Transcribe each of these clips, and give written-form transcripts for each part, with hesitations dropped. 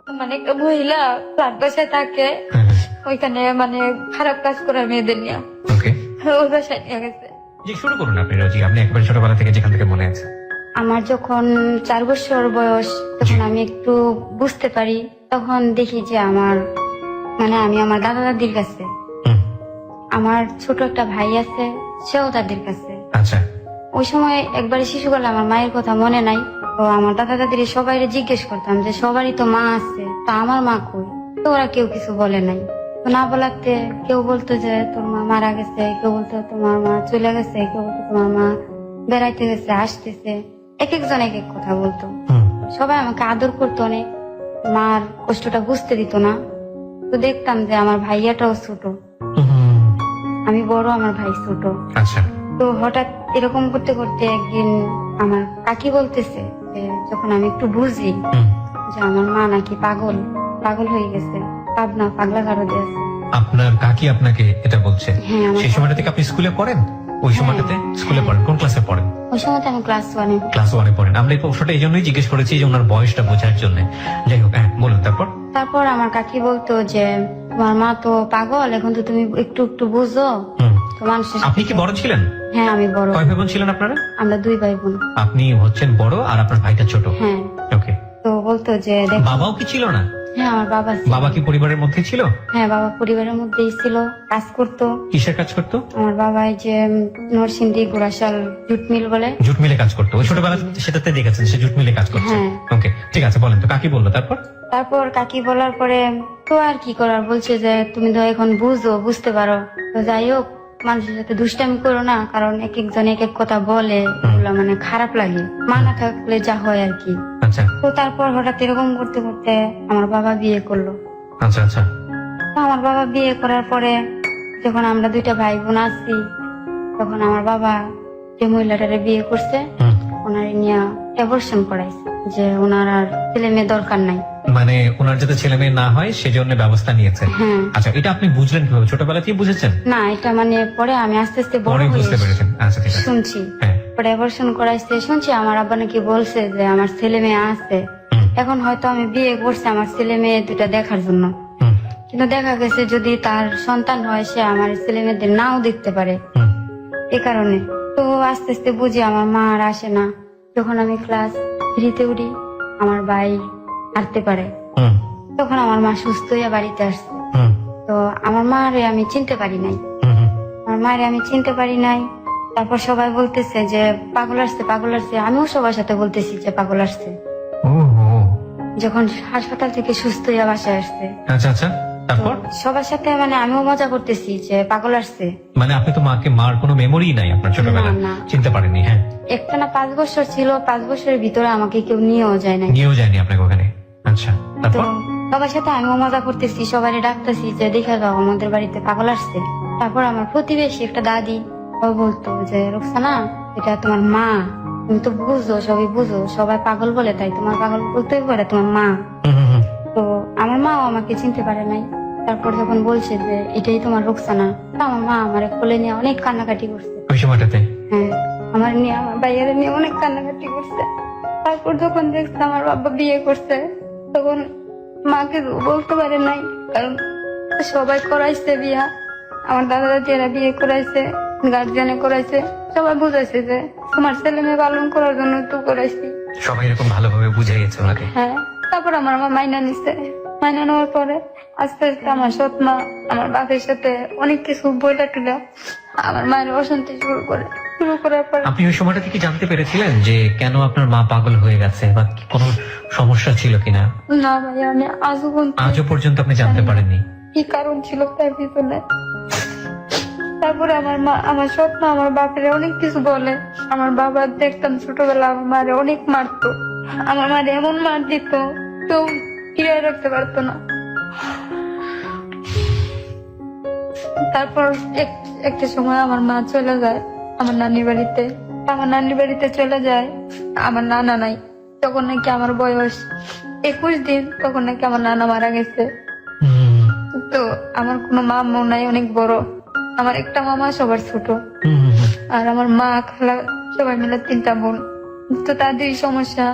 মানে একটা মহিলা ফ্ল্যাট বাসায় থাকে, ওইখানে মানে খারাপ কাজ করে মেয়েদের নিয়ে ওকে, ওই বাসায় নিয়ে গেছে। জি শুরু করুন আপনি রোজি, আপনি একবার ছোটবেলা থেকে যেখান থেকে মনে আছে। আমার যখন 4 বছর বয়স, তখন আমি একটু বুঝতে পারি, তখন দেখি যে আমি আমার দাদা দাদির কাছে, হুম, আমার ছোট একটা ভাই আছে, সেও তাদের কাছে। আচ্ছা, ওই সময় একবারে শিশুকালে আমার মায়ের কথা মনে নাই, তো আমার দাদা দাদির সবাই জিজ্ঞেস করতাম যে সবারই তো মা আছে, তো আমার মা কই, তো ওরা কেউ কিছু বলে নাই। তো না বলাতে কেউ বলতো যে তোর মা মারা গেছে, কেউ বলতো তোমার মা চলে গেছে, কেউ বলতো তোমার মা বেড়াইতে গেছে, আসতেছে, এক একজন এক এক কথা বলতো। হুম, সবাই আমাকে আদর করতো অনেক, মার কষ্টটা বুঝতে দিত না। তো দেখতাম যে আমার ভাইয়াটাও ছোট, হুম, আমি বড়, আমার ভাই ছোট। আচ্ছা, তো হঠাৎ এরকম করতে করতে একদিন আমার কাকি বলতেছে যে যখন আমি একটু বুঝি হুম। যে আমার মা নাকি পাগল পাগল হয়ে গেছে, পাবনা পাগলা গারদে আছে। আপনার কাকি আপনাকে এটা বলছে? হ্যাঁ, আমার সেই সময়টা থেকে আপনি স্কুলে পড়েন? ওই সময়টাতে স্কুলে পড়েন? কোন ক্লাসে পড়েন? ওই সময় আমি ক্লাস 1-এ। ক্লাস 1-এ পড়েন। আমরা এই প্রশ্নটা এই জন্যই জিজ্ঞেস করেছি যে ওনার বয়সটা বোঝার জন্য। যাই হোক, হ্যাঁ বলুন তারপর। তারপর আমার কাকি বলতো যে তোমার মা তো পাগল, এখন তো তুমি একটু একটু বুঝো, হুম। তো মানুষের আপনি কি বড় ছিলেন? হ্যাঁ আমি বড়। কয় ভাই বোন ছিলেন আপনারা? আমরা 2 ভাই বোন। আপনি হচ্ছেন বড় আর আপনার ভাইটা ছোট। হ্যাঁ, ওকে। তো বলতো যে দেখ। বাবাও কি ছিল না? হ্যাঁ আমার বাবা ছিল। বাবা কি পরিবারের মধ্যে ছিল? হ্যাঁ বাবা পরিবারের মধ্যেই ছিল, কাজ করতো। কিসের কাজ করতো? আমার বাবা এই যে নরসিংদী ঘোড়াশাল জুট মিল বলে। জুট মিলে কাজ করতো। ওই ছোটবেলা সেটাতে দেখেছেন সে জুট মিলে কাজ করছে। হ্যাঁ। ওকে, ঠিক আছে, বলেন তো কাকি বললো তারপর? তারপর কাকি বলার পরে তো আর কি করার, বলছে যে তুমি তো এখন বুঝো, বুঝতে পারো, তো যাই হোক মানুষের সাথে দুষ্টামি করো না, কারণ এক একজন এক এক কথা বলে, এগুলো মানে খারাপ লাগে, মা না থাকলে যা হয় আর কি। আচ্ছা, তো তারপর হঠাৎ এরকম করতে করতে আমার বাবা বিয়ে করলো। আচ্ছা, আচ্ছা। তো আমার বাবা বিয়ে করার পরে যখন আমরা 2টা ভাই বোন আছি, তখন আমার বাবা যে মহিলাটারে বিয়ে করছে হুম। ওনারে নিয়ে অ্যাবর্শন করাইছে, যে ওনার আর ছেলে মেয়ে দরকার নাই। মানে ওনার যাতে ছেলে মেয়ে না হয় সেজন্য ব্যবস্থা নিয়েছে। হ্যাঁ। আচ্ছা, এটা আপনি বুঝলেন কিভাবে? ছোটবেলাতেই বুঝেছেন? না, এটা মানে পরে আমি আস্তে আস্তে বড় পরে হয়ে বুঝতে পেরেছেন? আচ্ছা, ঠিক আছে। শুনছি, হ্যাঁ। পরে অ্যাবর্শন করাইছে শুনছি, আমার আব্বা নাকি বলছে যে আমার ছেলে মেয়ে আছে, হুম, এখন হয়তো আমি বিয়ে করছি আমার ছেলে মেয়ে 2টা দেখার জন্য, হুম, কিন্তু দেখা গেছে যদি তার সন্তান হয় সে আমার ছেলে মেয়েদের নাও দেখতে পারে, হুম, এ কারণে। তো আস্তে আস্তে বুঝি আমার মা আর আসে না। যখন আমি ক্লাস 3-তে উঠি, আমার ভাই হাঁটতে পারে, হুম, তখন আমার মা সুস্থ হয়ে বাড়িতে আসছে। হুম, তো আমার মারে আমি চিনতে পারি নাই, হুম, হুম। আমার মায়ের আমি চিনতে পারি নাই। তারপর সবাই বলতেছে যে পাগল আসছে, পাগল আসছে, আমিও সবার সাথে বলতেছি যে পাগল আসছে। ও, ও, যখন হাসপাতাল থেকে সুস্থ হয়ে বাসায় আসছে, আচ্ছা, আচ্ছা। তো তারপর? সবার সাথে মানে আমিও মজা করতেছি যে পাগল আসছে। মানে আপনি তো মার কোনো মেমোরি নাই আপনার ছোটবেলা? না, না। চিনতে পারেননি? হ্যাঁ। একটানা 5 বছর ছিল, 5 বছরের ভিতরে আমাকে কেউ নিয়েও যায় না। নিয়েও যায়নি আপনাকে ওখানে? আচ্ছা, তো তারপর? সবার সাথে আমিও মজা করতেছি, সবাই ডাকতেছি যে দেখে যাও আমাদের বাড়িতে পাগল আসছে। তারপর আমার প্রতিবেশী একটা দাদি, ও বলতো যে রোকসানা, এটা তোমার মা, তুমি তো বুঝো, সবাই বুঝো, সবাই পাগল বলে, তাই তোমার পাগল বলতেই পারে তোমার মা। হুম, হুম, হুম। তো আমার মাও আমাকে চিনতে পারে নাই। তারপর যখন বলছে যে এটাই তোমার রোকসানা, তো আমার মা আমার কোলে নিয়ে অনেক কান্নাকাটি করছে। ওই সময়টাতে? হ্যাঁ, আমার নিয়ে, আমার ভাইয়ারে নিয়ে অনেক কান্নাকাটি করছে। তারপর যখন দেখছে আমার বাবা বিয়ে করছে, তখন মাকে বলতে পারে নাই, কারণ সবাই করাইছে বিয়া, আমার দাদা দাদিরা বিয়ে করাইছে, গার্জিয়ানে করাইছে, সবাই বুঝাইছে যে তোমার ছেলে মেয়ে পালন করার জন্য তো করাইছি। সবাই এরকম ভালোভাবে বুঝে গেছে ওনাকে? হ্যাঁ। তারপর আমার মা মাইনা নিছে, মাইনা নেওয়ার পরে আস্তে আস্তে আমার সৎ মা আমার বাপের সাথে অনেক কিছু বইটা টুলা আমার মায়ের অশান্তি শুরু করার পরে। আপনি ওই সময়টা থেকে জানতে পেরেছিলেন যে কেন আপনার মা পাগল হয়ে গেছে বা কোনো সমস্যা ছিল কিনা? না ভাই, আমি আজও পর্যন্ত আপনি জানতে পারেননি? কি কারণ ছিল তার পিছনে। তারপরে আমার মা, আমার সৎ মা আমার বাপের অনেক কিছু বলে। আমার বাবা দেখতাম ছোটবেলা আমার মারে অনেক মারতো, আমার মারে এমন মার দিত তো ফিরে রাখতে পারতো না। তারপর একটা সময় আমার মা চলে যায় আমার নানির বাড়িতে। আমার নানির বাড়িতে চলে যায়, আমার নানা নাই, তখন নাকি আমার বয়স 21 দিন, তখন নাকি আমার নানা মারা গেছে। হুম, তো আমার কোনো মামা নাই, অনেক বড়, আমার একটা মামা সবার ছোট, হুম, হুম, হুম। আর আমার মা খালা সবাই মিলে 3টা বোন। তো তাদের সমস্যা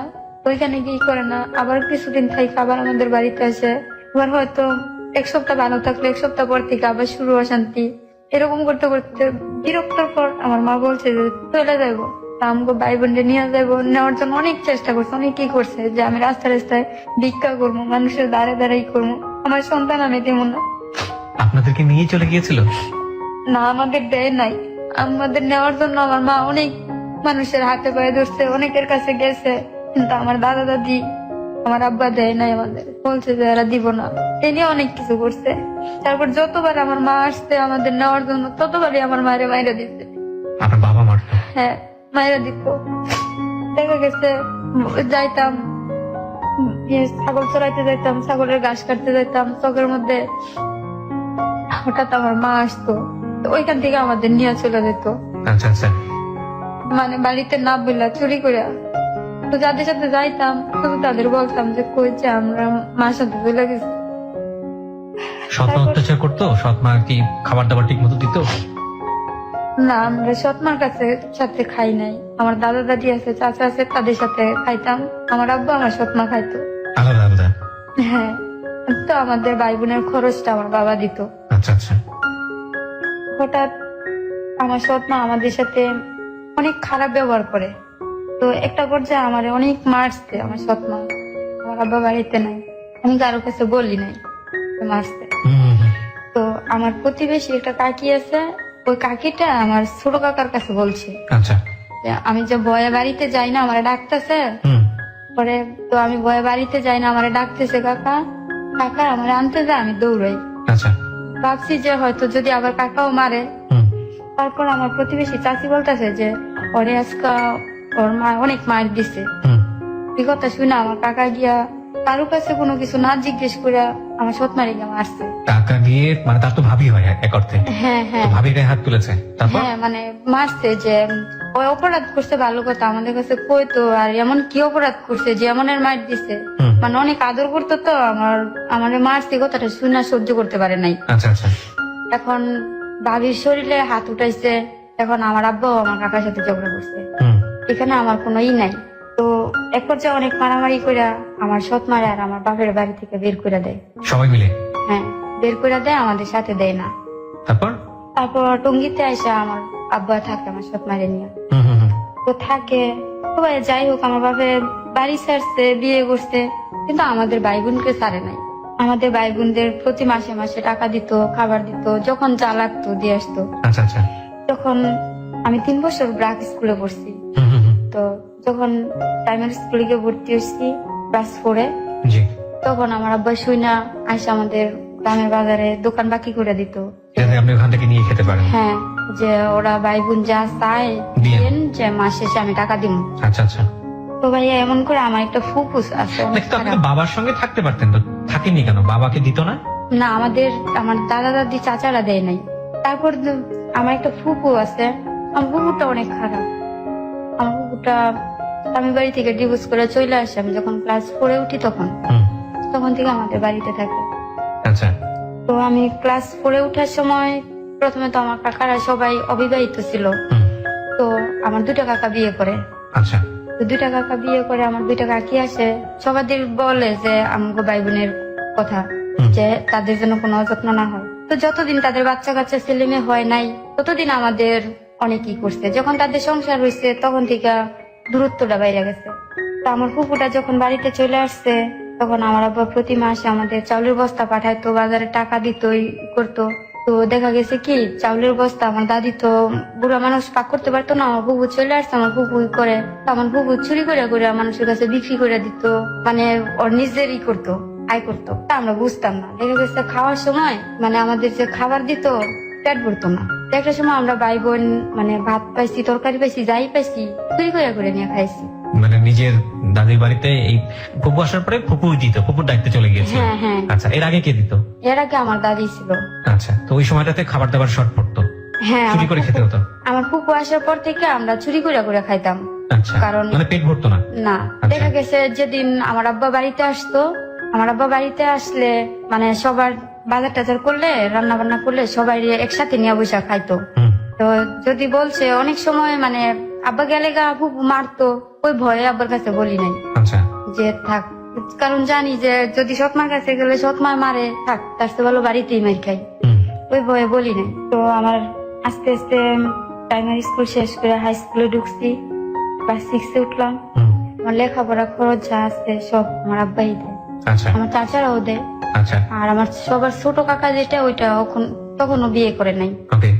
ওইখানে কি করে না, আবার কিছুদিন থেকে আবার আমাদের বাড়িতে আসে। আবার হয়তো এক সপ্তাহ ভালো থাকলে এক সপ্তাহ পর থেকে আবার শুরু অশান্তি। এরকম করতে করতে বিরক্তর পর আমার মা বলছে যে চলে যাবো, আমাকে ভাই বোনকে নিয়ে যাবো। নেওয়ার জন্য অনেক চেষ্টা করছে, অনেক কি করছে যে আমি রাস্তায় রাস্তায় ভিক্ষা করবো, মানুষের দাঁড়ে দাঁড়াই করবো, আমার সন্তান আমি দেব না। আপনাদেরকে নিয়ে চলে গিয়েছিল? না, আমাদের দেয় নাই। আমাদের নেওয়ার জন্য আমার মা অনেক মানুষের হাতে পায়ে ধরছে, অনেকের কাছে গেছে, কিন্তু আমার দাদা দাদি আমার আব্বা দেয় নাই। আমাদের বলছে যে এরা দিব না, এ নিয়ে অনেক কিছু করছে। তারপর যতবার আমার মা আসছে আমাদের নেওয়ার জন্য ততবারই আমার মায়ের মায়েরা দিচ্ছে। আপনার বাবা মারতো? হ্যাঁ, মায়েরা দিত। দেখা গেছে যাইতাম ছাগল চড়াইতে যাইতাম, ছাগলের ঘাস কাটতে যাইতাম, চকের মধ্যে হঠাৎ আমার মা আসতো, তো ওইখান থেকে আমাদের নিয়ে চলে যেত। আচ্ছা আচ্ছা। মানে বাড়িতে না বললা চুরি করে। তো যাদের সাথে যাইতাম শুধু তাদের বলতাম যে কই যে আমরা মার সাথে চলে গেছি। সৎ মা অত্যাচার করতো? সৎ মা কি খাবার দাবার ঠিক মতো দিত? না, আমরা সৎমার কাছে সাথে খাই নাই। আমার দাদা দাদি আছে, চাচা আছে, তাদের সাথে খাইতাম। আমার আব্বা আমার সৎমা খাইতো। আলাদা আলাদা? হ্যাঁ, তো আমাদের ভাই বোনের খরচটা আমার বাবা দিত। আচ্ছা আচ্ছা। হঠাৎ আমার সৎমা আমাদের সাথে অনেক খারাপ ব্যবহার করে। তো একটা পর্যায়ে আমার অনেক মারছে আমার সৎমা। আমার আব্বা বাড়িতে নাই, আমি কারো কাছে বলি নাই মারছে। তো আমার প্রতিবেশী একটা কাকি আছে, ওই কাকিটা আমার ছোট কাকার কাছে বলছে আচ্ছা যে আমি যে বয়ে বাড়িতে যাই না, আমার ডাকতেছে। পরে তো আমি বয়ে বাড়িতে যাই না, আমার ডাকতেছে কাকা, কাকা আমার আনতে যায়, আমি দৌড়াই। আচ্ছা। ভাবছি যে হয়তো যদি আবার কাকাও মারে। তারপর আমার প্রতিবেশী চাচি বলতেছে যে ওরে আজকা ওর মা অনেক মার দিছে। এই কথা শুনে আমার কাকা গিয়া কারো কাছে কোনো কিছু না জিজ্ঞেস করে আমার সৎমারে গিয়ে মারছে। টাকা দিয়ে, মানে তার তো ভাবি হয় এক অর্থে। হ্যাঁ হ্যাঁ, ভাবির গায়ে হাত তুলেছে? তারপর? হ্যাঁ, মানে মারছে যে ওই অপরাধ করছে, ভালো কথা আমাদের কাছে কই তো, আর এমন কি অপরাধ করছে যে এমনের মার দিছে। মানে অনেক আদর করতো তো আমার মারছে, কথাটা শুনে সহ্য করতে পারে নাই। আচ্ছা আচ্ছা। এখন ভাবির শরীরে হাত উঠাইছে, এখন আমার আব্বাও আমার কাকার সাথে ঝগড়া করছে। এখানে আমার কোনো নাই। তো এক পর্যায়ে অনেক মারামারি করে আমার সৎ মারে আর আমার বাপের বাড়ি থেকে বের করে দেয় সবাই মিলে? হ্যাঁ, বের করে দেয়, আমাদের সাথে দেয় না। তারপর টঙ্গিতে এসে আমার আব্বা থাকে আমার সৎ মারে নিয়ে। তো থাকে সবাই, যাই হোক আমার বাপের বাড়ি ছাড়ছে, বিয়ে করছে, কিন্তু আমাদের ভাই বোনকে ছাড়ে নাই। আমাদের ভাই বোনদের প্রতি মাসে মাসে টাকা দিত, খাবার দিত, যখন যা লাগতো দিয়ে আসতো। আচ্ছা আচ্ছা। যখন আমি 3 বছর ব্রাক স্কুলে পড়ছি, তো যখন প্রাইমারি স্কুলে গিয়ে ভর্তি হয়েছি ক্লাস 4-এ, তখন আমার আব্বা শুইনা আইসা আমাদের গ্রামের বাজারে দোকান বাকি করে দিত, আপনি ওখান থেকে নিয়ে খেতে পারেন। হ্যাঁ, যে ওরা ভাই বোন যা চায় দিন, যে মাস শেষে আমি টাকা দিব। আচ্ছা আচ্ছা। তো ভাইয়া এমন করে আমার একটা ফুফুস আছে। বাবার সঙ্গে থাকতে পারতেন তো, থাকেনি কেন? বাবাকে দিত না? না, আমার দাদা দাদি চাচারা দেয় নাই। তারপর আমার একটা ফুফু আছে, আমার ফুফুটা অনেক খারাপ। আমার ফুফুটা আমি বাড়ি থেকে ডিভোর্স করে চলে আসে। আমি যখন ক্লাস 4-এ উঠি তখন থেকে আমাদের বাড়িতে থাকে। আচ্ছা। তো আমি ক্লাস 4-এ উঠার সময় প্রথমে তো আমার কাকারা সবাই অবিবাহিত ছিল। তো আমার 2টা কাকা বিয়ে করে। আচ্ছা। তো 2টা কাকা বিয়ে করে, আমার 2টা কাকি আসে, সবাই বলে যে আমাকে ভাই বোনের কথা, যে তাদের জন্য কোনো অযত্ন না হয়। তো যতদিন তাদের বাচ্চা কাচ্চা ছেলে মেয়ে হয় নাই ততদিন আমাদের অনেকই করছে। যখন তাদের সংসার হয়েছে তখন থেকে দূরত্বটা বাইরে গেছে। তো আমার ফুপুটা যখন বাড়িতে চলে আসছে তখন আমার আব্বা প্রতি মাসে আমাদের চাউলের বস্তা পাঠাইতো, বাজারে টাকা দিত, করতো। তো দেখা গেছে কি চাউলের বস্তা আমার দাদি তো বুড়া মানুষ পাক করতে পারতো না, আমার বুবু চলে আসছে, আমার বুবু করে, আমার বুবু চুরি করে করে মানুষের কাছে বিক্রি করে দিত, মানে ওর নিজেরই করতো, আয় করতো। তা আমরা বুঝতাম না। দেখা গেছে খাওয়ার সময় মানে আমাদের যে খাবার দিত পেট ভরতো না। একটা সময় আমরা ভাই বোন মানে ভাত পাইছি, তরকারি পাইছি, যাই পাইছি চুরি করে নিয়ে খাইছি। মানে নিজের দাদির বাড়িতে এই ফুপু আসার পরে ফুপু দিত, ফুপুর দায়িত্বে চলে গিয়েছে। হ্যাঁ হ্যাঁ। আচ্ছা, এর আগে কে দিত? এর আগে আমার দাদি ছিল। আচ্ছা, তো ওই সময়টাতে খাবার দাবার শর্ট পড়তো? হ্যাঁ, চুরি করে খেতে হতো। আমার ফুপু আসার পর থেকে আমরা চুরি করে খাইতাম। আচ্ছা, কারণ মানে পেট ভরতো না? না। দেখা গেছে যেদিন আমার আব্বা বাড়িতে আসতো, আমার আব্বা বাড়িতে আসলে মানে সবার বাজার টাজার করলে, রান্না বান্না করলে সবাই একসাথে নিয়ে বসে খাইতো। তো যদি বলছে অনেক সময় মানে আব্বা গেলে গা ফুপু মারতো, ওই ভয়ে আব্বার কাছে বলি নাই। আচ্ছা। যে থাক, কারণ জানি যে যদি সৎমার কাছে গেলে সৎমা মারে, থাক তার চেয়ে ভালো বাড়িতেই মার খাই, হুম, ওই ভয়ে বলি নাই। তো আমার আস্তে আস্তে প্রাইমারি স্কুল শেষ করে হাই স্কুলে ঢুকছি, ক্লাস 6 উঠলাম। হুম, আমার লেখাপড়া খরচ যা আছে সব আমার আব্বাই দেয়, আচ্ছা আমার চাচারাও দেয়। আচ্ছা, আর আমার সবার ছোট কাকা যেটা, ওইটা তখনও বিয়ে করে নাই। ওকে,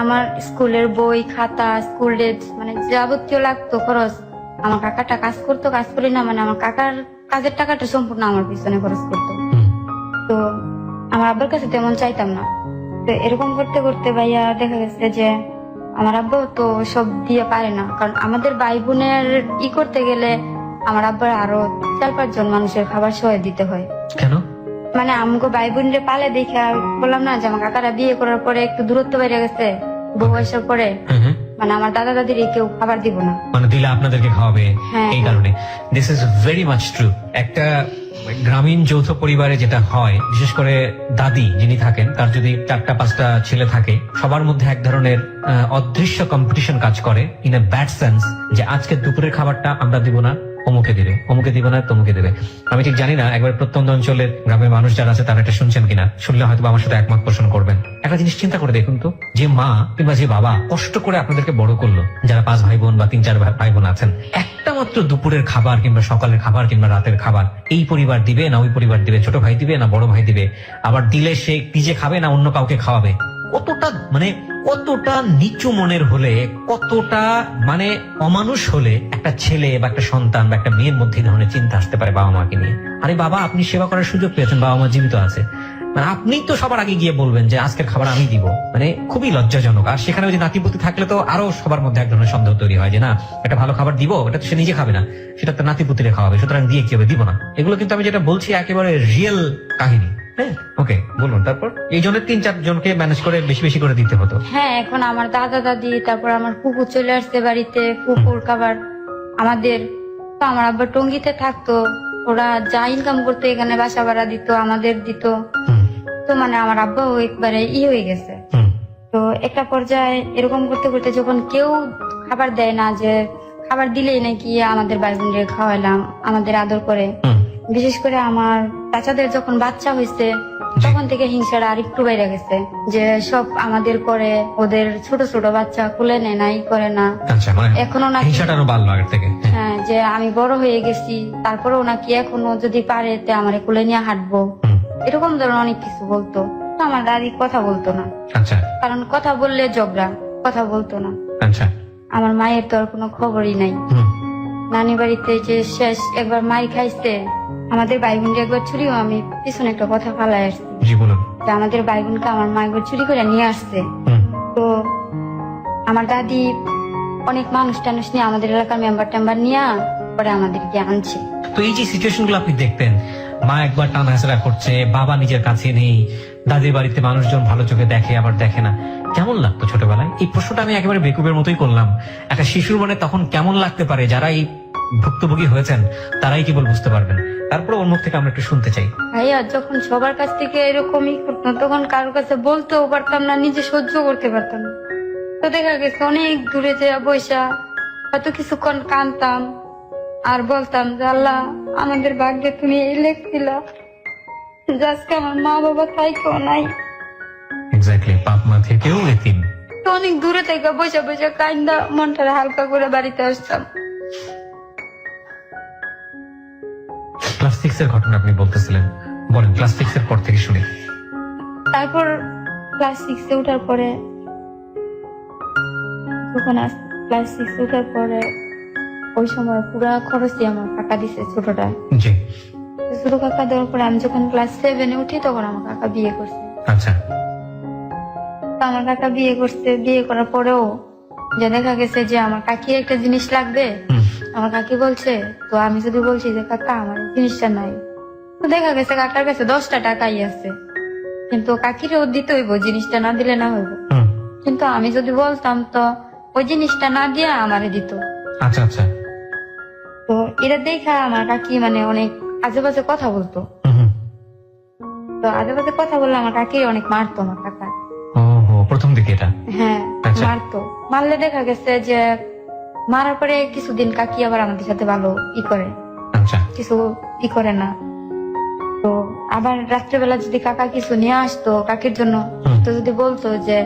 আমার স্কুলের বই খাতা, স্কুল ড্রেস, মানে যাবতীয় লাগতো খরচ আমার কাকাটা কাজ করতো, কাজ করি না মানে আমার কাকার কাজের টাকাটা সম্পূর্ণ আমার পিছনে খরচ করতো। হুম, তো আমার আব্বার কাছে তেমন চাইতাম না। তো এরকম করতে করতে ভাইয়া দেখা গেছে যে আমার আব্বা তো সব দিয়ে পারে না, কারণ আমাদের ভাই বোনের করতে গেলে আমার আব্বার আরো 4-5 জন মানুষের খাবার সহায় দিতে হয়। কেন? মানে আমাকে ভাই বোনরে পালে দেখে বললাম না যে আমার কাকারা বিয়ে করার পরে একটু দূরত্ব বেড়ে গেছে, বউ বয়সের পরে, হ্যাঁ, হ্যাঁ, মানে আমার দাদা দাদির কেউ খাবার দিব না। মানে দিলে আপনাদেরকে খাওয়াবে, হ্যাঁ, এই কারণে। This is very much true. একটা গ্রামীণ যৌথ পরিবারে যেটা হয়, বিশেষ করে দাদি যিনি থাকেন, তার যদি 4-5টা ছেলে থাকে, সবার মধ্যে এক ধরনের অদৃশ্য কম্পিটিশন কাজ করে, ইন এ ব্যাড সেন্স, যে আজকে দুপুরের খাবারটা আমরা দিব না, অমুকে দিবে, অমুকে দিব না, তমুকে দেবে। আমি ঠিক জানি না একবার প্রত্যন্ত অঞ্চলের গ্রামের মানুষ যারা আছে তারা এটা শুনছেন কিনা, শুনলে হয়তো আমার সাথে একমত পোষণ করবেন। একটা জিনিস চিন্তা করে দেখুন তো, যে মা কিংবা যে বাবা কষ্ট করে আপনাদেরকে বড় করলো, যারা 5 ভাই বোন বা 3-4 ভাই বোন আছেন, একটা মাত্র দুপুরের খাবার কিংবা সকালের খাবার কিংবা রাতের খাবার এই পরিবার দিবে না ওই পরিবার দিবে, ছোট ভাই দিবে না বড় ভাই দিবে, আবার দিলে সে নিজে খাবে না অন্য কাউকে খাওয়াবে, কতটা নিচু মনের হলে, কতটা মানে অমানুষ হলে একটা ছেলে বা একটা সন্তান বা একটা মেয়ের মধ্যে এই ধরনের চিন্তা আসতে পারে বাবা মাকে নিয়ে। আরে বাবা, আপনি সেবা করার সুযোগ পেয়েছেন, বাবা মা জীবিত আছে, মানে আপনি তো সবার আগে গিয়ে বলবেন যে আজকের খাবার আমি দিব, মানে খুবই লজ্জাজনক। আর সেখানে ওই যে নাতিপুতি থাকলে তো আরো সবার মধ্যে এক ধরনের সন্দেহ তৈরি হয় যে না, একটা ভালো খাবার দিব, এটা তো সে নিজে খাবে না, সেটা তো নাতিপুতিরে খাওয়াবে, সুতরাং দিয়ে কি হবে, দিব না। এগুলো কিন্তু আমি যেটা বলছি একেবারে রিয়েল কাহিনী। হ্যাঁ, ওকে, বলুন তারপর। এই জনের 3-4 জনকে ম্যানেজ করে বেশি বেশি করে দিতে হতো। হ্যাঁ, এখন আমার দাদা দাদি, তারপর আমার ফুফু চলে আসছে বাড়িতে, ফুফুর খাবার আমাদের। তো আমার আব্বা টঙ্গিতে থাকতো, ওরা যা ইনকাম করতো এখানে বাসা ভাড়া দিত, আমাদের দিত। হুম, তো মানে আমার আব্বাও একবারে হয়ে গেছে। হুম, তো একটা পর্যায়ে এরকম করতে করতে যখন কেউ খাবার দেয় না, যে খাবার দিলেই নাকি আমাদের ভাই বোনদের খাওয়াইলাম, আমাদের আদর করে, হুম, বিশেষ করে আমার চাচাদের যখন বাচ্চা হয়েছে তখন থেকে হিংসাটা আর একটু বেড়ে গেছে, যে সব আমাদের করে, ওদের ছোট ছোট বাচ্চা কুলে নেয় না, করে না। আচ্ছা, মানে এখনো নাকি, হিংসাটা আরো বাড়লো আগের থেকে। হ্যাঁ, যে আমি বড় হয়ে গেছি, তারপরেও নাকি এখনো যদি পারে তে আমার কুলে নিয়ে হাঁটবো, হুম, এরকম ধরনের অনেক কিছু বলতো। তো আমার দাদি কথা বলতো না, আচ্ছা, কারণ কথা বললে ঝগড়া, কথা বলতো না। আচ্ছা, আমার মায়ের তো আর কোনো খবরই নাই। হুম, নানি বাড়িতে যে শেষ একবার মাই খাইছে, আমাদের ভাই বোনকে একবার চুরিও, আমি পিছনে একটা কথা ফালাই আসছি, জি বলুন। যে আমাদের ভাই বোনকে আমার মা একবার চুরি করে নিয়ে আসছে। হুম, তো আমার দাদি অনেক মানুষ টানুষ নিয়ে, আমাদের এলাকার মেম্বার টেম্বার নিয়ে পরে আমাদেরকে আনছে। তো এই যে সিচুয়েশন গুলো আপনি দেখতেন, মা একবার টানাহেসরা করছে, বাবা নিজের কাছে নেই, দাদির বাড়িতে মানুষজন ভালো চোখে দেখে আবার দেখে না, কেমন লাগতো ছোটবেলায়? এই প্রশ্নটা আমি একেবারে বেকুবের মতোই করলাম। একটা শিশুর মনে তখন কেমন লাগতে পারে, যারা এই ভুক্তভোগী হয়েছেন তারাই কেবল বুঝতে পারবেন। তারপরে ওর মুখ থেকে আমরা একটু শুনতে চাই। ভাইয়া যখন সবার কাছ থেকে এরকমই করতো, তখন কারোর কাছে বলতেও পারতাম না, নিজে সহ্য করতে পারতাম না। তো দেখা গেছে অনেক দূরে যে বৈশা হয়তো কিছুক্ষণ কাঁদতাম আর বলতাম যে আল্লাহ, আমাদের ভাগ্যে তুমি এই লেখছিলা, যে আজকে আমার মা বাবা থাইকেও নাই। এক্স্যাক্টলি, বাপ মা থেকেও এতিম। তো অনেক দূরে থেকে বসে বসে কান্দা মনটা হালকা করে বাড়িতে আসতাম। ক্লাস 6 এর ঘটনা আপনি বলতেছিলেন, বলেন ক্লাস 6 এর পর থেকে শুনি। তারপর ক্লাস 6 উঠার পরে, যখন ক্লাস 6 উঠার পরে, ওই সময় পুরা খরচই আমার কাকা দিছে, ছোটটা। জি, ছোট কাকা দেওয়ার পরে আমি যখন ক্লাস 7 উঠি, তখন আমার কাকা বিয়ে করছে। আচ্ছা, তো আমার কাকা বিয়ে করছে, বিয়ে করার পরেও যে দেখা গেছে যে আমার কাকি একটা জিনিস লাগবে, হুম, আমার কাকি বলছে, তো আমি যদি বলছি যে কাকা আমার এই জিনিসটা নাই, তো দেখা গেছে কাকার কাছে 10টা টাকাই আছে, কিন্তু কাকিরও দিতে হইব, জিনিসটা না দিলে না হইব। হুম, কিন্তু আমি যদি বলতাম তো ওই জিনিসটা না দিয়ে আমারে দিত। আচ্ছা, আচ্ছা, তো এটা দেখা আমার কাকি মানে অনেক আজে বাজে কথা বলতো। হুম, হুম। তো আজে বাজে কথা বললে আমার কাকি অনেক মারতো আমার কাকা। ওহো, প্রথম দিকে এটা। হ্যাঁ, আচ্ছা। মারতো। মারলে দেখা গেছে যে মারার পরে কিছুদিন কাকি আবার আমাদের সাথে ভালো করে। আচ্ছা, কিছু ই করে না। তো আবার রাত্রেবেলা যদি কাকা কিছু নিয়ে আসতো কাকির জন্য, তো যদি বলতো যে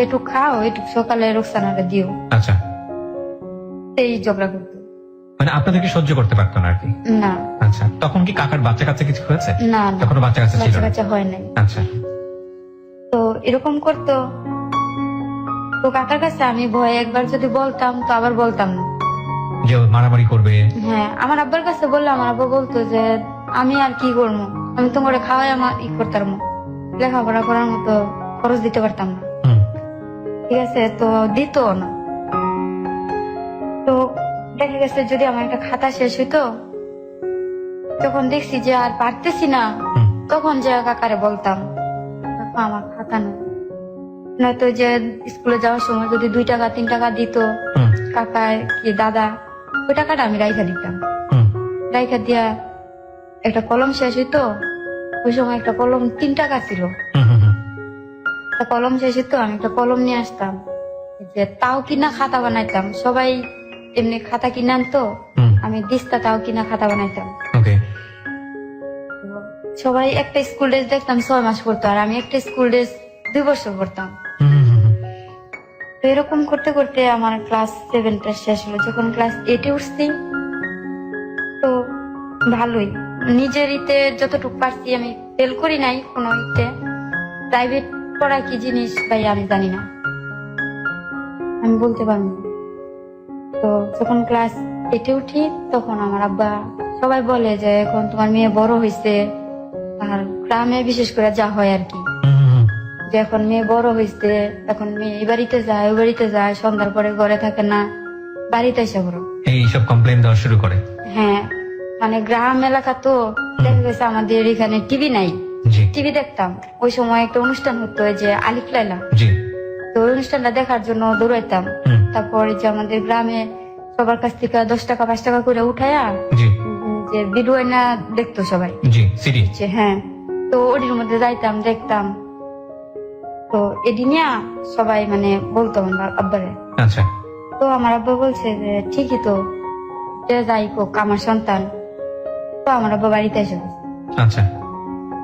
একটু খাও, একটু সকালে রোকসানারে দিও, আচ্ছা, এই ঝগড়া করতো। মানে আপনাদেরকে সহ্য করতে পারতো না আর কি। না আচ্ছা, তখন কি কাকার বাচ্চা কাচ্চা কিছু হয়েছে? না না, তখন বাচ্চা কাচ্চা ছিল বাচ্চা না? কাচ্চা হয় নাই। আচ্ছা, তো এরকম করতো। তো কাকার কাছে আমি ভয়ে একবার যদি বলতাম তো আবার বলতাম না। যে ও মারামারি করবে। হ্যাঁ, আমার আব্বার কাছে বললে আমার আব্বা বলতো যে আমি আর কি করবো, আমি তো করে খাওয়াই আমার ই করতাম, লেখাপড়া করার মতো খরচ দিতে পারতাম না। হুম, ঠিক আছে, তো দিত না। তো দেখা গেছে যদি আমার একটা খাতা শেষ হইতো, তখন দেখছি যে আর পারতেছি না, হুম, তখন যে কাকারে বলতাম কাকা আমার খাতা নেই। নয়তো যে স্কুলে যাওয়ার সময় যদি 2 টাকা 3 টাকা দিত হুম, কাকা কি দাদা, ওই টাকাটা আমি রাইখা দিতাম। হুম, রাইখা দিয়া একটা কলম শেষ হইতো, ওই সময় একটা কলম 3 টাকা ছিল, হুম, হুম, হুম। একটা কলম শেষ হইতো, আমি একটা কলম নিয়ে আসতাম, যে তাও কিনা খাতা বানাইতাম। সবাই এমনি খাতা কিনে আনতো, হুম, আমি দিস্তা তাও কিনা খাতা বানাইতাম। ওকে। তো সবাই একটা স্কুল ড্রেস দেখতাম 6 মাস পড়তো, আর আমি একটা স্কুল ড্রেস 2 বছর পড়তাম। হুম, হুম, হুম, হুম। তো এরকম করতে করতে আমার ক্লাস 7টা শেষ হলো। যখন ক্লাস 8-এ উঠছি, তো ভালোই নিজের ইতে যতটুকু পারছি, আমি ফেল করি নাই কোনো ইতে। প্রাইভেট পড়া কি জিনিস ভাই আমি জানি না, আমি বলতে পারবো না। তো যখন ক্লাস 8-এ উঠি, তখন আমার আব্বা সবাই বলে যে এখন তোমার মেয়ে বড় হয়েছে, আর গ্রামে বিশেষ করে যা হয় আর কি, হুম, হুম, হুম। যে এখন মেয়ে বড় হয়েছে, এখন মেয়ে এই বাড়িতে যায় ওই বাড়িতে যায়, সন্ধ্যার পরে ঘরে থাকে না, বাড়িতে এসে বড়। এইসব কমপ্লেন দেওয়া শুরু করে। হ্যাঁ, মানে গ্রাম এলাকা তো, দেখা গেছে আমাদের এখানে টিভি নাই, জি, টিভি দেখতাম। ওই সময় একটা অনুষ্ঠান হতো, ওই যে আলিফ লাইলা, জি, তো ওই অনুষ্ঠানটা দেখার জন্য দৌড়াইতাম। হুম, তারপর এই যে আমাদের গ্রামে সবার কাছ থেকে 10 টাকা 5 টাকা করে উঠায়া জি, যে ভিডিও না দেখতো সবাই, জি, সিডি। যে হ্যাঁ, তো ওটির মধ্যে যাইতাম দেখতাম। তো এদিনিয়া সবাই মানে বলতো আমার আব্বারে। আচ্ছা, তো আমার আব্বা বলছে যে ঠিকই তো, যে যাই হোক আমার সন্তান। তো আমার আব্বা বাড়িতে এসে পড়ছে। আচ্ছা,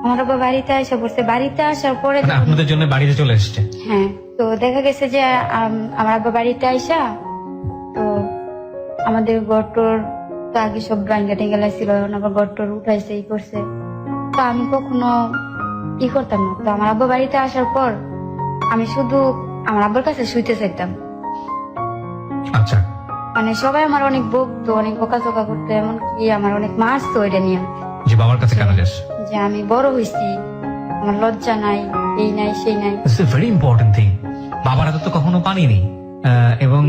আমার আব্বা বাড়িতে এসে পড়ছে, বাড়িতে আসার পরে মানে যখন- আপনাদের জন্য বাড়িতে চলে এসছে। হ্যাঁ, তো দেখা গেছে যে আমার আব্বা বাড়িতে আইসা, তো আমাদের গটর তো আগে সব ব্রাঙ্গা টেঙ্গেলা ছিল, এখন আবার গটর উঠাইছে ই করছে। তো আমি কখনো ই করতাম না। তো আমার আব্বা বাড়িতে আসার পর আমি শুধু আমার আব্বার কাছে শুইতে চাইতাম। আচ্ছা, মানে সবাই আমার অনেক বকতো, অনেক বকাঝকা করতো, এমনকি আমার অনেক মারতো এটা নিয়ে, যে বাবার কাছে কেন যাস? যে আমি বড় হয়েছি, আমার লজ্জা নাই, এই নাই সেই নাই। It's a very important thing. বাবার হাতে তো কখনো পানিনি। এবং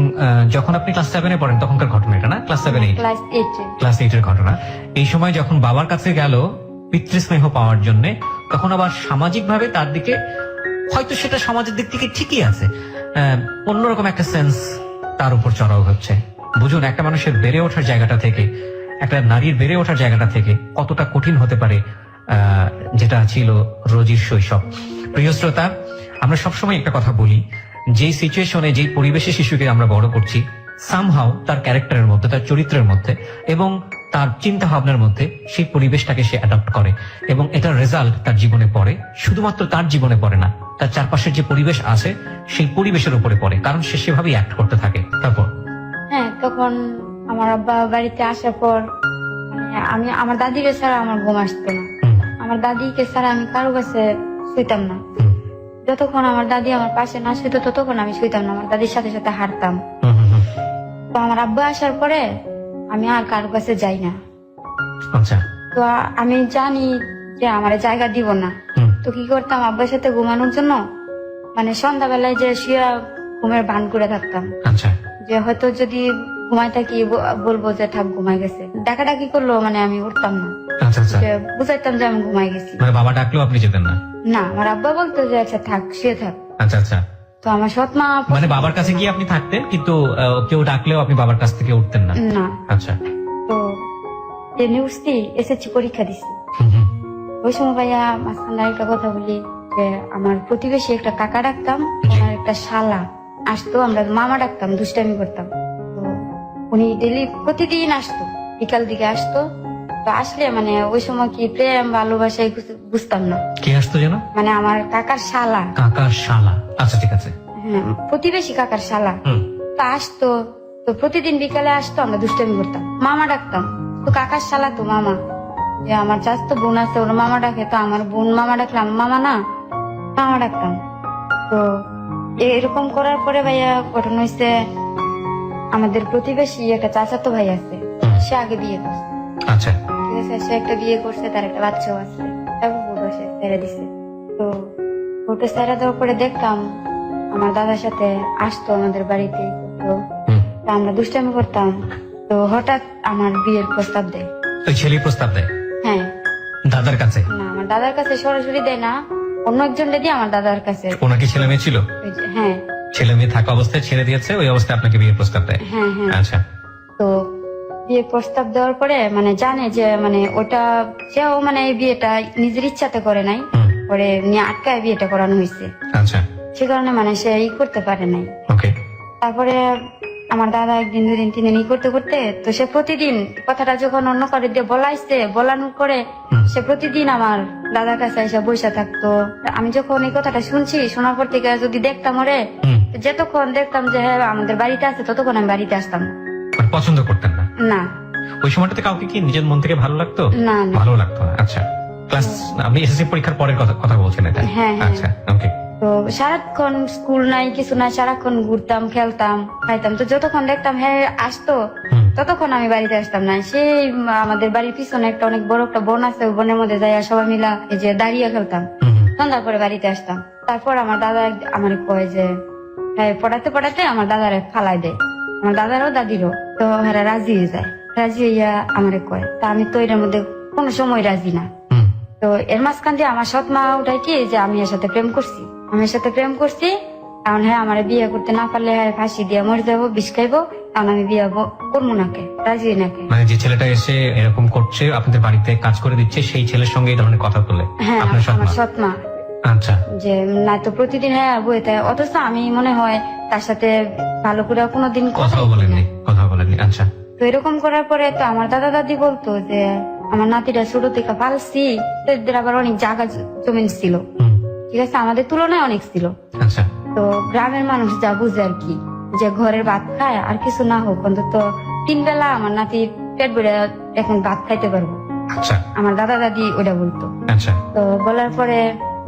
যখন আপনি ক্লাস 7-এ পড়েন তখনকার ঘটনা এটা না? ক্লাস 7-8, ক্লাস 8-এ। ক্লাস 8-এর ঘটনা। এই সময় যখন বাবার কাছে গেল পিতৃস্নেহ পাওয়ার জন্য, তখন আবার সামাজিক ভাবে তার দিকে, হয়তো সেটা সমাজের দিক থেকে ঠিকই আছে, অন্যরকম একটা সেন্স তার উপর চড়াও হচ্ছে। বুঝুন, একটা মানুষের বেড়ে ওঠার জায়গাটা থেকে, একটা নারীর বেড়ে ওঠার জায়গাটা থেকে কতটা কঠিন হতে পারে যেটা ছিল রোজির শৈশব। প্রিয় শ্রোতা, আমরা সবসময় একটা কথা বলি, যে সিচুয়েশনে, যেই পরিবেশে শিশুকে আমরা বড় করছি, সামহাও তার ক্যারেক্টারের মধ্যে, তার চরিত্রের মধ্যে এবং তার চিন্তা ভাবনার মধ্যে সেই পরিবেশটাকে সে অ্যাডপ্ট করে, এবং এটার রেজাল্ট তার জীবনে পড়ে। শুধুমাত্র তার জীবনে পড়ে না, তার চারপাশের যে পরিবেশ আছে সেই পরিবেশের উপরে পড়ে, কারণ সে সেভাবেই অ্যাক্ট করতে থাকে। তারপর হ্যাঁ, তখন আমার আব্বা বাড়িতে আসার পর মানে আমি আমার দাদিকে ছাড়া আমার ঘুম আসতো না। হুম, আমার দাদিকে ছাড়া আমি কারো কাছে শুইতাম না। হুম, যতক্ষণ আমার দাদি আমার পাশে না শুইতো ততক্ষণ আমি শুইতাম না, আমার দাদির সাথে সাথে হাঁটতাম। হুম, হুম, হুম। তো আমার আব্বা আসার পরে আমি আর কারো কাছে যাই না। আচ্ছা, তো আমি জানি যে আমার জায়গা দিব না। হুম, তো কি করতাম, আব্বার সাথে ঘুমানোর জন্য মানে সন্ধ্যাবেলায় যে শুয়ে ঘুমের ভান করে থাকতাম, আচ্ছা, যে হয়তো যদি ঘুমাই থাকি বলবো যে থাক ঘুমাই গেছে, ডাকাডাকি করলো মানে আমি উঠতাম না, আচ্ছা, আচ্ছা। যে বুঝাইতাম যে আমি ঘুমাই গেছি। মানে বাবা ডাকলেও আপনি যেতেন না? না, আমার আব্বা বলতো যে আচ্ছা থাক, শুয়ে থাক। আচ্ছা, আচ্ছা। তো আমার সৎ মা মানে বাবার কাছে গিয়ে আপনি থাকতেন, কিন্তু কেউ ডাকলেও আপনি বাবার কাছ থেকে উঠতেন না? না। আচ্ছা, তো ট্রেনে উঠছি, এসএসসি পরীক্ষা দিছি। হুম, হুম, ওই সময় ভাইয়া মাঝখানে একটা কথা বলি, যে আমার প্রতিবেশী একটা কাকা ডাকতাম, আমার একটা শালা আসতো, আমরা মামা ডাকতাম, দুষ্টামি করতাম। তো উনি ডেলি প্রতিদিন আসতো, বিকাল দিকে আসতো, তো আসলে মানে ওই সময় কি প্রেম ভালোবাসা এই কিছু বুঝতাম না। কে আসতো যেন? মানে আমার কাকার শালা, কাকার শালা। আচ্ছা ঠিক আছে। হ্যাঁ প্রতিবেশী কাকার শালা। হুম। তো আসতো, তো প্রতিদিন বিকালে আসতো, আমরা দুষ্টামি করতাম, মামা ডাকতাম। তো কাকার শালা তো মামা, যে আমার চাচাতো বোন আছে ওর মামা ডাকে, তো আমার বোন মামা ডাকলাম মামা না, মামা ডাকতাম। তো এরকম করার পরে ভাইয়া ঘটনা হয়েছে, আমাদের প্রতিবেশী একটা চাচাতো ভাই আছে, সে আগে বিয়ে করছে। আচ্ছা। ঠিক আছে, সে একটা বিয়ে করছে, তার একটা বাচ্চাও আছে, তারপর বউটা সে ছেড়ে দিছে। তো বউটা ছেড়ে দেওয়ার পরে দেখতাম আমার দাদার সাথে আসতো আমাদের বাড়িতে, তো হুম। আমরা দুষ্টামি করতাম। তো হঠাৎ আমার বিয়ের প্রস্তাব দেয়। ওই ছেলে প্রস্তাব দেয় হ্যাঁ, দাদার কাছে? না আমার দাদার কাছে সরাসরি দেয় না, অন্য একজন দিয়ে আমার দাদার কাছে। ওনার কি ছেলে মেয়ে ছিল? হ্যাঁ ছেলে মেয়ে থাকা অবস্থায় ছেড়ে দিয়েছে, ওই অবস্থায় আপনাকে বিয়ের প্রস্তাব দেয়? হ্যাঁ হ্যাঁ। আচ্ছা। তো বিয়ে প্রস্তাব দেওয়ার পরে মানে জানে যে মানে ওটা সেও মানে এই বিয়েটা নিজের ইচ্ছাতে করে নাই, হুম। পরে নিয়ে আটকায় বিয়েটা করানো হয়েছে, আচ্ছা। সে কারণে মানে সে ই করতে পারে নাই। ওকে। তারপরে আমার দাদা একদিন দুদিন তিন দিন ই করতে করতে, তো সে প্রতিদিন কথাটা যখন অন্য কারো দিয়ে বলাইছে, বলানোর পরে হুম। সে প্রতিদিন আমার দাদার কাছে এসে বসে থাকতো। আমি যখন এই কথাটা শুনছি, শোনার পর থেকে যদি দেখতাম ওরে, হুম। যতক্ষণ দেখতাম যে হ্যাঁ আমাদের বাড়িতে আছে, ততক্ষণ আমি বাড়িতে আসতাম না। মানে পছন্দ করতেন না? না ওই সময়টাতে কাউকে কি নিজের মন থেকে ভালো লাগতো? না না। ভালো লাগতো না। আচ্ছা। ক্লাস, আপনি এসএসসি পরীক্ষার পরের কথা বলছেন এটা? হ্যাঁ, হ্যাঁ। আচ্ছা ওকে। তো সারাক্ষণ স্কুল নাই কিছু নাই, সারাক্ষণ ঘুরতাম, খেলতাম, খাইতাম। তো যতক্ষণ দেখতাম হ্যাঁ আসতো, হুম। ততক্ষণ আমি বাড়িতে আসতাম না। সেই আমাদের বাড়ির পিছনে একটা অনেক বড় একটা বন আছে, ওই বনের মধ্যে যাই সবাই মিলা এই যে দাঁড়িয়ে খেলতাম। হুম। সন্ধ্যার পরে বাড়িতে আসতাম। তারপর আমার দাদা আমার কয় যে হ্যাঁ, পড়াতে পড়াতে আমার দাদারে ফালাই দেয়, আমার দাদারও দাদিরও। তো হ্যাঁ রাজি হয়ে যায়, রাজি হইয়া আমারে কয়, তা আমি তো এটার মধ্যে কোনো সময় রাজি না। হুম। তো এর মাঝখান দিয়ে আমার সৎ মা ওটাই কি যে আমি এর সাথে প্রেম করছি, আমি এর সাথে প্রেম করছি, কারণ হ্যাঁ আমার বিয়ে করতে না পারলে হ্যাঁ ফাঁসি দিয়ে মরে যাবো, বিষ খাইবো, কারণ আমি বিয়ে করবো নাকে, রাজি নাকে। মানে যে ছেলেটা এসে এরকম করছে, আপনাদের বাড়িতে কাজ করে দিচ্ছে, সেই ছেলের সঙ্গে এই ধরনের কথা বলে হ্যাঁ আপনার সৎ আমার মা? সৎ মা, আচ্ছা। যে না তো প্রতিদিন হ্যাঁ বইতে, অথচ আমি মনে হয় তার সাথে ভালো করে কোনোদিন কথাও বলেননি? কথা বলেননি। আচ্ছা। তো এরকম করার পরে তো আমার দাদা দাদি বলতো যে আমার নাতিটা ছোট থেকে পালছি, তো এদের আবার অনেক জায়গা জমিন ছিল, হুম। ঠিক আছে, আমাদের তুলনায় অনেক ছিল। আচ্ছা। তো গ্রামের মানুষ যা বুঝে আর কি, যে ঘরের ভাত খায় আর কিছু না হোক অন্তত 3 বেলা আমার নাতি পেট ভরে এখন ভাত খাইতে পারবো, আচ্ছা। আমার দাদা দাদি ওটা বলতো। আচ্ছা। তো বলার পরে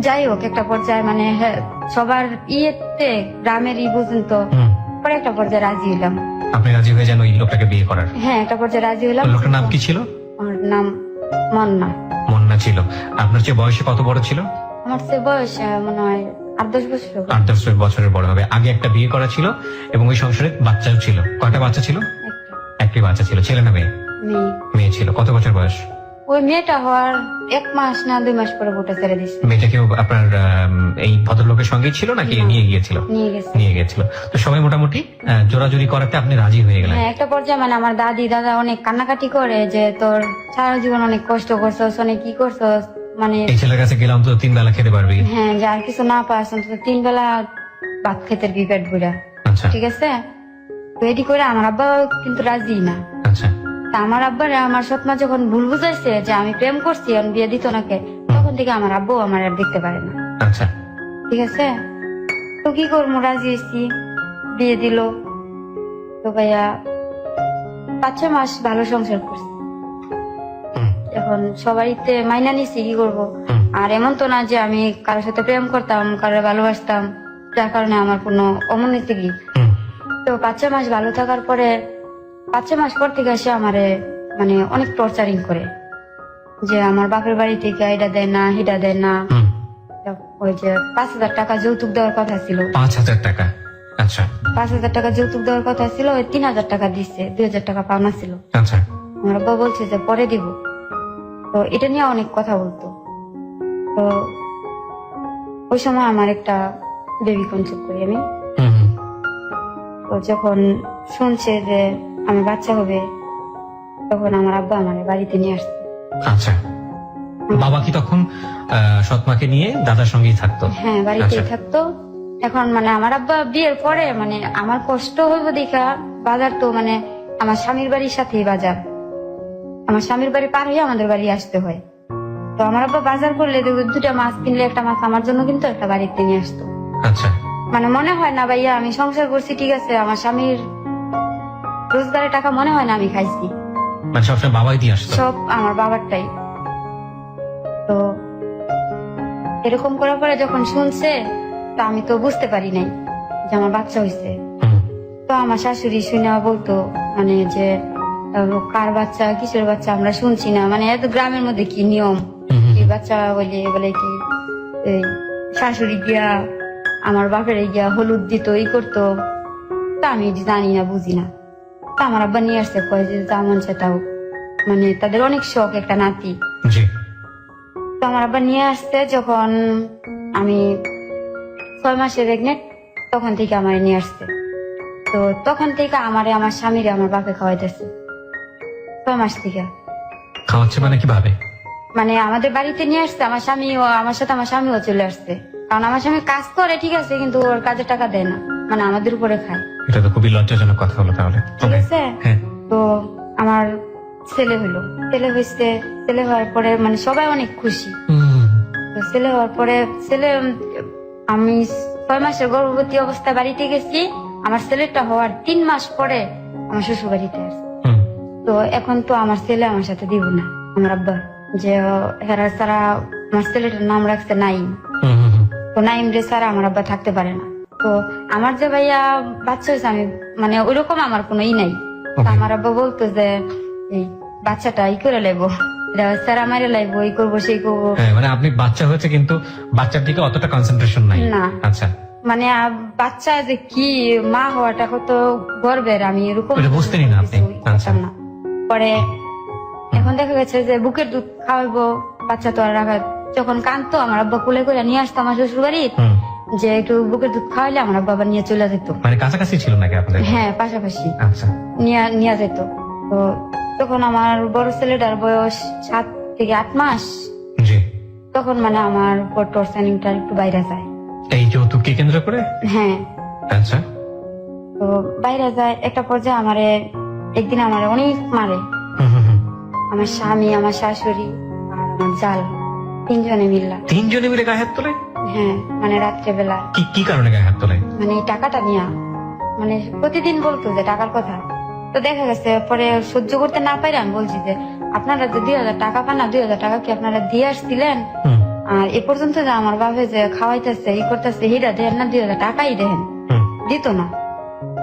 যাই হোক একটা পর্যায়ে মানে হ্যাঁ, সবার ইয়েতে গ্রামের পর্যন্ত, হুম। পরে একটা পর্যায়ে রাজি হইলাম। আপনি রাজি হয়ে যান ওই লোকটাকে বিয়ে করার? হ্যাঁ একটা পর্যায়ে রাজি হইলাম। ওই লোকটার নাম কি ছিল? আমার নাম মন্না। মন্না ছিল। আপনার চেয়ে বয়সে কত বড় ছিল? আমার সে বয়স মনে হয় 8-10 বছর হবে। 8-10 বছরের বড় হবে। আগে একটা বিয়ে করা ছিল এবং ওই সংসারে বাচ্চাও ছিল। কয়টা বাচ্চা ছিল? একটা একটি বাচ্চা ছিল। ছেলে না মেয়ে? মেয়ে। মেয়ে ছিল। কত বছর বয়স? ওই মেয়েটা হওয়ার 1 মাস না 2 মাস পরে বোটা ছেড়ে দিচ্ছে। মেয়েটা কি আপনার এই ভদ্রলোকের সঙ্গেই ছিল নাকি না। নিয়ে গিয়েছিল? নিয়ে গেছে। নিয়ে গিয়েছিল। তো সবাই মোটামুটি জোরাজুরি করাতে আপনি রাজি হয়ে গেলেন? হ্যাঁ একটা পর্যায়ে মানে আমার দাদি দাদা অনেক কান্নাকাটি করে যে তোর সারা জীবন অনেক কষ্ট করছস, অনেক কি করছস, মানে এই ছেলের কাছে গেলাম তো 3 বেলা খেতে পারবি। হ্যাঁ যে আর কিছু না পাস অন্তত 3 বেলা ভাত খেতে পেট বুড়া, আচ্ছা। ঠিক আছে। তো এটি করে আমার আব্বা কিন্তু রাজি না। আচ্ছা। তা আমার আব্বারে আমার সৎমা যখন ভুল বুঝাইছে যে আমি প্রেম করছি আর বিয়ে দিত নাকে, তখন থেকে আমার আব্বু আমার আর দেখতে পারে না, আচ্ছা। ঠিক আছে। তো কি করবো, রাজি হয়েছি, বিয়ে দিল। তো ভাইয়া 5-6 মাস ভালো সংসার করছি, হুম। এখন সবাইতে মাইনা নিছি, কি করবো। হুম। আর এমন তো না যে আমি কারোর সাথে প্রেম করতাম, কারোর ভালোবাসতাম, যার কারণে আমার কোনো অমনীতি কি। হুম। তো 5-6 মাস ভালো থাকার পরে 5-6 মাস পর থেকে সে আমারে মানে অনেক টর্চারিং করে, যে আমার বাপের বাড়ি থেকে এটা দেয় না, হিটা দেয় না। হুম। ওই যে 5,000 টাকা যৌতুক দেওয়ার কথা ছিল, 5,000 টাকা? আচ্ছা। 5,000 টাকা যৌতুক দেওয়ার কথা ছিল, ওই 3,000 টাকা দিচ্ছে, 2,000 টাকা পাওনা ছিল। আচ্ছা। আমার আব্বা বলছে যে পরে দিব। তো এটা নিয়ে অনেক কথা বলতো। তো ওই সময় আমার একটা বেবি কনসেপ্ট করি আমি। হুম। হুম। তো যখন শুনছে যে আমি বাচ্চা হবে, তখন আমার আব্বা আমার বাড়িতে নিয়ে আসছে। আচ্ছা। বাবা কি তখন সৎমাকে নিয়ে দাদার সঙ্গেই থাকতো? হ্যাঁ বাড়িতেই আচ্ছা। থাকতো। এখন মানে আমার আব্বা বিয়ের পরে মানে আমার কষ্ট হইব দেখা, বাজার তো মানে আমার স্বামীর বাড়ির সাথেই বাজার, আমার স্বামীর বাড়ি পার হয়ে আমাদের বাড়ি আসতে হয়। তো আমার আব্বা বাজার করলে 2টা মাছ কিনলে একটা মাছ আমার জন্য কিন্তু একটা বাড়িতে নিয়ে আসতো। আচ্ছা, মানে মনে হয় না ভাইয়া আমি সংসার করছি ঠিক আছে, আমার স্বামীর রোজগারের টাকা মনে হয় না আমি খাইছি, মানে সবসময় বাবাই দিয়ে আসতো। সব আমার বাবারটাই। তো এরকম করার পরে যখন শুনছে, তো আমি তো বুঝতে পারি নাই যে আমার বাচ্চা হয়েছে। হুম, তো আমার শাশুড়ি শুনে বলতো মানে যে কার বাচ্চা কিসের বাচ্চা আমরা শুনছি না, মানে এত গ্রামের মধ্যে কি নিয়ম, হুম, হুম, এই বাচ্চা বলে বলে কি এই শাশুড়ি গিয়া আমার বাপের গিয়া হলুদ দিত এই করতো। তা আমি জানি না বুঝি না। তা আমার আব্বা নিয়ে আসছে, কয় যে যেমন সেটাও মানে তাদের অনেক শখ একটা নাতি। জি, তো আমার আব্বা নিয়ে আসছে যখন আমি 6 মাসে প্রেগনেন্ট, তখন থেকে আমার নিয়ে আসছে। তো তখন থেকে আমার স্বামীরে আমার বাপে খাওয়াইতেছে 6 মাস থেকে। খাওয়াচ্ছে মানে কিভাবে? মানে আমাদের বাড়িতে নিয়ে আসছে, আমার স্বামীও আমার সাথে আমার স্বামীও চলে আসছে। কারণ আমার স্বামী কাজ করে ঠিক আছে, কিন্তু ওর কাজের টাকা দেয় না, মানে আমাদের উপরে খায়। এটা তো খুবই লজ্জাজনক কথা হলো তাহলে। ঠিক Okay, আছে। হ্যাঁ, তো আমার ছেলে হইলো, ছেলে হয়েছে, ছেলে হওয়ার পরে মানে সবাই অনেক খুশি। হুম, তো ছেলে হওয়ার পরে আমি 6 মাসের গর্ভবতী অবস্থায় বাড়িতে গেছি। আমার ছেলেটা হওয়ার 3 মাস পরে আমার শ্বশুর বাড়িতে আসছে। হুম, তো এখন তো আমার ছেলে আমার সাথে দিব না আমার আব্বা, যে হেরা ছাড়া আমার ছেলেটার নাম রাখছে নাইম। হুম, হুম, হুম, তো নাইম রে ছাড়া আমার আব্বা থাকতে পারে না। তো আমার যে ভাইয়া বাচ্চা হয়েছে, আমি মানে ওইরকম আমার কোনো নাই। তো Okay. আমার আব্বা বলতো যে এই বাচ্চাটা ই করে লাইবো, স্যার আমারে লাইবো, এই করবো সেই করবো। হ্যাঁ, মানে আপনি বাচ্চা হয়েছে কিন্তু বাচ্চার দিকে অতটা কনসেন্ট্রেশন নাই। না। আচ্ছা, মানে বাচ্চা যে কি মা হওয়াটা কত গর্বের, আমি এরকম ওটা বুঝতেনই না আপনি। কিছু আচ্ছা। জানতাম না। পরে এখন দেখা গেছে যে বুকের দুধ খাওয়াবো, বাচ্চা তো আর রাখা, যখন কাঁদতো আমার আব্বা কোলে করে নিয়ে আসতো আমার শ্বশুর বাড়ি, হুম, যে একটু বুকের দুধ খাওয়াইলে আমার আব্বা আবার নিয়ে চলে যেত। মানে কাছাকাছি ছিল নাকি আপনাদের? হ্যাঁ, পাশাপাশি আচ্ছা, নিয়ে যেত। তো তখন আমার বড় ছেলেটার বয়স 7 থেকে 8 মাস, জি। তখন মানে আমার উপর টর্চারিংটা একটু বাইরে যায়। এই যৌতুককে কেন্দ্র করে? হ্যাঁ, আচ্ছা, তো বাইরে যায় একটা পর্যায়ে আমারে একদিন আমারে অনেক মারে, হুম, হুম, হুম। আমার স্বামী, আমার শাশুড়ি আর আমার জাল, 3 জনে মিল্লা। তিনজনে মিলে গায়ে হাত তোলে? হ্যাঁ, মানে রাত্রেবেলা, কি কি কারণে গায়ে হাত তোলে? মানে এই টাকাটা নিয়া মানে প্রতিদিন বলতো যে টাকার কথা। তো দেখা গেছে পরে সহ্য করতে না পারে আমি বলছি যে আপনারা যে 2000 টাকা পান না, 2000 টাকা কি আপনারা দিয়ে আসছিলেন? হুম, আর এ পর্যন্ত যে আমার বাপে যে খাওয়াইতেছে ই করতেছে, হিরা দেন না, 2000 টাকাই দেন, হুম, দিত না,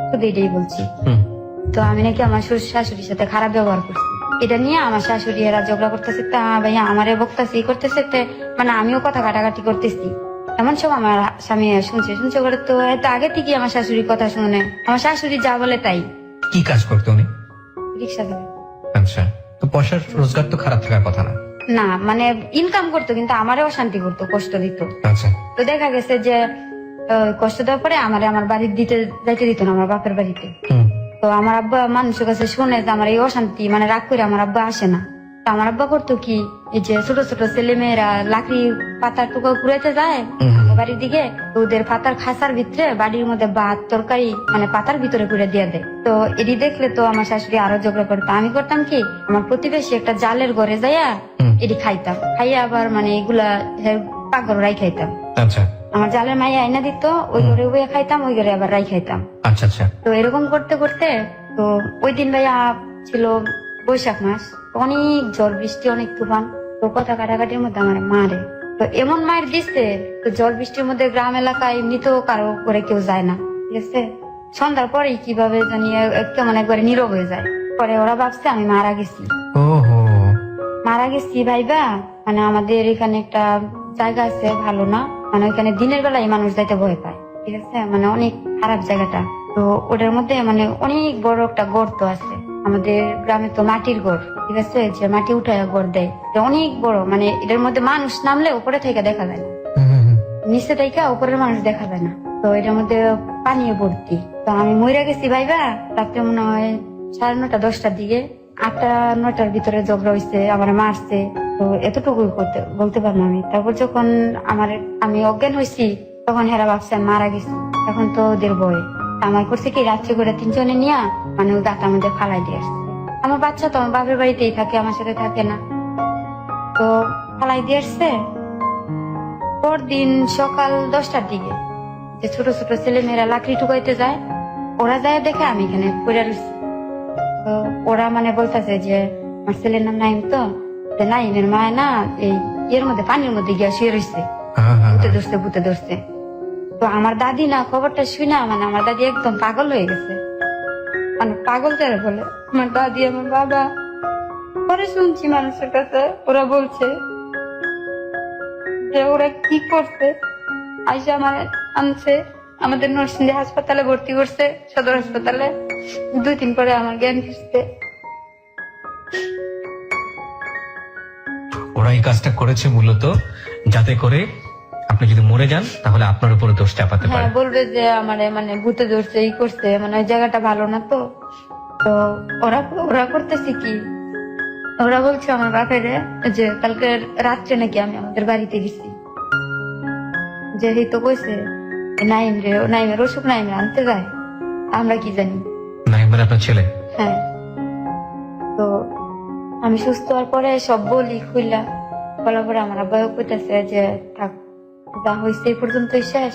শুধু এটাই বলছি। হুম, তো আমি নাকি আমার শাশুড়ির সাথে খারাপ ব্যবহার করছি, এটা নিয়ে আমার শাশুড়ি এরা ঝগড়া করতেছে, তা ভাইয়া আমারে বকতেছে ই করতেছে, মানে আমিও কথা কাটাকাটি করতেছি। এমন সব আমার স্বামী শুনছে করে। তো এত আগে থেকে আমার শাশুড়ির কথা শুনে, আমার শাশুড়ি যা বলে তাই। কি কাজ করতো উনি? রিক্সা চালায়। আচ্ছা, তো পয়সার রোজগার তো খারাপ থাকার কথা না। না, মানে ইনকাম করতো কিন্তু আমারে অশান্তি করতো, কষ্ট দিত। আচ্ছা, তো দেখা গেছে যে কষ্ট দেওয়ার পরে আমারে আমার বাড়ির যাইতে দিত না, আমার বাপের বাড়িতে। হুম, তো আমার আব্বা মানুষের কাছে শুনে যে আমার এই অশান্তি, মানে রাগ করে আমার আব্বা আসে না। তো আমার আব্বা করতো কি, এই যে ছোট ছোট ছেলে মেয়েরা লাকড়ি পাতার টুকরো কুড়াইতে যায় আমার বাড়ির দিকে, তো ওদের পাতার খাসার ভিতরে বাড়ির মধ্যে ভাত তরকারি মানে পাতার ভিতরে করে দিয়ে দেয়। তো এটি দেখলে তো আমার শাশুড়ি আরো ঝগড়া করতো। আমি করতাম কি, আমার প্রতিবেশী একটা জালের ঘরে যাইয়া এটি খাইতাম, খাইয়া আবার মানে এগুলা পাকঘর রাই খাইতাম। আচ্ছা, আমার জালের মাইয়া আইনা দিত, ওই ঘরে বইয়া খাইতাম, ওই ঘরে আবার রাই খাইতাম। আচ্ছা, আচ্ছা, তো এরকম করতে করতে তো ওই দিন ভাইয়া ছিল বৈশাখ মাস, অনেক ঝড় বৃষ্টি, অনেক তুফান। তো কথা কাটাকাটির মধ্যে আমার মারে, তো এমন মায়ের দিচ্ছে, তো ঝড় বৃষ্টির মধ্যে গ্রাম এলাকায় এমনিতেও কারো করে কেউ যায় না, ঠিক আছে। সন্ধ্যার পরেই কিভাবে জানি কেমন একবারে নীরব হয়ে যায়। পরে ওরা ভাবছে আমি মারা গেছি। ওহো, মারা গেছি ভাইবা, মানে আমাদের এখানে একটা জায়গা আছে ভালো না, মানে ওইখানে দিনের বেলায় মানুষ যাইতে ভয় পায়, ঠিক আছে, মানে অনেক খারাপ জায়গাটা। তো ওটার মধ্যে মানে অনেক বড় একটা গর্ত আছে। আমাদের গ্রামে তো মাটির ঘর, ঠিক আছে, যে মাটি উঠায় ঘর দেয়, তো অনেক বড়, মানে এটার মধ্যে মানুষ নামলে উপরে থেকে দেখা যায় না, নিচে থেকে উপরের মানুষ দেখা যায় না। তো এটার মধ্যে পানি ভর্তি। তো আমি মইরা গেছি ভাইবা, রাত্রে মনে হয় 9:30 10টার দিকে, 8টা 9টার ভিতরে ঝগড়া হয়েছে, আমার মারছে। তো এতটুকুই বলতে পারবো আমি। তারপর যখন আমি অজ্ঞান হয়েছি, তখন হেরা ভাবছে আমি মারা গেছি। এখন তো ওদের বয়ে আমার করছে কি, রাত্রে করে 3 জনে নিয়ে মানে ওই গাতার মধ্যে ফালাই দিয়ে আসছে। আমার বাচ্চা তো আমার বাপের বাড়িতেই থাকে, আমার সাথে থাকে না। তো ফালাই দিয়ে আসছে পরদিন সকাল 10টার দিকে, যে ছোট ছোট ছেলে মেয়েরা লাকড়ি টুকাইতে যায়, ওরা যায় দেখে আমি এখানে পড়ে রয়েছি। তো ওরা মানে বলতেছে যে আমার ছেলের নাম নাইম, তো যে নাইমের মায় না এই এর মধ্যে পানির মধ্যে গিয়া শুয়ে রয়েছে, ভূতে ধরছে। তো আমার দাদি না খবরটা শুনে মানে আমার দাদি একদম পাগল হয়ে গেছে, মানে পাগল যারা বলে আমার দাদি আমার বাবা। পরে শুনছি মানুষের কাছে ওরা বলছে যে ওরা কি করছে, আইসা আমার আনছে আমাদের নরসিংদী হাসপাতালে ভর্তি করছে, সদর হাসপাতালে। 2 দিন পরে আমার জ্ঞান ফিরছে। ওরা এই কাজটা করেছে মূলত যাতে করে আপনি যদি মরে যান তাহলে আপনার উপরে দোষ চাপাতে পারে। হ্যাঁ, বলবে যে আমারে মানে ভূতে ধরছে, এই করছে, মানে ওই জায়গাটা ভালো না। তো তো ওরা ওরা করতেছে কি, ওরা বলছে আমার বাপের যে কালকে রাত্রে নাকি আমি আমাদের বাড়িতে গেছি, যে এই তো কইছে নাইমের অসুখ নাইমে আনতে যায়, আমরা কি জানি। নাইম মানে আপনার ছেলে? হ্যাঁ। তো আমি সুস্থ হওয়ার পরে সব বলি খুললা, বলার পরে আমার আব্বাও কইতাছে যে থাক, যা হয়েছে এই পর্যন্তই শেষ,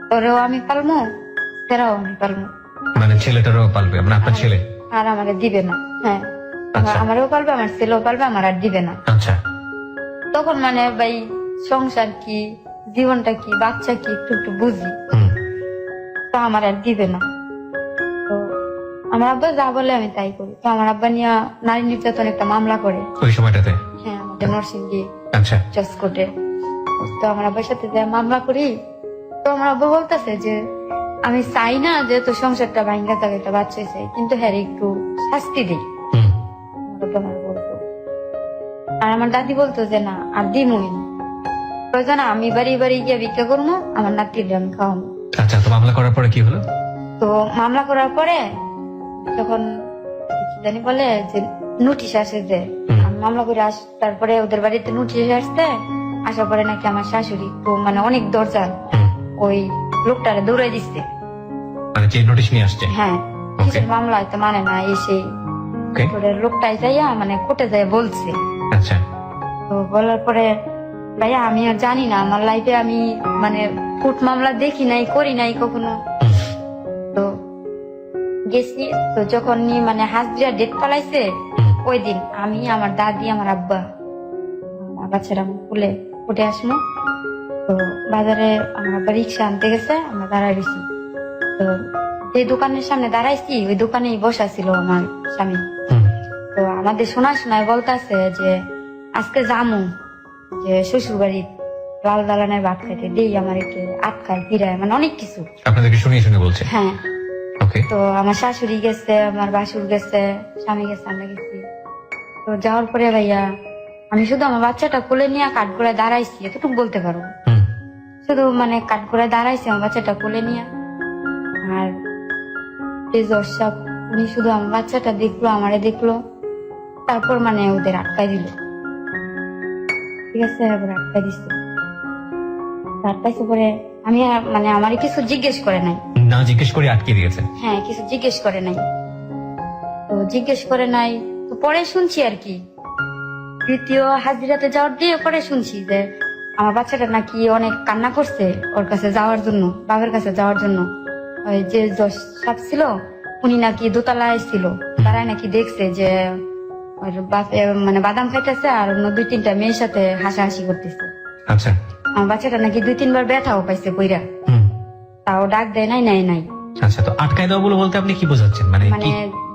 তোরেও আমি পালমো, সেরাও আমি পালমো। মানে ছেলেটারও পালবে, মানে আপনার ছেলে? আর আমারে দিবে না। হ্যাঁ, আমারও পালবে, আমার ছেলেও পালবে, আমার আর দিবে না। আচ্ছা। তখন মানে ভাই সংসার কি, জীবনটা কি, বাচ্চা কি একটু একটু বুঝি, তো আমার আর দিবে না। তো আমার আব্বা যা বলে আমি তাই করি। তো আমার আব্বা নিয়ে নারী নির্যাতন একটা মামলা করে ওই সময়টাতে? হ্যাঁ, আমাদের নরসিংদী আচ্ছা জজ কোর্টে। তো আমার আব্বার সাথে যে মামলা করি, তো আমার আব্বা বলতেছে যে আমি চাই না যে তোর সংসারটা ভাঙ্গা থাকে, একটা বাচ্চা চাই, কিন্তু হ্যাঁ একটু শাস্তি দিই। আর আমার দাদি বলতো যে না আর দিমই না, প্রয়োজন আমি বাড়ি বাড়ি গিয়ে ভিক্ষা করবো, আমার নাতির আমি খাওয়াবো। আচ্ছা, তো মামলা করার পরে কি হলো? তো মামলা করার পরে যখন কি জানি বলে যে নোটিশ আসে, যে আমি মামলা করে তারপরে ওদের বাড়িতে নোটিশ আসতে, আসার পরে নাকি আমার শাশুড়ি তো মানে অনেক দরজা ওই লোকটারে দৌড়াই দিচ্ছে, মানে যে নোটিশ নিয়ে আসছে। হ্যাঁ, কিসের মামলা হয়তো মানে না, এসে লোকটাই যাইয়া মানে কোর্টে যাই বলছে। আচ্ছা। তো বলার পরে ভাইয়া আমি আর জানি না, আমার লাইফে আমি মানে কোর্ট মামলা দেখি নাই, করি নাই কখনো। তো গেছি, তো যখন মানে হাজরিয়া ডেট পালাইছে ওই দিন আমি, আমার দাদি, আমার আব্বা, আমার বাচ্চারা খুলে উঠে আসবো। তো বাজারে আমার আব্বা রিক্সা আনতে গেছে, আমরা দাঁড়াই গেছি। তো যে দোকানের সামনে দাঁড়াইছি ওই দোকানেই বসা ছিল আমার স্বামী। তো আমাদের শোনায় বলতেছে যে আজকে জামু যে শ্বশুর বাড়ি লাল দালানের ভাত খাইতে, দেই আমার একটু আটকায় ফিরায়, মানে অনেক কিছু আপনাদেরকে শুনিয়ে শুনে বলছে? হ্যাঁ। ওকে। তো আমার শাশুড়ি গেছে, আমার বাসুর গেছে, স্বামী গেছে, আমরা গেছি। তো যাওয়ার পরে ভাইয়া আমি শুধু আমার বাচ্চাটা কোলে নিয়ে কাঠগোড়ায় দাঁড়াইছি, এতটুকু বলতে পারবো। শুধু মানে কাঠগোড়ায় দাঁড়াইছি আমার বাচ্চাটা কোলে নিয়ে। আর জর্সাব উনি শুধু আমার বাচ্চাটা দেখলো, আমারে দেখলো, তারপর মানে ওদের আটকাই দিল। ঠিক আছে, এবার আটকাই দিচ্ছে। আটকাইছে পরে আমি মানে আমার কিছু জিজ্ঞেস করে নাই, না জিজ্ঞেস করে আটকে দিয়েছে? হ্যাঁ, কিছু জিজ্ঞেস করে নাই। তো জিজ্ঞেস করে নাই, তো পরে শুনছি আর কি, দ্বিতীয় হাজিরাতে যাওয়ার দিয়ে পরে শুনছি যে আমার বাচ্চাটা নাকি অনেক কান্না করছে ওর কাছে যাওয়ার জন্য, বাবার কাছে যাওয়ার জন্য। ওই যে জজ সাহেব ছিল উনি নাকি দোতলায় ছিল, তারাই নাকি দেখছে যে ওর বাপে মানে বাদাম খাইতেছে আর অন্য 2-3টা মেয়ের সাথে হাসাহাসি করতেছে। আচ্ছা। আমার বাচ্চাটা নাকি 2-3 বার ব্যথাও পাইছে কইরা, তাও ডাক দেয় নাই, নাই নাই। আচ্ছা, তো আটকায় দেওয়া বলে বলতে আপনি কি বোঝাচ্ছেন? মানে মানে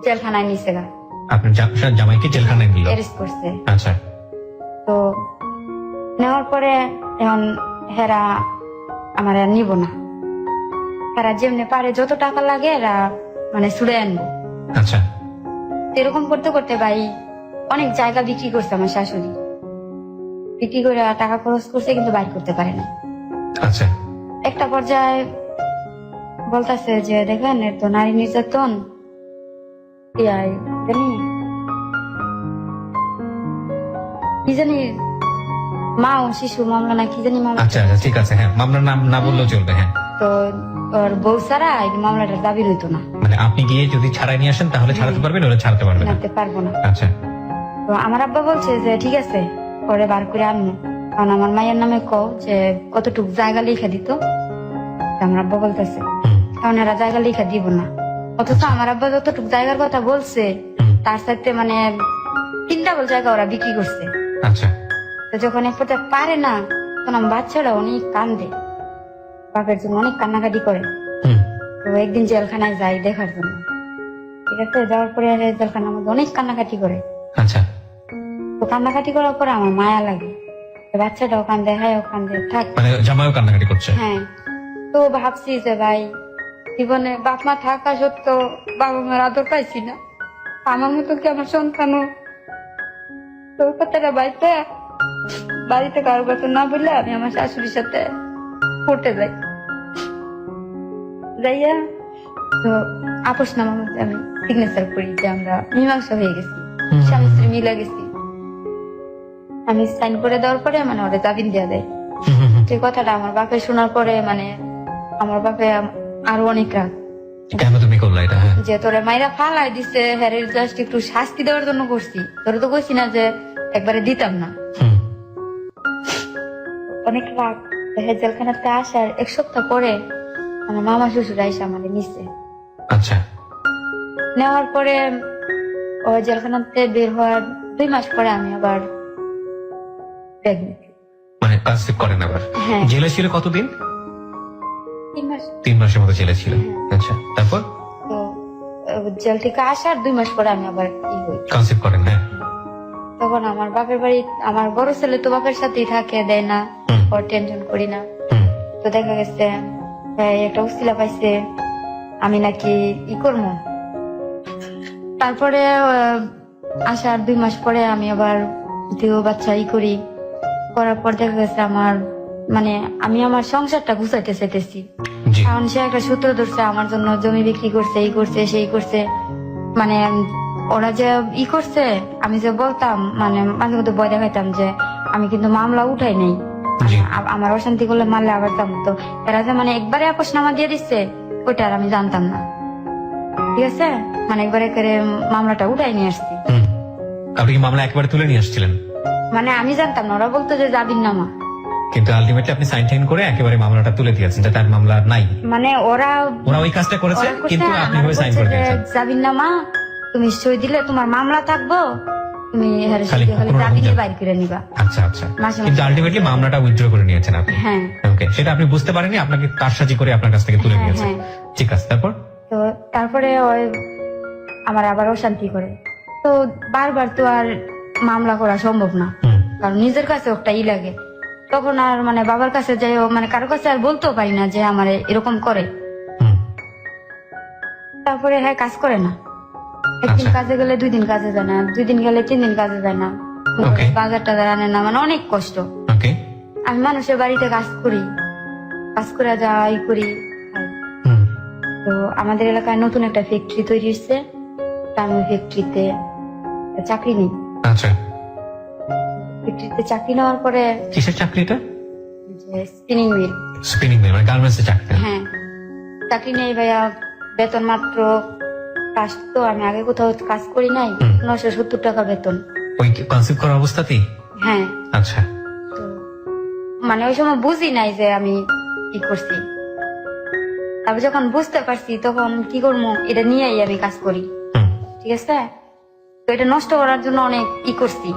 জেলখানায় নিছে গা, আপনার জামাইকে জেলখানায় নিল? অ্যারেস্ট করছে। আচ্ছা। তো নেওয়ার পরে এখন হেরা আমার আর নিব না, হেরা যেমনি পারে যত টাকা লাগে এরা মানে ছুড়ে আনবো। আচ্ছা। এরকম করতে করতে ভাই অনেক জায়গা বিক্রি করছে আমার শাশুড়ি, বিক্রি করে টাকা খরচ করছে কিন্তু বাইর করতে পারে না। আচ্ছা। একটা পর্যায়ে বলতেছে যে দেখেন এর তো নারী নির্যাতন, কি জানি মা ও শিশু মামলা না কি জানি মামলা। আচ্ছা আচ্ছা ঠিক আছে, হ্যাঁ মামলার নাম না বললেও চলবে। হ্যাঁ, তো ওর বউ ছাড়া এই মামলাটা দাবি হইতো না, মানে আপনি গিয়ে যদি ছাড়াই নিয়ে আসেন তাহলে ছাড়াতে পারবেন, ওরা ছাড়তে পারবে না। নাতে পারবো না। আচ্ছা, তো আমার আব্বা বলছে যে ঠিক আছে পরে বার করে আনবো, কারণ আমার মায়ের নামে কও যে কতটুকু জায়গা লিখে দিত। আমার আব্বা বলতেছে হুম, কারণ এরা জায়গা লিখে দিব না, অথচ আমার আব্বা যতটুকু জায়গার কথা বলছে হুম, তার সাথে মানে 3 ডাবল জায়গা ওরা বিক্রি করছে। আচ্ছা, তো যখন এক পর্যায়ে পারে না তখন আমার বাচ্চারা অনেক কান্দে, বাপের জন্য অনেক কান্নাকাটি করে। হুম, তো একদিন জেলখানায় যাই দেখার জন্য, ঠিক আছে, যাওয়ার পরে জেলখানার মধ্যে অনেক কান্নাকাটি করে। আচ্ছা, তো কান্নাকাটি করার পরে আমার মায়া লাগে, তো বাচ্চাটাও কান্দে, হ্যাঁ কান্দে, থাক। মানে জামাইও কান্নাকাটি করছে। হ্যাঁ, তো ভাবছি যে ভাই জীবনে বাপ মা থাকা সত্ত্বেও বাবা মার আদর পাইছি না, আমার মতো কি আমার সন্তানও। তো ওই কথাটা বাড়িতে কারোর কাছে না বললে আমি আমার শাশুড়ির সাথে পড়তে যাই, যাইয়া তো আপোষনামার মধ্যে আমি সিগনেচার করি যে আমরা মীমাংসা হয়ে গেছি, হুম, স্বামী স্ত্রী মিলে গেছি। আমি সাইন করে দেওয়ার পরে মানে ওরা জামিন দেওয়া দেয়। হুম, হুম, হুম। যে কথাটা আমার বাপে শোনার পরে মানে আমার বাপে আরো অনেক রাগ, কেন তুমি করলা এটা? হ্যাঁ, যে তোরে মাইরা ফালাই দিছে, হ্যারে জাস্ট একটু শাস্তি দেওয়ার জন্য করছি, তোরে তো কইছি না যে একবারে দিতাম না। হুম, অনেক রাগ। হ্যাঁ, জেলখানাতে আসার 1 সপ্তাহ পরে আমার মামা শ্বশুর আইসা আমাদের নিচ্ছে, আচ্ছা, নেওয়ার পরে ও জেলখানাতে বের হওয়ার 2 মাস পরে আমি আবার প্রেগনেন্ট। মানে কনসিভ করেন আবার? হ্যাঁ, জেলে ছিল কতদিন? 3 মাস। 3 মাসের মতো জেলে ছিল। আচ্ছা, তারপর তো জেল থেকে আসার 2 মাস পরে আমি আবার ই হই। কনসিভ করেন? হ্যাঁ, তখন আমার বাপের বাড়ি, আমার বড় ছেলে তো বাপের সাথেই থাকে, দেয় না, হুম, ওর টেনশন করি না। হুম, তো দেখা গেছে একটা উসিলা পাইছে আমি নাকি ই করবো। তারপরে আসার 2 মাস পরে আমি আবার দ্বিতীয় বাচ্চা ই করি, করার পর দেখা গেছে আমার মানে আমি আমার সংসারটা গুছাইতে চাইতেছি, জি, কারণ সে একটা সূত্র ধরছে আমার জন্য, জমি বিক্রি করছে, এই করছে সেই করছে, মানে ওরা যে ই করছে আমি যে বলতাম মানে মাঝে মধ্যে ভয় দেখাইতাম যে আমি কিন্তু মামলা উঠাই নাই, জি, আমার অশান্তি করলে মারলে আবার যাম। তো এরা যে মানে একবারে আপোষনামা দিয়ে দিচ্ছে ওইটা আর আমি জানতাম না, ঠিক আছে, মানে একবারে করে মামলাটা উঠাই নিয়ে আসছি। হুম। আপনি কি মামলা একবারে তুলে নিয়ে আসছিলেন? মানে আমি জানতাম না, ওরা বলতো যে জামিন নামা, কিন্তু আলটিমেটলি আপনি সাইন টাইন করে একেবারে মামলাটা তুলে দিয়েছেন, যাতে আর মামলা নাই। মানে ওরা ওরা ওই কাজটা করেছে, ওরা করছে, কিন্তু আপনি আমার ভাবে সাইন বলছে করে যে দিয়েছেন। জামিন নামা তুমি সই দিলে তোমার মামলা থাকবো, তুমি খালি খালি কোনো রকম জামিনই জামিন। বাইর করে নিবা। আচ্ছা আচ্ছা, মাসে কিন্তু মাসে। আলটিমেটলি মামলাটা উইথড্র করে নিয়েছেন আপনি। হ্যাঁ, ওকে, সেটা আপনি বুঝতে পারেননি, আপনাকে কারসাজি করে আপনার কাছ থেকে তুলে হ্যাঁ, নিয়েছে। হ্যাঁ। ঠিক আছে, তারপর? তো তারপরে ওই আমার আবার অশান্তি করে, তো বারবার তো আর মামলা করা সম্ভব না, হুম, কারণ নিজের কাছে একটা ই লাগে। তখন আর মানে বাবার কাছে যাই মানে কারো কাছে আর বলতেও পারি না যে আমার এরকম করে। হুম, তারপরে হ্যাঁ কাজ করে না, একদিন আচ্ছা। কাজে গেলে 2 দিন কাজে যায় না, 2 দিন গেলে 3 দিন কাজে যায় না, Okay. বাজার টাজার আনে না, মানে অনেক কষ্ট। ওকে, আমি মানুষের বাড়িতে কাজ করি, কাজ করে যাই করি। হুম, তো আমাদের এলাকায় নতুন একটা ফ্যাক্টরি তৈরি হচ্ছে, তা আমি ফ্যাক্টরিতে চাকরি নিই। আচ্ছা, ফ্যাক্টরিতে চাকরি নেওয়ার পরে কিসের চাকরিটা? যে স্পিনিং মিল, স্পিনিং মিল, মানে গার্মেন্টস এর চাকরি? হ্যাঁ চাকরি নেই ভাইয়া, বেতন মাত্র, কাজ তো আমি আগে কোথাও কাজ করি নাই, হুম। 970 টাকা বেতন। ওই কনসিভ করার অবস্থাতেই? হ্যাঁ, আচ্ছা, তো মানে ওই সময় বুঝি নাই যে আমি কি করছি, তারপর যখন বুঝতে পারছি তখন কি করবো, এটা নিয়েই আমি কাজ করি, হুম, ঠিক আছে। তো এটা নষ্ট করার জন্য অনেক কি করছি,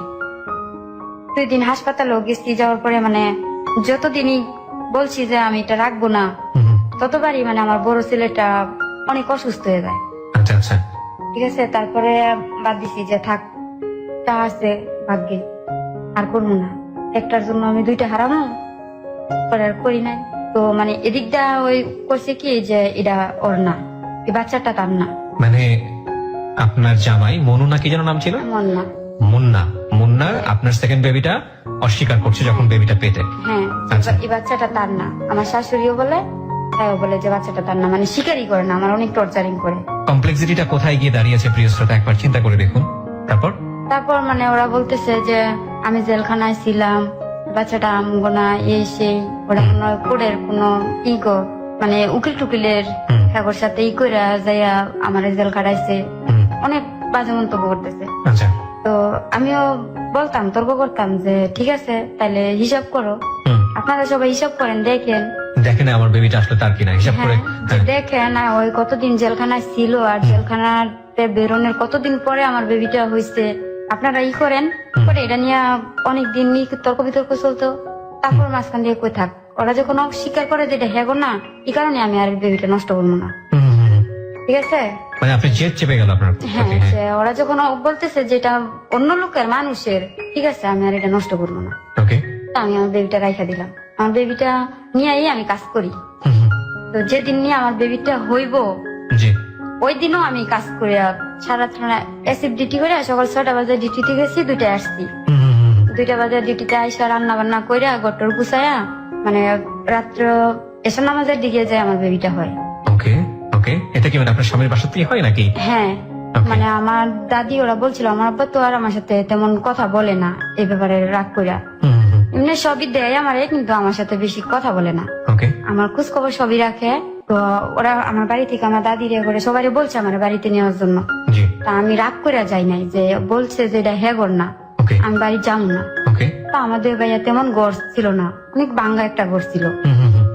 2 দিন হাসপাতালেও গেছি, যাওয়ার পরে মানে যতদিনই বলছি যে আমি এটা রাখবো না, হুম, হুম, ততবারই মানে আমার বড় ছেলেটা অনেক অসুস্থ হয়ে যায়, আচ্ছা আচ্ছা, ঠিক আছে। তারপরে বাদ দিছি যে থাক, তা আছে ভাগ্যে, আর করবো না, একটার জন্য আমি 2টা হারামো, পরে আর করি নাই। তো মানে এদিকটা ওই করছে কি যে এটা ওর না, এই বাচ্চাটা তার না, মানে আপনার জামাই মনু না কি যেন নাম ছিল? মন না। মুন্না, মুন্না আপনার সেকেন্ড বেবিটা অস্বীকার করছে যখন বেবিটা পেটে। হ্যাঁ, আচ্ছা। এই বাচ্চাটা তার না, আমার শাশুড়িও বলে, তাইও বলে যে বাচ্চাটা তার না, মানে স্বীকারই করে না, আমার অনেক টর্চারিং করে। কমপ্লেক্সিটিটা কোথায় গিয়ে দাঁড়িয়েছে প্রিয় শ্রোতা, একবার চিন্তা করে দেখুন। তারপর? তারপর মানে ওরা বলতেছে যে আমি জেলখানায় ছিলাম, বাচ্চাটা আমগোনা এই সেই ওরা কোনো কোডের কোনো ইগো মানে উকিল টুকিলের হ্যাগোর সাথে ই করে যাইয়া আমার জেল কাটাইছে, অনেক বাজে মন্তব্য করতেছে। আচ্ছা। তো আমিও বলতাম, তর্ক করতাম যে ঠিক আছে তাহলে হিসাব করো, আপনারা সবাই হিসাব করেন, দেখেন দেখেন আমার বেবিটা আসলে তার কিনা হিসাব করে। যে দেখেন ওই কতদিন জেলখানায় ছিল আর জেলখানাতে বেরোনোর কতদিন পরে আমার বেবিটা হয়েছে, আপনারা ই করেন করে এটা নিয়ে অনেকদিন তর্ক বিতর্ক চলতো। তারপর মাঝখান দিয়ে কই থাক, ওরা যখন স্বীকার করে যে এটা হ্যাগো না, এই কারণে আমি আর বেবিটা নষ্ট করবো না, ঠিক আছে। মানে আপনি জেদ চেপে গেল আপনার হ্যাঁ, প্রতি, হ্যাঁ। যে ওরা যখন বলতেছে যে এটা অন্য লোকের মানুষের, ঠিক আছে আমি আর এটা নষ্ট করবো না। ওকে। তা আমি আমার বেবিটা রাইখা দিলাম, আমার বেবিটা নিয়েই আমি কাজ করি। তো যেদিন নিয়ে আমার বেবিটা হইব জি। ওই দিনও আমি কাজ করে সারা এসিড ডিউটি করে সকাল 6টা বাজে ডিউটিতে গেছি, 2টায় আসছি। 2টা বাজে ডিউটিতে আইসা রান্না বান্না করে গটর গুছায়া মানে রাত্র এসব নামাজের দিকে যায় আমার বেবিটা হয়। ওকে ওকে। এটা কি মানে আপনার স্বামীর বাসাতেই হয় নাকি? হ্যাঁ, Okay. মানে আমার দাদি ওরা বলছিল আমার আব্বা তো আর আমার সাথে তেমন কথা বলে না এই ব্যাপারে, রাগ কইরা এমনি সবই দেয় আমারে, কিন্তু আমার সাথে বেশি কথা বলে না। ওকে। আমার খোঁজ খবর সবই রাখে। তো ওরা আমার বাড়ি থেকে আমার দাদি রে করে সবাই বলছে আমার বাড়িতে নেওয়ার জন্য। জি। তা আমি রাগ করে যাই নাই, যে বলছে যে এটা হ্যাগর না, ওকে আমি বাড়ি যাবো না। ওকে। তা আমাদের ভাইয়া তেমন ঘর ছিল না, অনেক ভাঙ্গা একটা ঘর ছিল।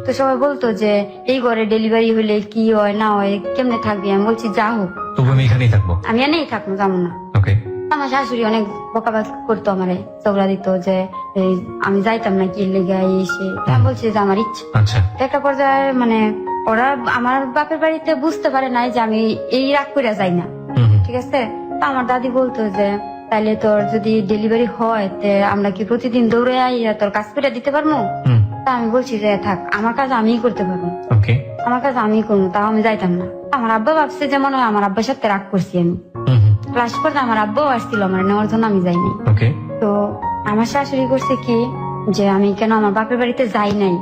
তো সবাই বলতো যে এই ঘরে ডেলিভারি হলে কি হয় না হয়, কেমনে থাকবি। আমি বলছি যা হোক, তবু আমি এখানেই থাকবো। আমি এনেই থাকবো, যাবো না। ওকে। আমার শাশুড়ি অনেক বকাবাদ করতো আমারে, ঝগড়া দিত যে এই আমি যাইতাম না কি লেগে এসে। আমি বলছি যে আমার ইচ্ছা। আচ্ছা। তো একটা পর্যায়ে মানে ওরা আমার বাপের বাড়িতে বুঝতে পারে নাই যে আমি এই রাগ করে যাই না, ঠিক আছে। তা আমার দাদি বলতো যে তাইলে তোর যদি ডেলিভারি হয় তে আমরা কি প্রতিদিন দৌড়ে আইয়া তোর কাজ করে দিতে পারবো? তা আমি বলছি যে থাক, আমার কাজ আমিই করতে পারবো, ওকে। আমার কাজ আমিই করবো, তাও আমি যাইতাম না। আমার আব্বা ভাবছে যে মনে হয় আমার আব্বার সাথে রাগ করছি আমি। ক্লাস করতে আমার আব্বাও আসছিল আমার নেওয়ার জন্য, আমি যাইনি। ওকে। তো আমার শাশুড়ি করছে কি যে আমি কেন আমার বাপের বাড়িতে যাই নাই।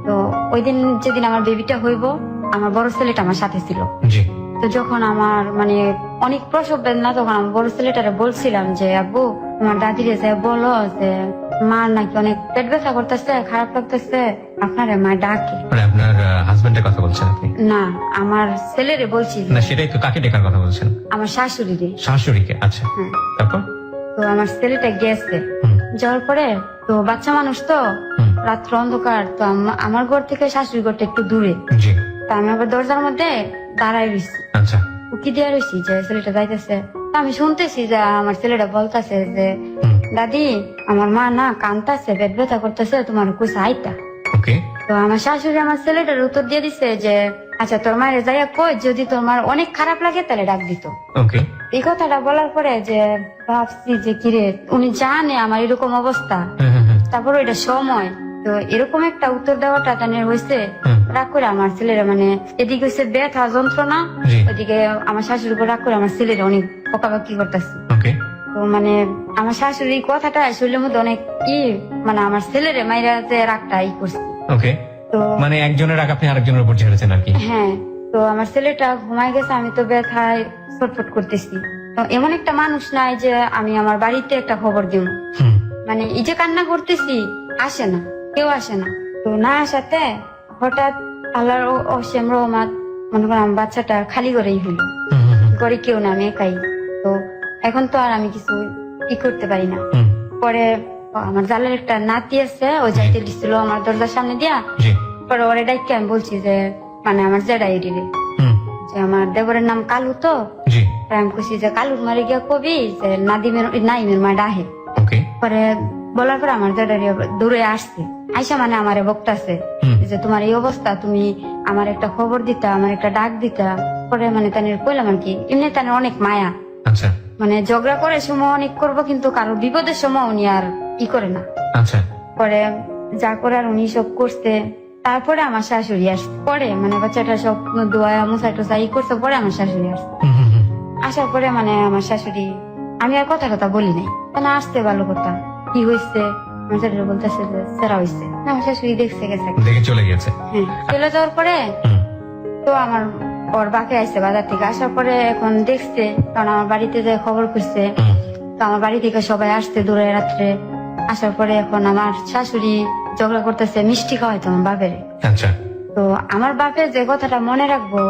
তো ওই দিন যেদিন আমার বেবিটা হইব, আমার বড় ছেলেটা আমার সাথে ছিল। জি। তো যখন আমার মানে অনেক প্রসব বেদনা, তখন আমার বড় ছেলেটারে বলছিলাম যে আব্বু আমার দাদিরে যে বলো যে মার নাকি অনেক পেট ব্যথা করতেছে, খারাপ লাগতেছে, আপনারে মা ডাকে। মানে আপনার হাজবেন্ডের কথা বলছেন আপনি? না, আমার ছেলেরে বলছি। না, সেটাই তো, কাকে ডেকার কথা বলছেন? আমার শাশুড়িরে। শাশুড়িকে? আচ্ছা। হ্যাঁ। তারপর? তো আমার ছেলেটা গেছে, যাওয়ার পরে তো বাচ্চা মানুষ তো রাত্র অন্ধকার, তো আমার ঘর থেকে শাশুড়ি ঘরটা একটু দূরে। জি। তা আমি আবার দরজার মধ্যে দাঁড়ায় রয়েছি, আচ্ছা। উকি দিয়ে রয়েছি যে ছেলেটা যাইতেছে। তা আমি শুনতেছি যে আমার ছেলেটা বলতেছে যে দাদি আমার মা না কান্তাছে, পেট ব্যথা করতেছে, তোমার কুসা আইতা। ওকে। তো আমার শাশুড়ি আমার ছেলেটার উত্তর দিয়ে দিছে যে আচ্ছা তোর মায়ের যাইয়া কই, যদি তোর মার অনেক খারাপ লাগে তাহলে ডাক দিত। ওকে। এই কথাটা বলার পরে যে ভাবছি যে কিরে উনি জানে আমার এরকম অবস্থা, তারপর এটা সময়, তো এরকম একটা উত্তর দেওয়াটা তাদের হয়েছে। রাগ করে আমার ছেলেরা মানে এদিকে হচ্ছে ব্যথা যন্ত্রণা, ওইদিকে আমার শাশুড়ির উপর রাগ করে আমার ছেলেরা অনেক বকাবকি করতেছে। ওকে। তো মানে আমার শাশুড়ি কথাটা শরীরের মধ্যে অনেক মানে আমার ছেলেরে মাইরা যে রাগটা করছে। ওকে। তো মানে একজনের রাগ আপনি আরেকজনের উপর ঝেড়েছেন আর কি? হ্যাঁ। তো আমার ছেলেটা ঘুমায় গেছে, আমি তো ব্যথায় ছটফট করতেছি। তো এমন একটা মানুষ নাই যে আমি আমার বাড়িতে একটা খবর দিব, মানে এই যে কান্না করতেছি আসে না, কেউ আসে না। তো না আসাতে হঠাৎ আল্লাহর অসীম রহমত, মনে করেন আমার বাচ্চাটা খালি করেই হইল, ঘরে কেউ না, আমি একাই। তো এখন তো আর আমি কিছু করতে পারি না। পরে আমার জালের একটা নাতি আছে, ও যাইতে দিছিল আমার দরজার সামনে দিয়া। পরে ওরে ডাইকে আমি বলছি যে মানে আমার জেডাই রে যে আমার দেবরের নাম কালু, তো আমি খুশি যে কালুর মারে গিয়া কবি যে নাইমের মা ডাহে। পরে বলার পরে আমার জেডারি দূরে আসছে, আইসা মানে আমারে বকতাছে যে তোমার এই অবস্থা, তুমি আমার একটা খবর দিতা, আমার একটা ডাক দিতা। পরে মানে তানের কইলাম আর কি, এমনি তানের অনেক মায়া, মানে ঝগড়া করে সময় অনেক করবো, কিন্তু কারোর বিপদের সময় উনি আর করে না। পরে যা করার উনি সব করছে। তারপরে আমার শাশুড়ি আসছে, পরে মানে বাচ্চাটা সব দোয়া মুসা টুসা করছে, পরে আমার শাশুড়ি আসছে। আসার পরে মানে আমার শাশুড়ি, আমি আর কথা কথা বলি নাই, কেন আসছে ভালো কথা, কি হয়েছে আমার শাশুড়ি বলতেছে যে সেরা হয়েছে। আমার শাশুড়ি দেখছে গেছে, চলে গেছে। হ্যাঁ, চলে যাওয়ার পরে তো আমার ওর বাকে আসছে বাজার থেকে। আসার পরে এখন দেখছে, কারণ আমার বাড়িতে যে খবর করছে, তো আমার বাড়ি থেকে সবাই আসছে দূরে রাত্রে। আসার পরে এখন আমার শাশুড়ি ঝগড়া করতেছে মিষ্টি খাওয়াইতো আমার বাপের। আচ্ছা তো আমার বাপের যে কথাটা মনে রাখবো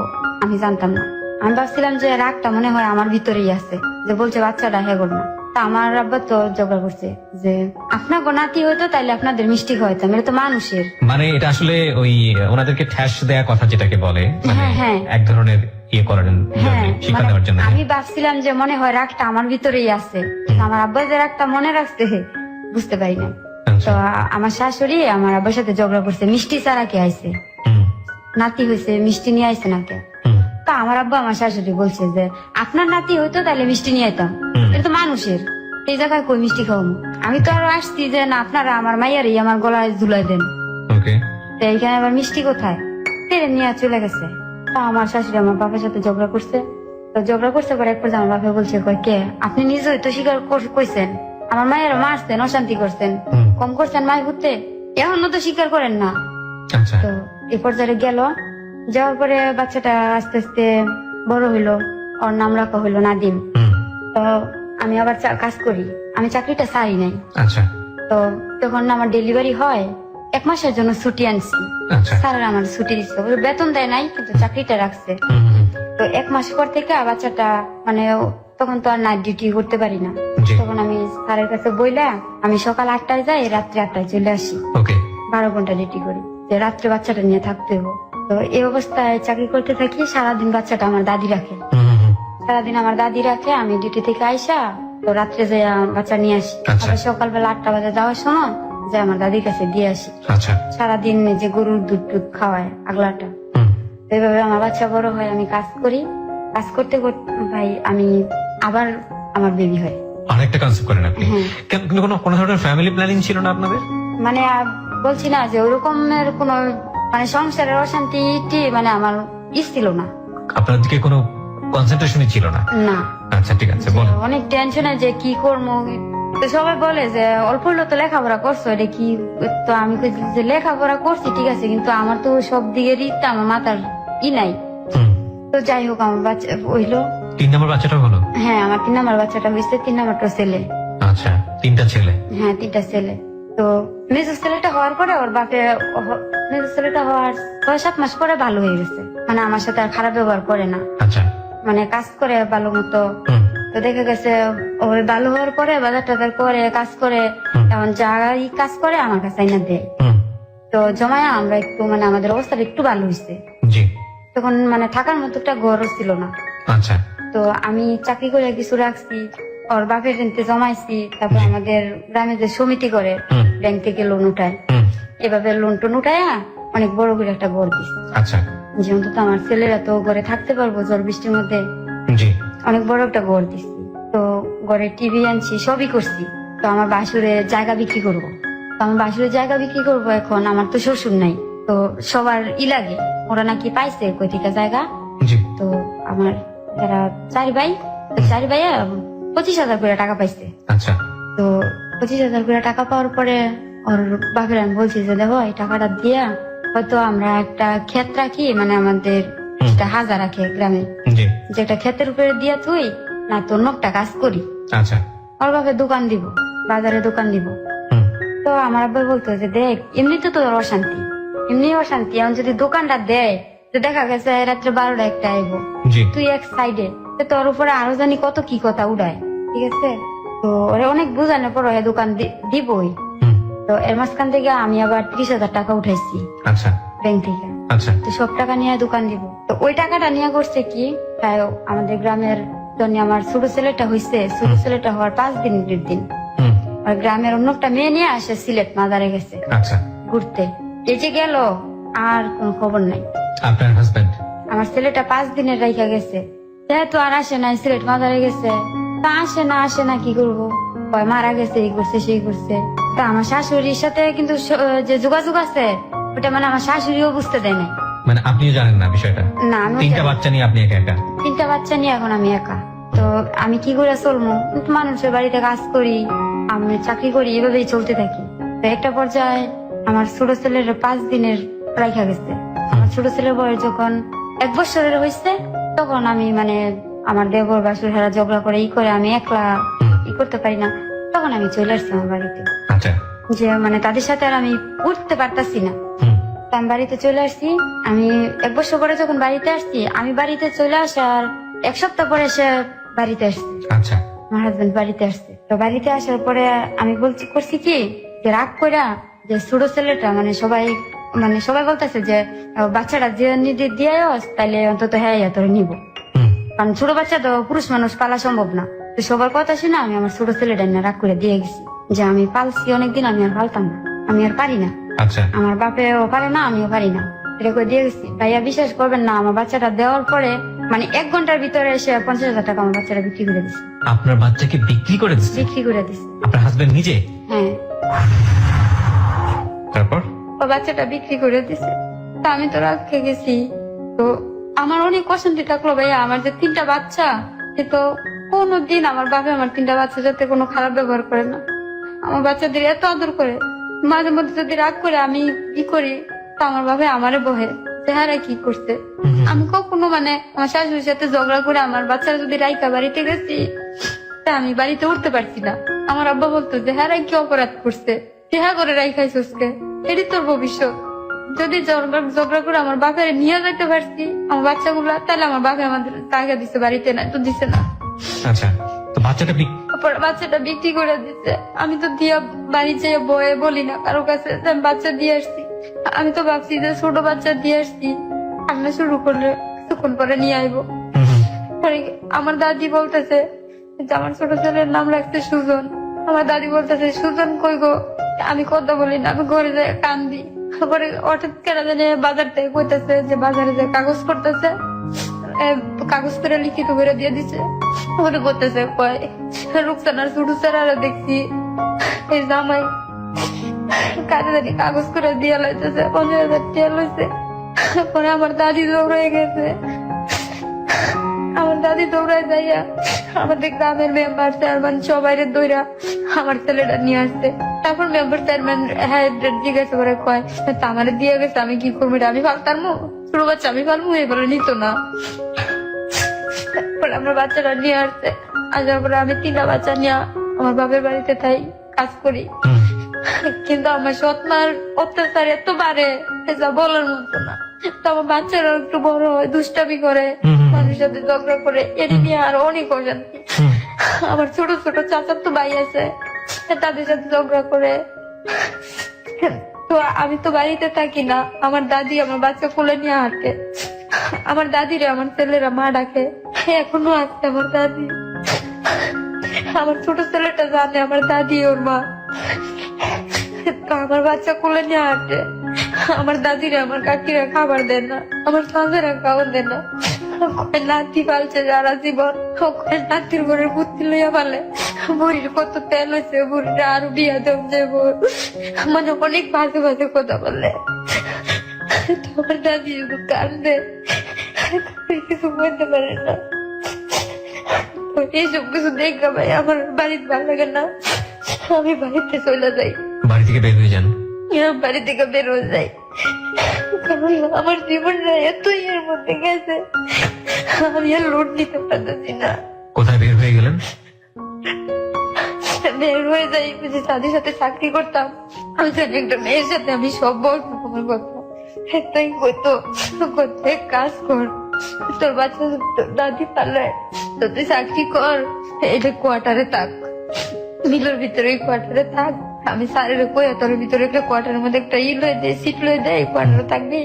আমি জানতাম না। আমি ভাবছিলাম যে রাগটা মনে হয় আমার ভিতরেই আছে, যে বলছে বাচ্চাটা হেগর না। তা আমার আব্বা তো ঝগড়া করছে যে আপনার নাতি হইতো তাইলে আপনাদের মিষ্টি খাওয়াইতাম, এটা তো মানুষের। মানে এটা আসলে ওই ওনাদেরকে ঠ্যাস দেয়া কথা যেটাকে বলে, মানে হ্যাঁ, হ্যাঁ। এক ধরনের ইয়ে করেন হ্যাঁ, শিক্ষা মানে দেওয়ার জন্য। আমি ভাবছিলাম যে মনে হয় রাগটা আমার ভিতরেই আছে, আমার আব্বা যে রাগটা মনে রাখছে বুঝতে পারি না। আচ্ছা। তো আমার শাশুড়ি আমার আব্বার সাথে ঝগড়া করছে মিষ্টি ছাড়া কে আইছে, হুম, নাতি হয়েছে মিষ্টি নিয়ে আইছে না কে। হুম, তা আমার আব্বা আমার শাশুড়ি বলছে যে আপনার নাতি হইতো তাহলে মিষ্টি নিয়ে আইতাম, হুম। এটা তো মানুষের, এই জায়গায় কই মিষ্টি খাওয়াবো। আমি তো আরো আসছি যে না আপনারা আমার মাইয়ারই আমার গলায় ঝুলাই দেন, ওকে। তো এইখানে আবার মিষ্টি কোথায়, ফিরে নিয়ে চলে গেছে। তা আমার শাশুড়ি আমার বাবার সাথে ঝগড়া করছে। তো ঝগড়া করছে পরে এক পর্যায়ে আমার বাবা বলছে কয় কে আপনি নিজেই তো স্বীকার কইছেন আমার মায়ের মারছেন, অশান্তি করছেন, হুম। কম করছেন মায়ের ঘুরতে, এখনো তো স্বীকার করেন না। আচ্ছা। তো এই পর্যায়ে গেল, যাওয়ার পরে বাচ্চাটা আস্তে আস্তে বড় হইলো, ওর নাম রাখা হইলো নাদিম। হুম, তো আমি আবার কাজ করি, আমি চাকরিটা ছাড়ি নাই। আচ্ছা, তো তখন আমার ডেলিভারি হয়, 1 মাসের জন্য ছুটি আনছি। আচ্ছা। স্যার আমার ছুটি দিচ্ছে, বেতন দেয় নাই কিন্তু চাকরিটা রাখছে। হুম, হুম, তো 1 মাস পর থেকে বাচ্চাটা মানে তখন তো আর নাইট ডিউটি করতে পারি না, জি। তখন আমি স্যারের কাছে বইলা আমি সকাল 8টায় যাই, রাত্রে 8টায় চলে আসি, ওকে। 12 ঘন্টা ডিউটি করি, যে রাত্রে বাচ্চাটা নিয়ে থাকতে হবে। তো এই অবস্থায় চাকরি করতে থাকি, সারাদিন বাচ্চাটা আমার দাদি রাখে, হুম, হুম, হুম, সারাদিন আমার দাদি রাখে, আমি ডিউটি থেকে আইসা তো রাত্রে যাই বাচ্চা নিয়ে আসি, আচ্ছা। আবার সকালবেলা 8টা বাজে যাওয়ার সময় যে আমার দাদির কাছে দিয়ে আসি। আচ্ছা। সারাদিন যে গরুর দুধ টুধ খাওয়ায় আগলাটা। হুম, তো এইভাবে আমার বাচ্চা বড় হয়, আমি কাজ করি, কাজ করতে করতে ভাই আমি আবার আমার বেবি হয়। আরেকটা কনসেপ্ট করেন আপনি। হ্যাঁ। কিন্তু কোনো ধরনের ফ্যামিলি প্ল্যানিং ছিল না আপনাদের? মানে বলছি না যে ওরকমের কোন মানে সংসারের অশান্তি মানে আমার ছিল না। আপনার দিকে কোনো কনসেন্ট্রেশনই ছিল না? না, আচ্ছা, ঠিক আছে, যে বলেন। অনেক টেনশনে যে কি করবো। তো সবাই বলে যে অল্প হলেও তো লেখাপড়া করছো, এটা কি। তো আমি কইছি যে লেখাপড়া করছি ঠিক আছে, কিন্তু আমার তো সব দিকেরই তো আমার মাথার নাই। হুম। তো যাই হোক আমার বাচ্চা হইলো। 3 নম্বর বাচ্চাটা হলো? হ্যাঁ, আমার 3 নম্বর বাচ্চাটা হয়েছে, 3 নম্বরটা ছেলে। আচ্ছা, 3টা ছেলে? হ্যাঁ, 3টা ছেলে। তো মেজো ছেলেটা হওয়ার পরে ওর বাপে মেজো ছেলেটা হওয়ার 6-7 মাস পরে ভালো হয়ে গেছে, মানে আমার সাথে আর খারাপ ব্যবহার করে না, আচ্ছা। মানে কাজ করে ভালো মতো। হুম, তো দেখা গেছে ওই ভালো হওয়ার পরে বাজার টাজার করে কাজ করে, এমন যাই কাজ করে আমার কাছে আইনা দেয়। হুম, তো জমায়া আমরা একটু মানে আমাদের অবস্থাটা একটু ভালো হয়েছে। জি। তখন মানে থাকার মতো একটা ঘরও ছিল না। আচ্ছা। তো আমি চাকরি করে কিছু রাখছি, ওর বাপের রেন্টে জমাইছি, তারপর আমাদের গ্রামে যে সমিতি করে হুম, ব্যাংক থেকে লোন উঠায়, হুম, এভাবে লোন টোন উঠায়া অনেক বড় করে একটা ঘর দিচ্ছি, আচ্ছা, যে অন্তত আমার ছেলেরা তো ঘরে থাকতে পারবো ঝড় বৃষ্টির মধ্যে। জি। অনেক বড় একটা ঘর দিচ্ছি। তো ঘরে টিভি আনছি, সবই করছি। তো আমার বাসুরে জায়গা বিক্রি করবো, তো আমার বাসুরে জায়গা বিক্রি করবো। এখন আমার তো শ্বশুর নাই, তো সবার লাগে, ওরা নাকি পাইছে কই থেকে জায়গা। জি। তো আমার যারা 4 ভাই, তো 4 ভাইয়া 25,000 করে টাকা পাইছে। আচ্ছা। তো 25,000 করে টাকা পাওয়ার পরে ওর বাপের আমি বলছি যে দেখো এই টাকাটা দিয়া হয়তো আমরা একটা ক্ষেত রাখি, মানে আমাদের যেটা হাজার রাখে গ্রামে, জি। যে একটা ক্ষেতের উপরে দিয়া তুই না তোর নকটা কাজ করি। আচ্ছা। ওর বাপে দোকান দিব, বাজারে দোকান দিব। হুম, তো আমার আব্বা বলতো যে দেখ এমনিতে তো তোর অশান্তি, এমনি অশান্তি, এখন যদি দোকানটা দেয় তো দেখা গেছে রাত্রে 12টা 1টা আইব, জি। তুই এক সাইডে, তোর উপরে আরো জানি কত কি কথা উড়ায়, ঠিক আছে। তো ওরা অনেক বুঝানোর পর দোকান দিবই। হুম, তো এর মাঝখান থেকে আমি আবার 30,000 টাকা উঠাইছি আচ্ছা, ব্যাংক থেকে। আচ্ছা, তো সব টাকা নিয়ে দোকান দিব। তো ওই টাকাটা নিয়ে করছে কি, তাই আমাদের গ্রামের জন্য আমার ছোট ছেলেটা হয়েছে, ছোট ছেলেটা হওয়ার 5 দিনের দিন হুম, আর গ্রামের অন্য একটা মেয়ে নিয়ে আসে সিলেট মাজারে গেছে আচ্ছা। ঘুরতে। এই যে গেল আর কোন খবর নাই। আপনার হাজবেন্ড? আমার ছেলেটা 5 দিনের রাইখা গেছে, যেহেতু আর আসে না, সিলেট মাজারে গেছে, তা আসে না কি করবো, কয় মারা গেছে, এই করছে সেই করছে। তা আমার শাশুড়ির সাথে কিন্তু যে যোগাযোগ আছে ওটা মানে আমার শাশুড়িও বুঝতে দেয় নাই। মানে আপনিও জানেন না বিষয়টা? না, আমি 3টা বাচ্চা নিয়ে আপনি একা একা? 3টা বাচ্চা নিয়ে এখন আমি একা। তো আমি কি করে চলবো, মানুষের বাড়িতে কাজ করি, আমি চাকরি করি, এভাবেই চলতে থাকি। তো একটা পর্যায়ে আমার ছোট ছেলের 5 দিনের রাইখা গেছে। আমার ছোট ছেলের বয়স যখন 1 বছরের হয়েছে, তখন আমি মানে আমার দেবর বাসুর হেরা ঝগড়া করে ই করে আমি একলা ই করতে পারি না। তো তখন আমি চলে আসছি আমার বাড়িতে, আচ্ছা। যে মানে তাদের সাথে আর আমি উঠতে পারতাছি না। হুম। তো আমি বাড়িতে চলে আসছি। আমি 1 বছর পরে যখন বাড়িতে আসছি, আমি বাড়িতে চলে আসার 1 সপ্তাহ পরে সে বাড়িতে আসছে, আচ্ছা। আমার হাজবেন্ড বাড়িতে আসছে। তো বাড়িতে আসার পরে আমি করছি কি, যে রাগ কইরা, যে ছোট ছেলেটা মানে সবাই বলতেছে যে বাচ্চাটা যে নিজে দিয়ে তাইলে অন্তত হ্যাঁ তোরে নিব, হুম। কারণ ছোট বাচ্চা তো পুরুষ মানুষ পালা সম্ভব না। তো সবার কথা শুনে আমি আমার ছোট ছেলেটা নিয়ে রাগ করে দিয়ে গেছি, যে আমি পালছি অনেকদিন, আমি আর পালতাম না, আমি আর পারি না, আচ্ছা। আমার বাপেও পারে না, আমিও পারি না, এটা করে দিয়ে গেছি। ভাইয়া বিশ্বাস করবেন না, আমার বাচ্চাটা দেওয়ার পরে মানে 1 ঘন্টার ভিতরে এসে 50,000 টাকা আমার বাচ্চাটা বিক্রি করে দিচ্ছে। আপনার বাচ্চাকে বিক্রি করে দিচ্ছে বিক্রি করে দিচ্ছে, আপনার হাজবেন্ড নিজে? হ্যাঁ। তারপর? ও বাচ্চাটা বিক্রি করে দিছে। তা আমি তো রাগ খেয়ে গেছি। তো আমার অনেক অশান্তি থাকলো ভাইয়া, আমার যে 3টা বাচ্চা, সে তো কোনোদিন আমার বাবা আমার 3টা বাচ্চা যাতে কোনো খারাপ ব্যবহার করে না, আমার বাচ্চাদের এত আদর করে। মাঝে মধ্যে যদি রাগ করে আমি কি করি, তা আমার বাবা আমারে বহে চেহারা কি করছে। আমি কখনো মানে আমার শাশুড়ির সাথে ঝগড়া করে আমার বাচ্চারা যদি রাইকা বাড়িতে গেছি, তা আমি বাড়িতে উঠতে পারছি না। আমার আব্বা বলতো যে হ্যাঁ কি অপরাধ করছে, চেহা করে রাইখাইছিস কে, এটি তোর ভবিষ্যৎ। যদি ঝগড়া করে আমার বাপের নিয়ে যেতে পারছি আমার বাচ্চাগুলা, তাহলে আমার বাপে আমাদের টাকা দিছে, বাড়িতে না তো দিছে না। আচ্ছা। তো বাচ্চাটা তারপরে বাচ্চাটা বিক্রি করে দিচ্ছে। আমি তো দিয়া বাড়ি যেয়ে বয়ে বলি না কারো কাছে যে আমি বাচ্চা দিয়ে আসছি। আমি তো ভাবছি যে ছোট বাচ্চা দিয়ে আসছি, কান্না শুরু করলে কিছুক্ষণ পরে নিয়ে আইবো। পরে আমার দাদি বলতেছে যে আমার ছোট ছেলের নাম রাখছে সুজন। আমার দাদি বলতেছে সুজন কই গো, আমি কথা বলি না, আমি ঘরে যাই কান্দি। তারপরে হঠাৎ কেনা জানে বাজার থেকে কইতেছে যে বাজারে যে কাগজ করতেছে, কাগজ করে লিখিত করে দিয়ে দিচ্ছে। ওরে করতেছে কয় রুকসানার ছোট ছেলেরা দেখছি এই জামাই কাজে জানি কাগজ করে দিয়ে লাইতেছে, 50,000 টাকা লইছে। পরে আমার দাদি দৌড়ে গেছে, আমার দাদি দৌড়ায় যাইয়া আমাদের গ্রামের মেম্বার চেয়ারম্যান সবাই দৌড়া আমার ছেলেটা নিয়ে আসছে। তারপর মেম্বার চেয়ারম্যান হ্যাঁ জিজ্ঞাসা করে কয় তা আমারে দিয়ে গেছে, আমি কি করবো, আমি ফালতার মু ছোট বাচ্চা আমি ফালমু, এই বলে নিত না। তারপর আমার বাচ্চাটা নিয়ে আসছে, আসার পরে আমি 3টা বাচ্চা নিয়ে আমার বাপের বাড়িতে তাই কাজ করি। কিন্তু আমার সৎমার অত্যাচার এত বাড়ে যা বলার মতো না। তো আমার বাচ্চারা একটু বড় হয়, দুষ্টামি করে, মানুষের সাথে ঝগড়া করে, এর নিয়ে আরো অনেক অশান্তি। আমার ছোট ছোট চাচার তো ভাই আছে, তাদের সাথে ঝগড়া করে। তো আমি তো বাড়িতে থাকি না, আমার দাদি আমার বাচ্চা কোলে নিয়ে হাঁটে। আমার দাদিরে আমার ছেলেরা মা ডাকে, এখনো আছে আমার দাদি। আমার ছোট ছেলেটা জানে আমার দাদি ওর মা। তো আমার বাচ্চা কোলে নিয়ে হাঁটে, আমার দাদিরা আমার কাকিরা খাবার দেন না, আমার সাঁজেরা খাবার দেন না। নাতি পালছে যারা জীবন, নাতির ঘরের বুদ্ধি লইয়া পালে, বুড়ির কত তেল হয়েছে, বুড়িটা আরো বিয়া দেব যাবো, মানে অনেক বাজে বাজে কথা বললে। আমার দাদি শুধু কান্দে, কিছু বলতে পারে না। এইসব কিছু দেখা ভাই আমার বাড়িতে ভালো লাগে না, আমি বাড়িতে চলে যাই। বাড়ি থেকে বের হয়ে যান? বাড়ি থেকে বের হয়ে যাই, কারণ আমার জীবনটা এতই এর মধ্যে গেছে, আমি আর লোড নিতে পারতেছি না। কোথায় বের হয়ে গেলেন? বের হয়ে যাই, যে তাদের সাথে চাকরি করতাম, আমি জানি একটা মেয়ের সাথে আমি সব বলতাম আমার কথা। তাই কইতো এক কাজ কর, তোর বাচ্চা দাদি পালে, তো তুই চাকরি কর, এটা কোয়ার্টারে থাক, মিলের ভিতরে কোয়ার্টারে থাক। আমি স্যারের কই তোর ভিতরে একটা কোয়ার্টারের মধ্যে একটা লয়ে দেয়, সিট লয়ে দেয়, কোয়ার্টারে থাকবি,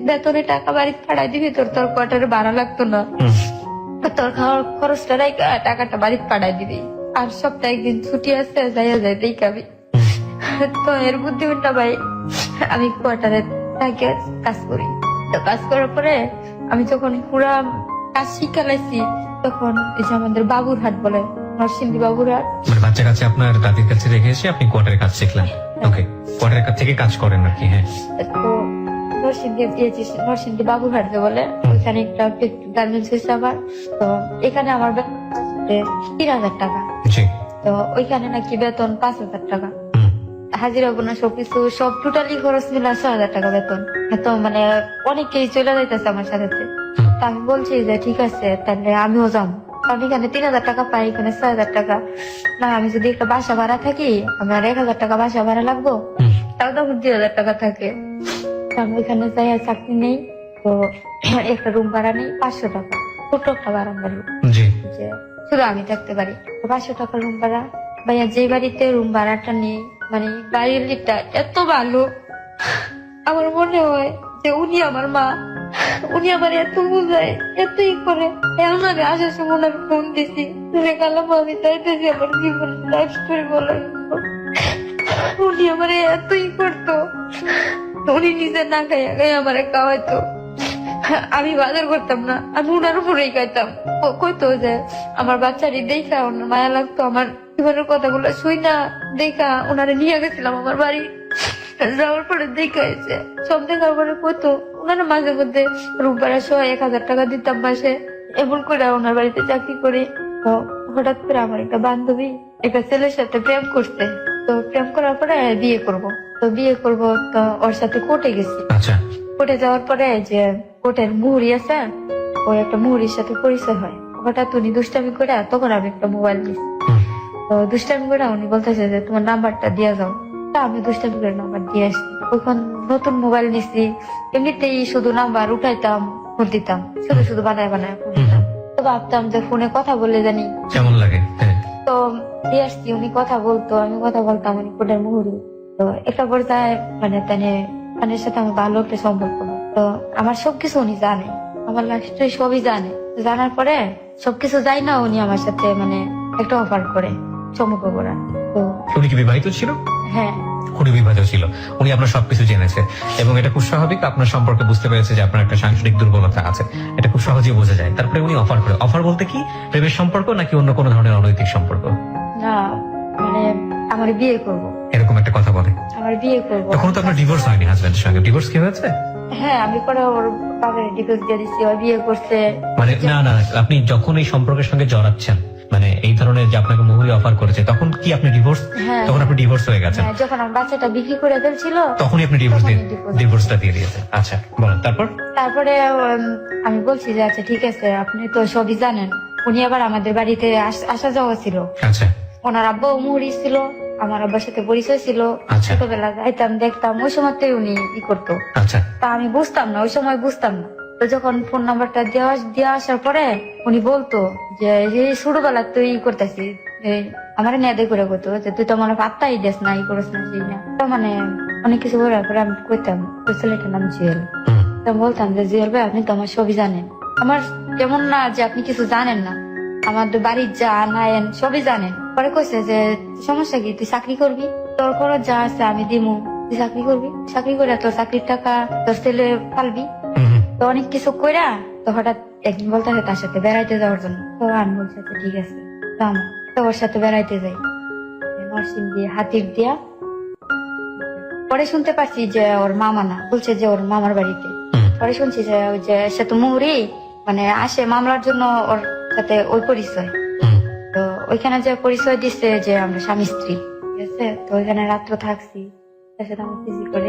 বেতনে টাকা বাড়িতে পাঠাই দিবি, তোর কোয়ার্টারে ভাড়া লাগতো না, তোর খাওয়ার খরচটা টাকাটা বাড়িতে পাঠাই দিবি, আর সপ্তাহে 1 দিন ছুটি আছে যাইয়া যাই দেখাবি। তো এর বুদ্ধিমত্তা ভাই আমি কোয়ার্টারে থাকে কাজ করি। তো কাজ করার পরে আমি যখন পুরা কাজ শিখালাইছি, তখন এই যে আমাদের বাবুরহাট বলে, নরসিংদী বাবুরহাট, মানে বাচ্চা কাছে আপনার দাদির কাছে রেখে এসে আপনি কোয়ার্টারে কাজ শিখলেন? ওকে, কোয়ার্টারের কাছ থেকে কাজ করেন আর কি? হ্যাঁ। তো নরসিংদী বাবুরহাট যে বলে, ওইখানে একটা গার্মেন্টস হয়েছে আমার। তো এখানে আমার বেতন 3,000 টাকা। জি। তো ওইখানে নাকি বেতন 5,000 টাকা, হাজিরা বোনা সবকিছু সব টোটালি খরচ মিলে 6,000 টাকা বেতন। তো মানে অনেকেই চলে যাইতেছে আমার সাথে। তো আমি বলছি যে ঠিক আছে তাহলে আমিও যাবো, আমি এখানে 3,000 টাকা পাই, এখানে 6,000 টাকা। না আমি যদি একটা বাসা ভাড়া থাকি, আমার 1,000 টাকা বাসা ভাড়া লাগবো, তাও তখন 2,000 টাকা থাকে। আমি এখানে যাই চাকরি নেই, তো একটা রুম ভাড়া নেই 500 টাকা, ছোট একটা বারান্দার রুম, জি যে শুধু আমি থাকতে পারি। তো 500 টাকা রুম ভাড়া। ভাইয়া যে বাড়িতে রুম ভাড়াটা নেই, মানে বাড়ির লিটা এত ভালো, আমার মনে হয় যে উনি আমার মা, উনি আমার এত বুঝায়, এতই করে। এখন আমি আসার সময় ওনার ফোন দিছি, তুলে গেলাম আমি চাইতেছি আমার জীবন লাইফ স্টোরি বলার জন্য। উনি আমার এতই করতো, উনি নিজে না খাইয়া খাইয়া আমার খাওয়াইতো। আমি বাজার করতাম না, আমি উনার উপরেই খাইতাম। কইতো যে আমার বাচ্চারই দেখা ওনার মায়া লাগতো, আমার জীবনের কথাগুলো শুই না দেখা ওনারে নিয়ে গেছিলাম আমার বাড়ি। যাওয়ার পরে দেখা এসে সব দেখার পরে কইতো ওনারা মাঝে মধ্যে রুম ভাড়া সহ 1,000 টাকা দিতাম মাসে। এমন করে ওনার বাড়িতে চাকরি করি। তো হঠাৎ করে আমার একটা বান্ধবী একটা ছেলের সাথে প্রেম করছে। তো প্রেম করার পরে বিয়ে করব, তো বিয়ে করব, তো ওর সাথে কোর্টে গেছি। আচ্ছা কোর্টে যাওয়ার পরে যে কোর্টের মুহুরি আছে, ওই একটা মুহুরির সাথে পরিচয় হয়। হঠাৎ উনি দুষ্টামি করে, তখন আমি একটা মোবাইল দিচ্ছি। তো দুষ্টামি করে উনি বলতেছে যে তোমার নাম্বারটা দিয়ে যাও। তা আমি দুষ্টামি করে নাম্বার দিয়ে আসছি। ওইখান নতুন মোবাইল নিচ্ছি, এমনিতেই শুধু নাম্বার উঠাইতাম, ফোন দিতাম, শুধু শুধু বানায় বানায় ফোন দিতাম। তো ভাবতাম যে ফোনে কথা বলে জানি কেমন লাগে। তো দিয়ে আসছি, উনি কথা বলতো, আমি কথা বলতাম, উনি কোর্টের মুহুরি। তো একটা পর্যায়ে মানে তানের সাথে আমার ভালো একটা সম্পর্ক হয়। তো আমার সবকিছু উনি জানে, আমার লাস্টে সবই জানে। জানার পরে সবকিছু যাই না, উনি আমার সাথে মানে একটা অফার করে সম্পর্ক করার। তো উনি কি বিবাহিত ছিল? হ্যাঁ, উনি বিবাহিত ছিল, উনি আপনার সবকিছু জেনেছে এবং এটা খুব স্বাভাবিক। আপনার সম্পর্কে বুঝতে পেরেছে যে আপনার একটা সাংসারিক দুর্বলতা আছে, এটা খুব সহজেই বোঝা যায়। তারপরে উনি অফার করে। অফার বলতে কি, প্রেমের সম্পর্ক নাকি অন্য কোনো ধরনের অনৈতিক সম্পর্ক? না মানে আমার বিয়ে করব, এরকম একটা কথা বলে। আমার বিয়ে করব। তখন তো আপনার ডিভোর্স হয়নি হাজবেন্ডের সঙ্গে? ডিভোর্স কি হয়েছে? হ্যাঁ, আমি পরে ওর বাবার ডিভোর্স দিয়ে দিচ্ছি, ওর বিয়ে করছে। মানে না না, আপনি যখন এই সম্পর্কের সঙ্গে জড়াচ্ছেন, মানে এই ধরনের যে আপনাকে মুহুরি অফার করেছে, তখন কি আপনি ডিভোর্স? হ্যাঁ, তখন আপনি ডিভোর্স হয়ে গেছেন? হ্যাঁ, যখন আমার বাচ্চাটা বিক্রি করে ফেলছিল তখনই আপনি তখনই divorce ডিভোর্সটা দিয়ে দিয়েছেন। আচ্ছা বলেন তারপর। তারপরে আমি বলছি যে আচ্ছা ঠিক আছে, আপনি তো সবই জানেন। উনি আবার আমাদের বাড়িতে আসা যাওয়া ছিল, আচ্ছা ওনার আব্বা মুহুরি ছিল, আমার আব্বার সাথে পরিচয় ছিল। আচ্ছা। ছোটবেলা যাইতাম, দেখতাম, ওই সময়তে উনি ই করতো। আচ্ছা তা আমি বুঝতাম না, ওই সময় বুঝতাম না। তো যখন ফোন নাম্বারটা দিয়ে আসার পরে উনি বলতো যে এই ছোটবেলা তুই ই করতেছিস, আমার নেদে করে কইতো যে তুই তো আমার পাত্তাই দেস না, ই করিস না, সেই না। তো মানে অনেক কিছু বলার পরে আমি কইতাম ওই ছেলেটার নাম জুয়েল। তো বলতাম যে জুয়েল ভাই, আপনি তো আমার সবই জানেন। আমার যেমন না যে আপনি কিছু জানেন না, আমাদের বাড়ির যা আনায়ন সবই জানেন। পরে কইছে যে সমস্যা কি, তুই চাকরি করবি, তোর খরচ যা আছে আমি দিমু, তুই চাকরি করবি, চাকরি করে তোর চাকরির টাকা তোর ছেলে পালবি। তো অনেক কিছু কইরা তো হঠাৎ একদিন বলতেছে তার সাথে বেড়াইতে যাওয়ার জন্য। তো আমি বলছি আচ্ছা ঠিক আছে, তো ওর সাথে বেড়াইতে যাই নরসিং দিয়ে হাতির দিয়া। পরে শুনতে পারছি যে ওর মামা না, বলছে যে ওর মামার বাড়িতে। পরে শুনছি যে ওই যে সে তো মুহুরি মানে আসে মামলার জন্য, ওর সাথে ওই পরিচয়। তো ওইখানে যে পরিচয় দিচ্ছে যে আমরা স্বামী স্ত্রী, ঠিক আছে। তো ওইখানে রাত্র থাকছি, তার সাথে আমার ফিজিক্যাল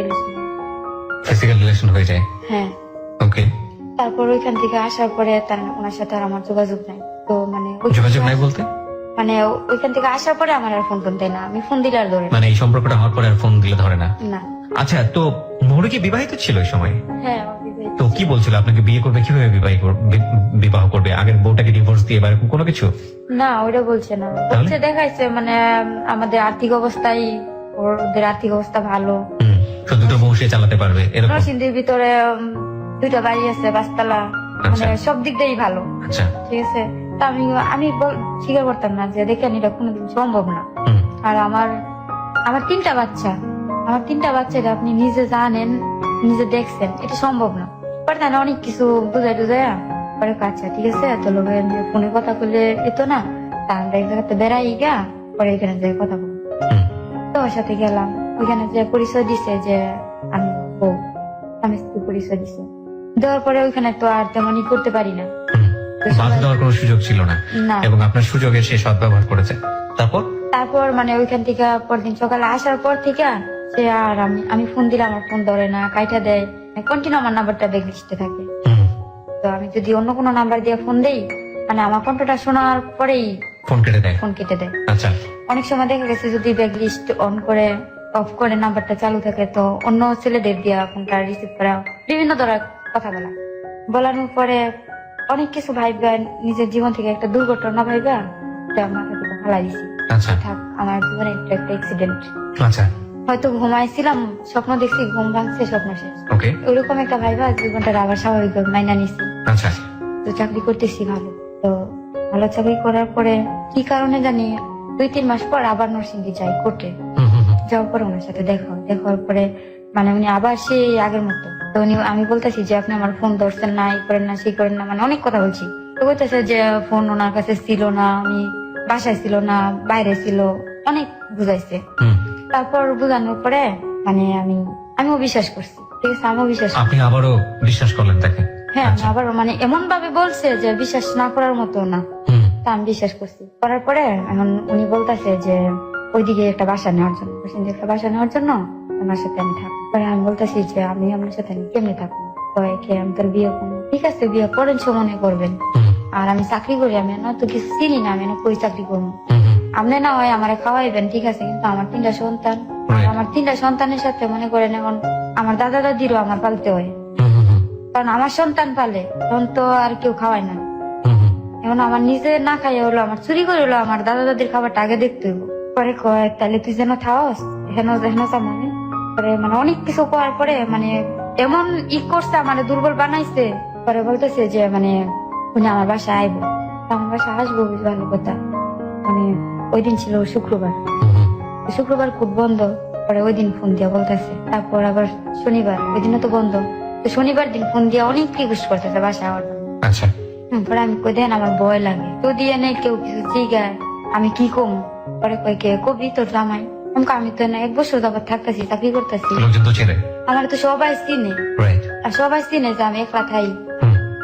রিলেশন হয়ে যায়। হ্যাঁ। ওকে। তারপর ওইখান থেকে আসার পরে ওনার সাথে আর আমার যোগাযোগ নাই। তো মানে যোগাযোগ নাই বলতে মানে ওইখান থেকে আসার পরে আমার আর ফোন টোন দেয় না, আমি ফোন দিলে আর ধরে না। মানে এই সম্পর্কটা হওয়ার পরে আর ফোন দিলে ধরে না? না। আচ্ছা, তো মুহুরি কি বিবাহিত ছিল ওই সময়? হ্যাঁ, আমার বিবাহিত। তো কি বলছিল আপনাকে বিয়ে করবে, কিভাবে বিবাহ করবে? আগের বউটাকে ডিভোর্স দিয়ে বা এরকম কোনো কিছু? না, ওইটা বলছে না, বলছে দেখাইছে মানে আমাদের আর্থিক অবস্থাই, ওদের আর্থিক অবস্থা ভালো, তো দুটো বউ সে চালাতে পারবে এরকম। নরসিংদীর ভিতরে 2টা বাড়ি আছে, 5তলা, মানে সব দিক দিয়েই ভালো। আচ্ছা ঠিক আছে। তা আমি স্বীকার করতাম না যে দেখেন এটা কোনোদিন সম্ভব না। আর আমার 3টা বাচ্চা, আমার 3টা বাচ্চা, এটা আপনি নিজে জানেন, নিজে দেখছেন, এটা সম্ভব না। পরে তাহলে অনেক কিছু বুঝাই টুজাইয়া পরে আচ্ছা ঠিক আছে, এত লোকের ফোনে কথা বললে এত না, তা আমরা এক জায়গাতে বেড়াই গা, পরে এখানে যাই কথা বলবো। তো ওর সাথে গেলাম, ওইখানে যে পরিচয় দিছে যে আমি বউ, আমি স্ত্রী পরিচয় দিছে। দেওয়ার পরে ওইখানে তো আর তেমনই করতে পারি না, বাধা দেওয়ার কোনো সুযোগ ছিল না, এবং আপনার সুযোগের সে সদ্ব্যবহার করেছে। তারপর মানে ওইখান থেকে পরদিন সকালে আসার পর থেকে সে আর আমি ফোন দিলে আমার ফোন ধরে না, কাইটা দেয়, কন্টিনিউ আমার নাম্বারটা ব্যাক লিস্টে থাকে। তো আমি যদি অন্য কোনো নাম্বার দিয়ে ফোন দেই, মানে আমার কণ্ঠটা শোনার পরেই ফোন কেটে দেয়। ফোন কেটে দেয়। আচ্ছা, অনেক সময় দেখা গেছে যদি ব্যাক লিস্ট অন করে অফ করে নাম্বারটা চালু থাকে তো অন্য ছেলেদের দিয়া ফোনটা রিসিভ করা, বিভিন্ন ধরনের কথা বলানোর পরে অনেক কিছু ভাইবা, নিজের জীবন থেকে একটা দুর্ঘটনা ভাইবা মাথা থেকে ফালাই দিছি। আচ্ছা, থাক, আমার জীবনে একটা অ্যাক্সিডেন্ট। আচ্ছা, হয়তো ঘুমাইছিলাম, স্বপ্ন দেখছি, ঘুম ভাঙছে, স্বপ্ন শেষ, ওকে, ওইরকম একটা ভাইবা জীবনটা আবার স্বাভাবিক মাইনা নিছি। আচ্ছা, তো চাকরি করতেছি ভালো। তো ভালো চাকরি করার পরে কি কারণে জানি 2-3 মাস পর আবার নরসিংদী যাই কোর্টে। যাওয়ার পর ওনার সাথে দেখার পরে মানে উনি আবার সেই আগের মতো। তো উনি, আমি বলতেছি যে আপনি আমার ফোন ধরছেন না, এই করেন না, সেই করেন না, মানে অনেক কথা বলছি। তো বলতেছে যে ফোন ওনার কাছে ছিল না, উনি বাসায় ছিল না, বাইরে ছিল, অনেক বুঝাইছে। তারপর বুঝানোর পরে মানে আমিও বিশ্বাস করছি। ঠিক আছে, আমিও বিশ্বাস করছি। আপনি আবারও বিশ্বাস করলেন তাকে? হ্যাঁ, আমি আবার মানে এমন ভাবে বলছে যে বিশ্বাস না করার মতো না। তা আমি বিশ্বাস করছি। করার পরে এখন উনি বলতেছে যে ওইদিকে একটা বাসা নেওয়ার জন্য, একটা বাসা নেওয়ার জন্য ওনার সাথে আমি থাকবো। পরে আমি বলতেছি যে আমি আপনার সাথে কেমনি থাকবো, আমি তোর বিয়ে করবো। ঠিক আছে, বিয়ে করেন, মনে করবেন। আর আমি চাকরি করি, আমি না তো কিছু চিনি না, আমি না কই চাকরি করবো। আপনি না হয় আমার খাওয়াইবেন, ঠিক আছে, কিন্তু আমার 3টা সন্তান, আর আমার 3টা সন্তানের সাথে মনে করেন এখন আমার দাদা দাদিরও আমার পালতে হয়, কারণ আমার সন্তান পালে তখন তো আর কেউ খাওয়ায় না। এখন আমার নিজে না খাইয়া হলো, আমার চুরি করে হলো আমার দাদা দাদির খাবারটা আগে দেখতে হইব। পরে কয় তাহলে তুই যেন থাকস হেন মানে পরে মানে অনেক কিছু করার পরে মানে এমন করছে, আমার দুর্বল বানাইছে। পরে বলতেছে যে মানে উনি আমার বাসায় আইবো। আমার বাসায় আসবো, ভালো কথা। মানে ওই দিন ছিল শুক্রবার খুব বন্ধ। পরে ওই দিন ফোন দিয়া বলতেছে, তারপর আবার শনিবার, ওই দিনও তো বন্ধ। তো শনিবার দিন ফোন দিয়া অনেক রিকোয়েস্ট করতেছে বাসায় আওয়ার জন্য। আচ্ছা, পরে আমি কই দেন আমার ভয় লাগে, তো দিয়ে নেই কেউ কিছু জিগায়, আমি কি কমু? পরে কই কে কবি তোর জামাই। আমি তো না 1 বছর যাবত থাকতেছি, চাকরি করতেছি, আমার তো সবাই চিনে, আর সবাই চিনে যে আমি একলা থাই,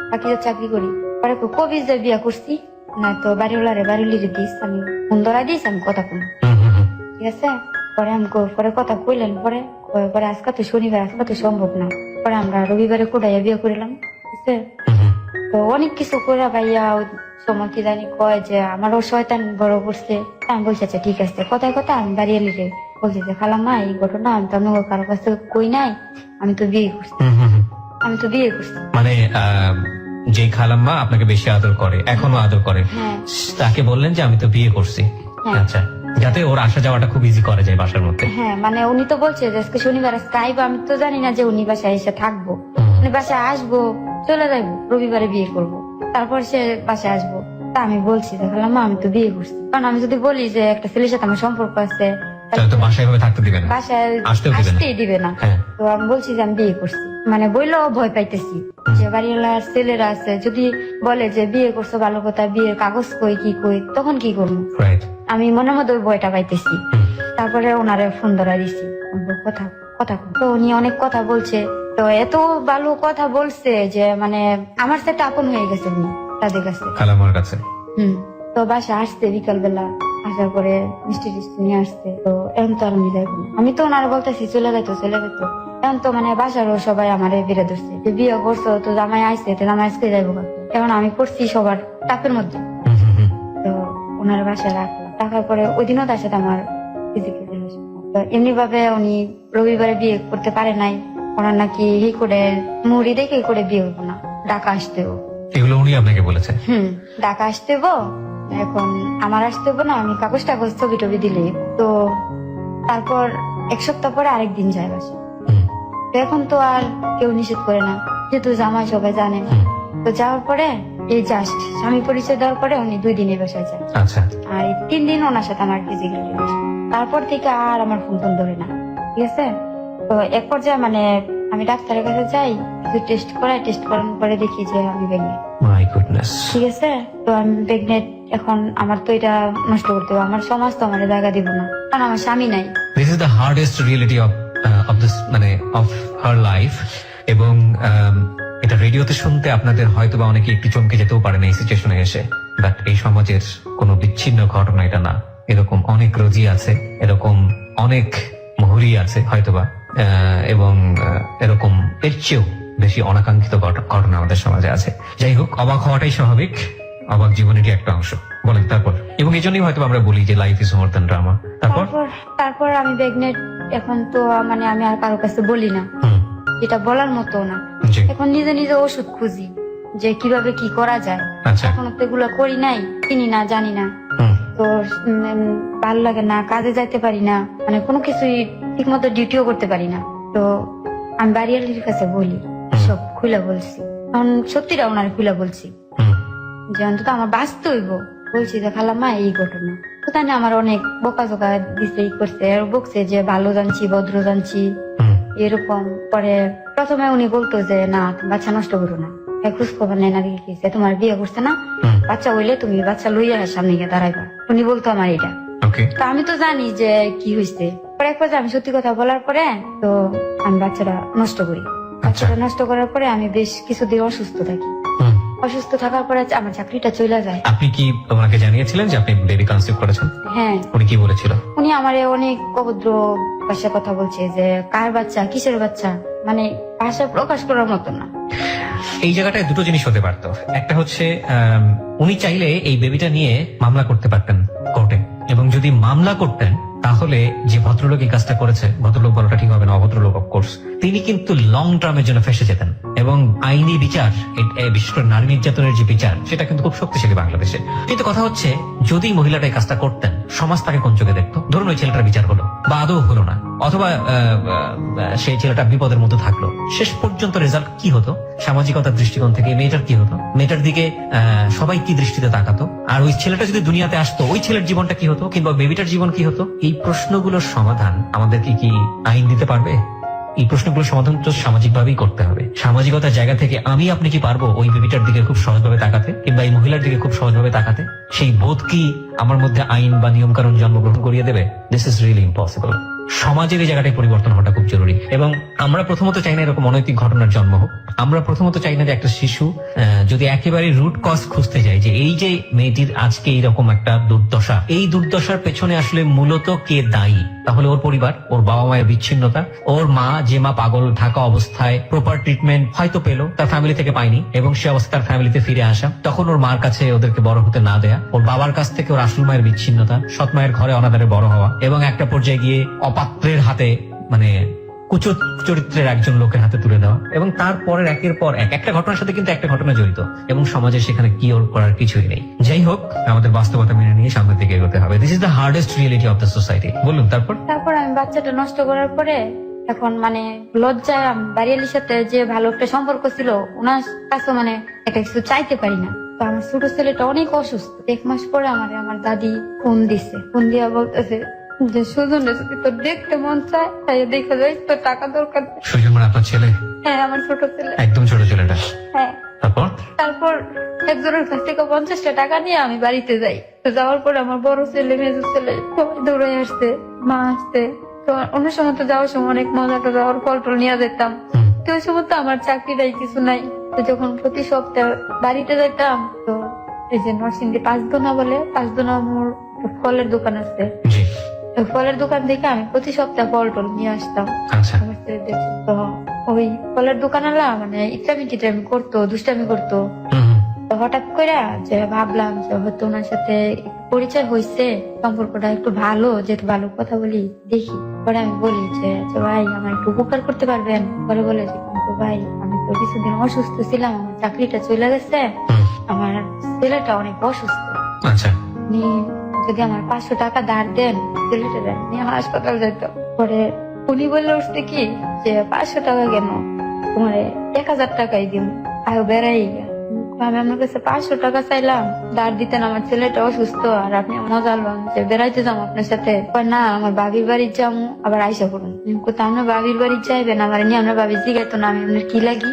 বাকি চাকরি করি। পরে কবি যে বিয়া করছি না, তো বাড়িওয়ালারে বাড়িলিরে দিস, আমি ফোন ধরা দিস, আমি কথা কম, ঠিক আছে। পরে আমি পরে কথা কইলেন, পরে আজকে তো শনিবার, আজকে তো সম্ভব না। পরে আমরা রবিবারে কোটাইয়া বিয়ে করিলাম, ঠিক আছে। তো অনেক কিছু করে ভাইয়া সময় কি জানি কয় যে আমারও শয়তান বড় করছে। আমি বলছি আচ্ছা ঠিক আছে, কথায় কথা আমি বাড়ি এলি রে বলছি যে খালাম্মা এই ঘটনা আমি তো অন্য কারো কাছ থেকে কই নাই, আমি তো বিয়ে করছি। মানে যে খালাম্মা আপনাকে বেশি আদর করে, এখনো আদর করে, তাকে বললেন যে আমি তো বিয়ে করছি। আচ্ছা, যাতে ওর আসা যাওয়াটা খুব ইজি করা যায় বাসার মধ্যে। হ্যাঁ, মানে উনি তো বলছে যে আজকে শনিবার, আজকে আইবো, আমি তো জানি না যে উনি বাসায় এসে থাকবো। উনি বাসায় আসবো, চলে যাইবো, রবিবারে বিয়ে করবো, তারপর সে বাসায় আসবো। তা আমি বলছি যে খালাম্মা আমি তো বিয়ে করছি, কারণ আমি যদি বলি যে একটা ছেলের সাথে আমার সম্পর্ক আছে, তো বাসায় থাকতে দিবে না, বাসায় আসতেই দিবে না। তো আমি বলছি যে আমি বিয়ে করছি, মানে বললেও ভয় পাইতেছি যে বাড়িওয়ালার ছেলেরা আছে, যদি বলে যে বিয়ে করছো ভালো কথা, বিয়ের কাগজ কই কি কই, তখন কি করবো? আমি মনের মধ্যে ওই ভয়টা পাইতেছি। তারপরে ওনারে ফোন ধরা দিছি, কথা তো উনি অনেক কথা বলছে, তো এত ভালো কথা বলছে যে মানে আমার সাথে আপন হয়ে গেছে উনি তাদের কাছে, খালাম্মার কাছে। তো বাসা আসছে বিকাল বেলা, আসার পরে মিষ্টি টিষ্টি নিয়ে আসছে। তো এখন তো আর আমি যাইব না, আমি তো ওনারা বলতেছি চলে যাইতো। এখন তো মানে বাসারও সবাই আমার বিরে ধরছে যে বিয়ে করছো, তো জামাই আইসে, তো জামাই আজকে যাইবো। এখন আমি পড়ছি সবার চাপের মধ্যে। তো ওনার বাসায় রাখার পরে ওই দিনও তার সাথে আমার ফিজিক্যাল রিলেশন। তো এমনি ভাবে উনি রবিবারে বিয়ে করতে পারে নাই, ওনার নাকি ই করে মুড়ি দেখে করে বিয়ে হইব না, ঢাকা আসতেও। এগুলো উনি আপনাকে বলেছে? ঢাকা আসতেব, এখন আমার আসতেব না, আমি কাগজ টাগজ ছবি টবি দিলে। তো তারপর 1 সপ্তাহ পরে আরেকদিন যায় বাসা। তো এখন তো আর কেউ নিষেধ করে না, যেহেতু জামাই সবাই জানে। তো যাওয়ার পরে এই জাস্ট স্বামী পরিচয় দেওয়ার পরে উনি 2 দিনে বাসায় যায়। আর এই 3 দিন ওনার সাথে আমার ফিজিক্যাল রিলেশন। তারপর থেকে আর আমার ফোন ধরে না, ঠিক আছে। তো এক পর্যায়ে মানে আমি ডাক্তারের কাছে যাই, কিছু টেস্ট করানোর পরে দেখি যে আমি প্রেগনেন্ট। My goodness. ঠিক আছে, তো আমি প্রেগনেন্ট। এখন আমার তো এটা নষ্ট করতে হবে, আমার সমাজ তো আমার জায়গা দিব না, কারণ আমার স্বামী নাই। This is the hardest reality of this মানে অফ হার লাইফ। এবং এটা রেডিওতে শুনতে আপনাদের হয়তো বা অনেকে একটু চমকে যেতেও পারেন এই সিচুয়েশনে এসে, বাট এই সমাজের কোনো বিচ্ছিন্ন ঘটনা এটা না। এরকম অনেক রোগী আছে, এরকম অনেক মহুরি আছে হয়তোবা, এবং এরকম এর চেয়েও বেশি অনাকাঙ্ক্ষিত ঘটনা আমাদের সমাজে আছে। যাই হোক, অবাক হওয়াটাই স্বাভাবিক। অবাক জীবনেরই একটা অংশ। বলেন তারপর। এবং এই জন্যই হয়তো আমরা বলি যে life is more than drama. তারপর তারপর আমি প্রেগনেন্ট। এখন তো মানে আমি আর কারো কাছে বলি না, এটা বলার মতো না। জি। এখন নিজে নিজে ওষুধ খুঁজি যে কিভাবে কি করা যায়। আচ্ছা। এখনো তো এগুলো করি নাই, চিনি না, জানি না। তো ভালো লাগে না, কাজে যাইতে পারি না, মানে কোনো কিছুই ঠিক মতো ডিউটিও করতে পারি না। তো আমি বাড়িওয়ালির কাছে বলি, সব খুলে বলছি। এখন সত্যিটা ওনার খুলে বলছি যে অন্তত আমার বাঁচতে হইব। বলছি যে খালাম্মা এই ঘটনা তো তাই না, আমার অনেক বোকা দিছে, ই করছে, আর বকছে যে ভালো জানছি, ভদ্র জানছি, এরকম। পরে প্রথমে উনি বলতো যে না তুমি বাচ্চা নষ্ট করো না, খোঁজ খবর নেয় না, দেখে তোমার বিয়ে করছে না, বাচ্চা হইলে তুমি বাচ্চা লইয়া সামনে গিয়ে দাঁড়াইবা। উনি বলতো আমার এটা। তো আমি তো জানি যে কি হয়েছে। পরে এক পর্যায়ে আমি সত্যি কথা বলার পরে তো আমি বাচ্চাটা নষ্ট করি। বাচ্চাটা নষ্ট করার পরে আমি বেশ কিছুদিন অসুস্থ থাকি। অসুস্থ থাকার পরে আমার চাকরিটা চলে যায়। আপনি কি ওনাকে জানিয়েছিলেন যে আপনি বেবি কনসিভ করেছেন? হ্যাঁ। উনি কি বলেছিল? উনি আমারে অনেক অভদ্র ভাষায় কথা বলছে যে কার বাচ্চা, কিসের বাচ্চা, মানে ভাষা প্রকাশ করার মতো না। এই জায়গাটায় দুটো জিনিস হতে পারতো। একটা হচ্ছে উনি চাইলে এই বেবিটা নিয়ে মামলা করতে পারতেন কোর্টে, এবং যদি মামলা করতেন তাহলে যে ভদ্রলোক এই কাজটা করেছে, ভদ্রলোক বলাটা ঠিক হবে না, অভদ্রলোক অফকোর্স, তিনি কিন্তু লং টার্মের জন্য ফেসে যেতেন। এবং আইনি বিচার, বিশেষ করে নারী নির্যাতনের যে বিচার, সেটা কিন্তু খুব শক্তিশালী বাংলাদেশে। কিন্তু কথা হচ্ছে যদি মহিলাটা এই কাজটা করতেন, সমাজ তাকে কোন চোখে দেখতো? ধরুন ওই ছেলেটার বিচার হলো বা আদৌ হলো না, অথবা সেই ছেলেটা বিপদের মধ্যে থাকলো, শেষ পর্যন্ত রেজাল্ট কি হতো? সামাজিকতার দৃষ্টিকোণ থেকে মেয়েটার কি হতো? মেয়েটার দিকে সবাই কি দৃষ্টিতে তাকাতো? আর ওই ছেলেটা যদি দুনিয়াতে আসতো, ওই ছেলের জীবনটা কি হতো, কিংবা বেবিটার জীবন কি হতো? এই প্রশ্নগুলোর সমাধান আমাদেরকে কি আইন দিতে পারবে? এই প্রশ্নগুলোর সমাধান তো সামাজিক ভাবেই করতে হবে। সামাজিকতার জায়গা থেকে আমি আপনি কি পারবো ওই বেবিটার দিকে খুব সহজভাবে তাকাতে, কিংবা এই মহিলার দিকে খুব সহজভাবে তাকাতে? সেই বোধ কি আমার মধ্যে আইন বা নিয়ম কানুন জন্মগ্রহণ করিয়ে দেবে? This is really impossible. সমাজের এই জায়গাটায় পরিবর্তন হওয়াটা খুব জরুরি। এবং আমরা প্রথমত চাই না এরকম অনৈতিক ঘটনার জন্ম হোক। আমরা প্রথমত চাই না যে একটা শিশু যদি একেবারে রুট কজ খুঁজতে যায় যে এই যে মেয়েটির আজকে এইরকম একটা দুর্দশা, এই দুর্দশার পেছনে আসলে মূলত কে দায়ী, তাহলে ওর পরিবার, ওর বাবা মায়ের বিচ্ছিন্নতা, ওর মা, যে মা পাগল থাকা অবস্থায় প্রপার ট্রিটমেন্ট হয়তো পেলো, তার ফ্যামিলি থেকে পায়নি, এবং সে অবস্থা তার ফ্যামিলিতে ফিরে আসা, তখন ওর মার কাছে ওদেরকে বড় হতে না দেয়া, ওর বাবার কাছ থেকে ওর আসল মায়ের বিচ্ছিন্নতা, সৎ মায়ের ঘরে অনাদারে বড় হওয়া, এবং একটা পর্যায়ে গিয়ে অপাত্রের হাতে, মানে কুচত চরিত্রের একজন লোকের হাতে তুলে দেওয়া, এবং তারপরের একের পর একটা ঘটনার সাথে কিন্তু একটা ঘটনা জড়িত, এবং সমাজে সেখানে কি ওর করার কিছুই নেই। যাই হোক, আমাদের বাস্তবতা মেনে নিয়ে সামনের দিকে এগোতে হবে। This is the hardest reality of the society. বলুন তারপর আমি বাচ্চাটা নষ্ট করার পরে এখন মানে লজ্জায় বাড়িয়ালির সাথে যে ভালো একটা সম্পর্ক ছিল, ওনার কাছে মানে একটা কিছু চাইতে পারি না। তো আমার ছোট ছেলেটা অনেক অসুস্থ। 1 মাস পরে আমার দাদি ফোন দিছে। ফোন দিয়া বলতেছে যে সুজন যদি তোর দেখতে মন চায় তাই দেখে যাই, তোর টাকা দরকার। সুজন মানে আপনার ছেলে? হ্যাঁ, আমার ছোট ছেলে। একদম ছোট ছেলেটা? হ্যাঁ। তারপর একজনের কাছ থেকে 50টা টাকা নিয়ে আমি বাড়িতে যাই। তো যাওয়ার পরে আমার বড় ছেলে, মেজো ছেলে সবাই দৌড়ে আসছে, মা আসছে। তো অন্য সময় তো যাওয়ার সময় অনেক মজা করে যাওয়ার ফল টল নিয়ে যেতাম। তো ওই সময় তো আমার চাকরিটাই কিছু নাই। তো যখন প্রতি সপ্তাহে বাড়িতে যেতাম, তো এই যে নরসিংদী 5 দোনা বলে, 5 দোনা মোর ফলের দোকান আছে, ফলের দোকান থেকে আমি প্রতি সপ্তাহে ফল টল নিয়ে আসতাম। তো ওই ফলের দোকানওয়ালা মানে ইচ্ছামি টিটামি করতো, দুষ্টামি করতো। তো হঠাৎ করে যে ভাবলাম যে হয়তো ওনার সাথে পরিচয় হয়েছে, সম্পর্কটা একটু ভালো, যেহেতু ভালো কথা বলি, দেখি। পরে আমি বলি যে ভাই আমার একটু উপকার করতে পারবেন? পরে বলে যে ভাই আমি তো কিছুদিন অসুস্থ ছিলাম, আমার চাকরিটা চলে গেছে, আমার ছেলেটা অনেক অসুস্থ, আপনি যদি আমার 500 টাকা ধার দেন, ছেলেটা নিয়ে হাসপাতাল যেত। পরে উনি বললে উঠতে কি যে 500 টাকা কেন, তোমার 1000 টাকাই দিন, আয়ো বেড়াই। আমি আপনার কাছে 500 টাকা চাইলাম, ধার দিতেন, আমার ছেলেটা অসুস্থ, আর আপনি মজা আলবাম যে বেড়াইতে যাবো আপনার সাথে। না, আমার বাবির বাড়ি যাবো, আবার আইসা করুন। কোথাও আমরা বাবির বাড়ি যাইবেন, আমার নিয়ে আমরা বাবি জিগাইতো না, আমি আপনার কি লাগি?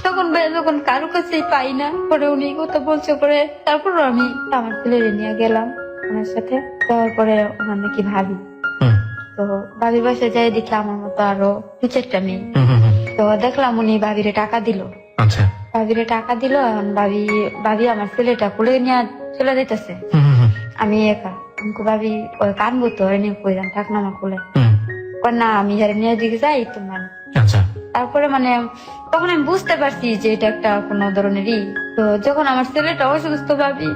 তখন যখন কারো কাছেই পাই না, পরে উনি কথা বলছে। পরে তারপর আমি আমার ছেলেরে নিয়ে গেলাম ওনার সাথে। তারপরে ওনার নাকি ভাবি, তো ভাবির বাসায় যাই দেখি আমার মতো আরো 2-4টা মেয়ে। তো দেখলাম উনি ভাবিরে টাকা দিল। ভাবিরে টাকা দিল, এখন ভাবি আমার ছেলেটা কোলে নিয়ে চলে যেতেছে। আমি একা, ভাবি কানবো তো, এনে কইলাম থাক না আমার কোলে। না, আমি যারা নিয়ে দিকে যাই তোমার। তারপরে মানে তখন আমি বুঝতে পারছি যে এটা একটা কোনো ধরনেরই। তো যখন আমার ছেলেটা অসুস্থ ভাবি,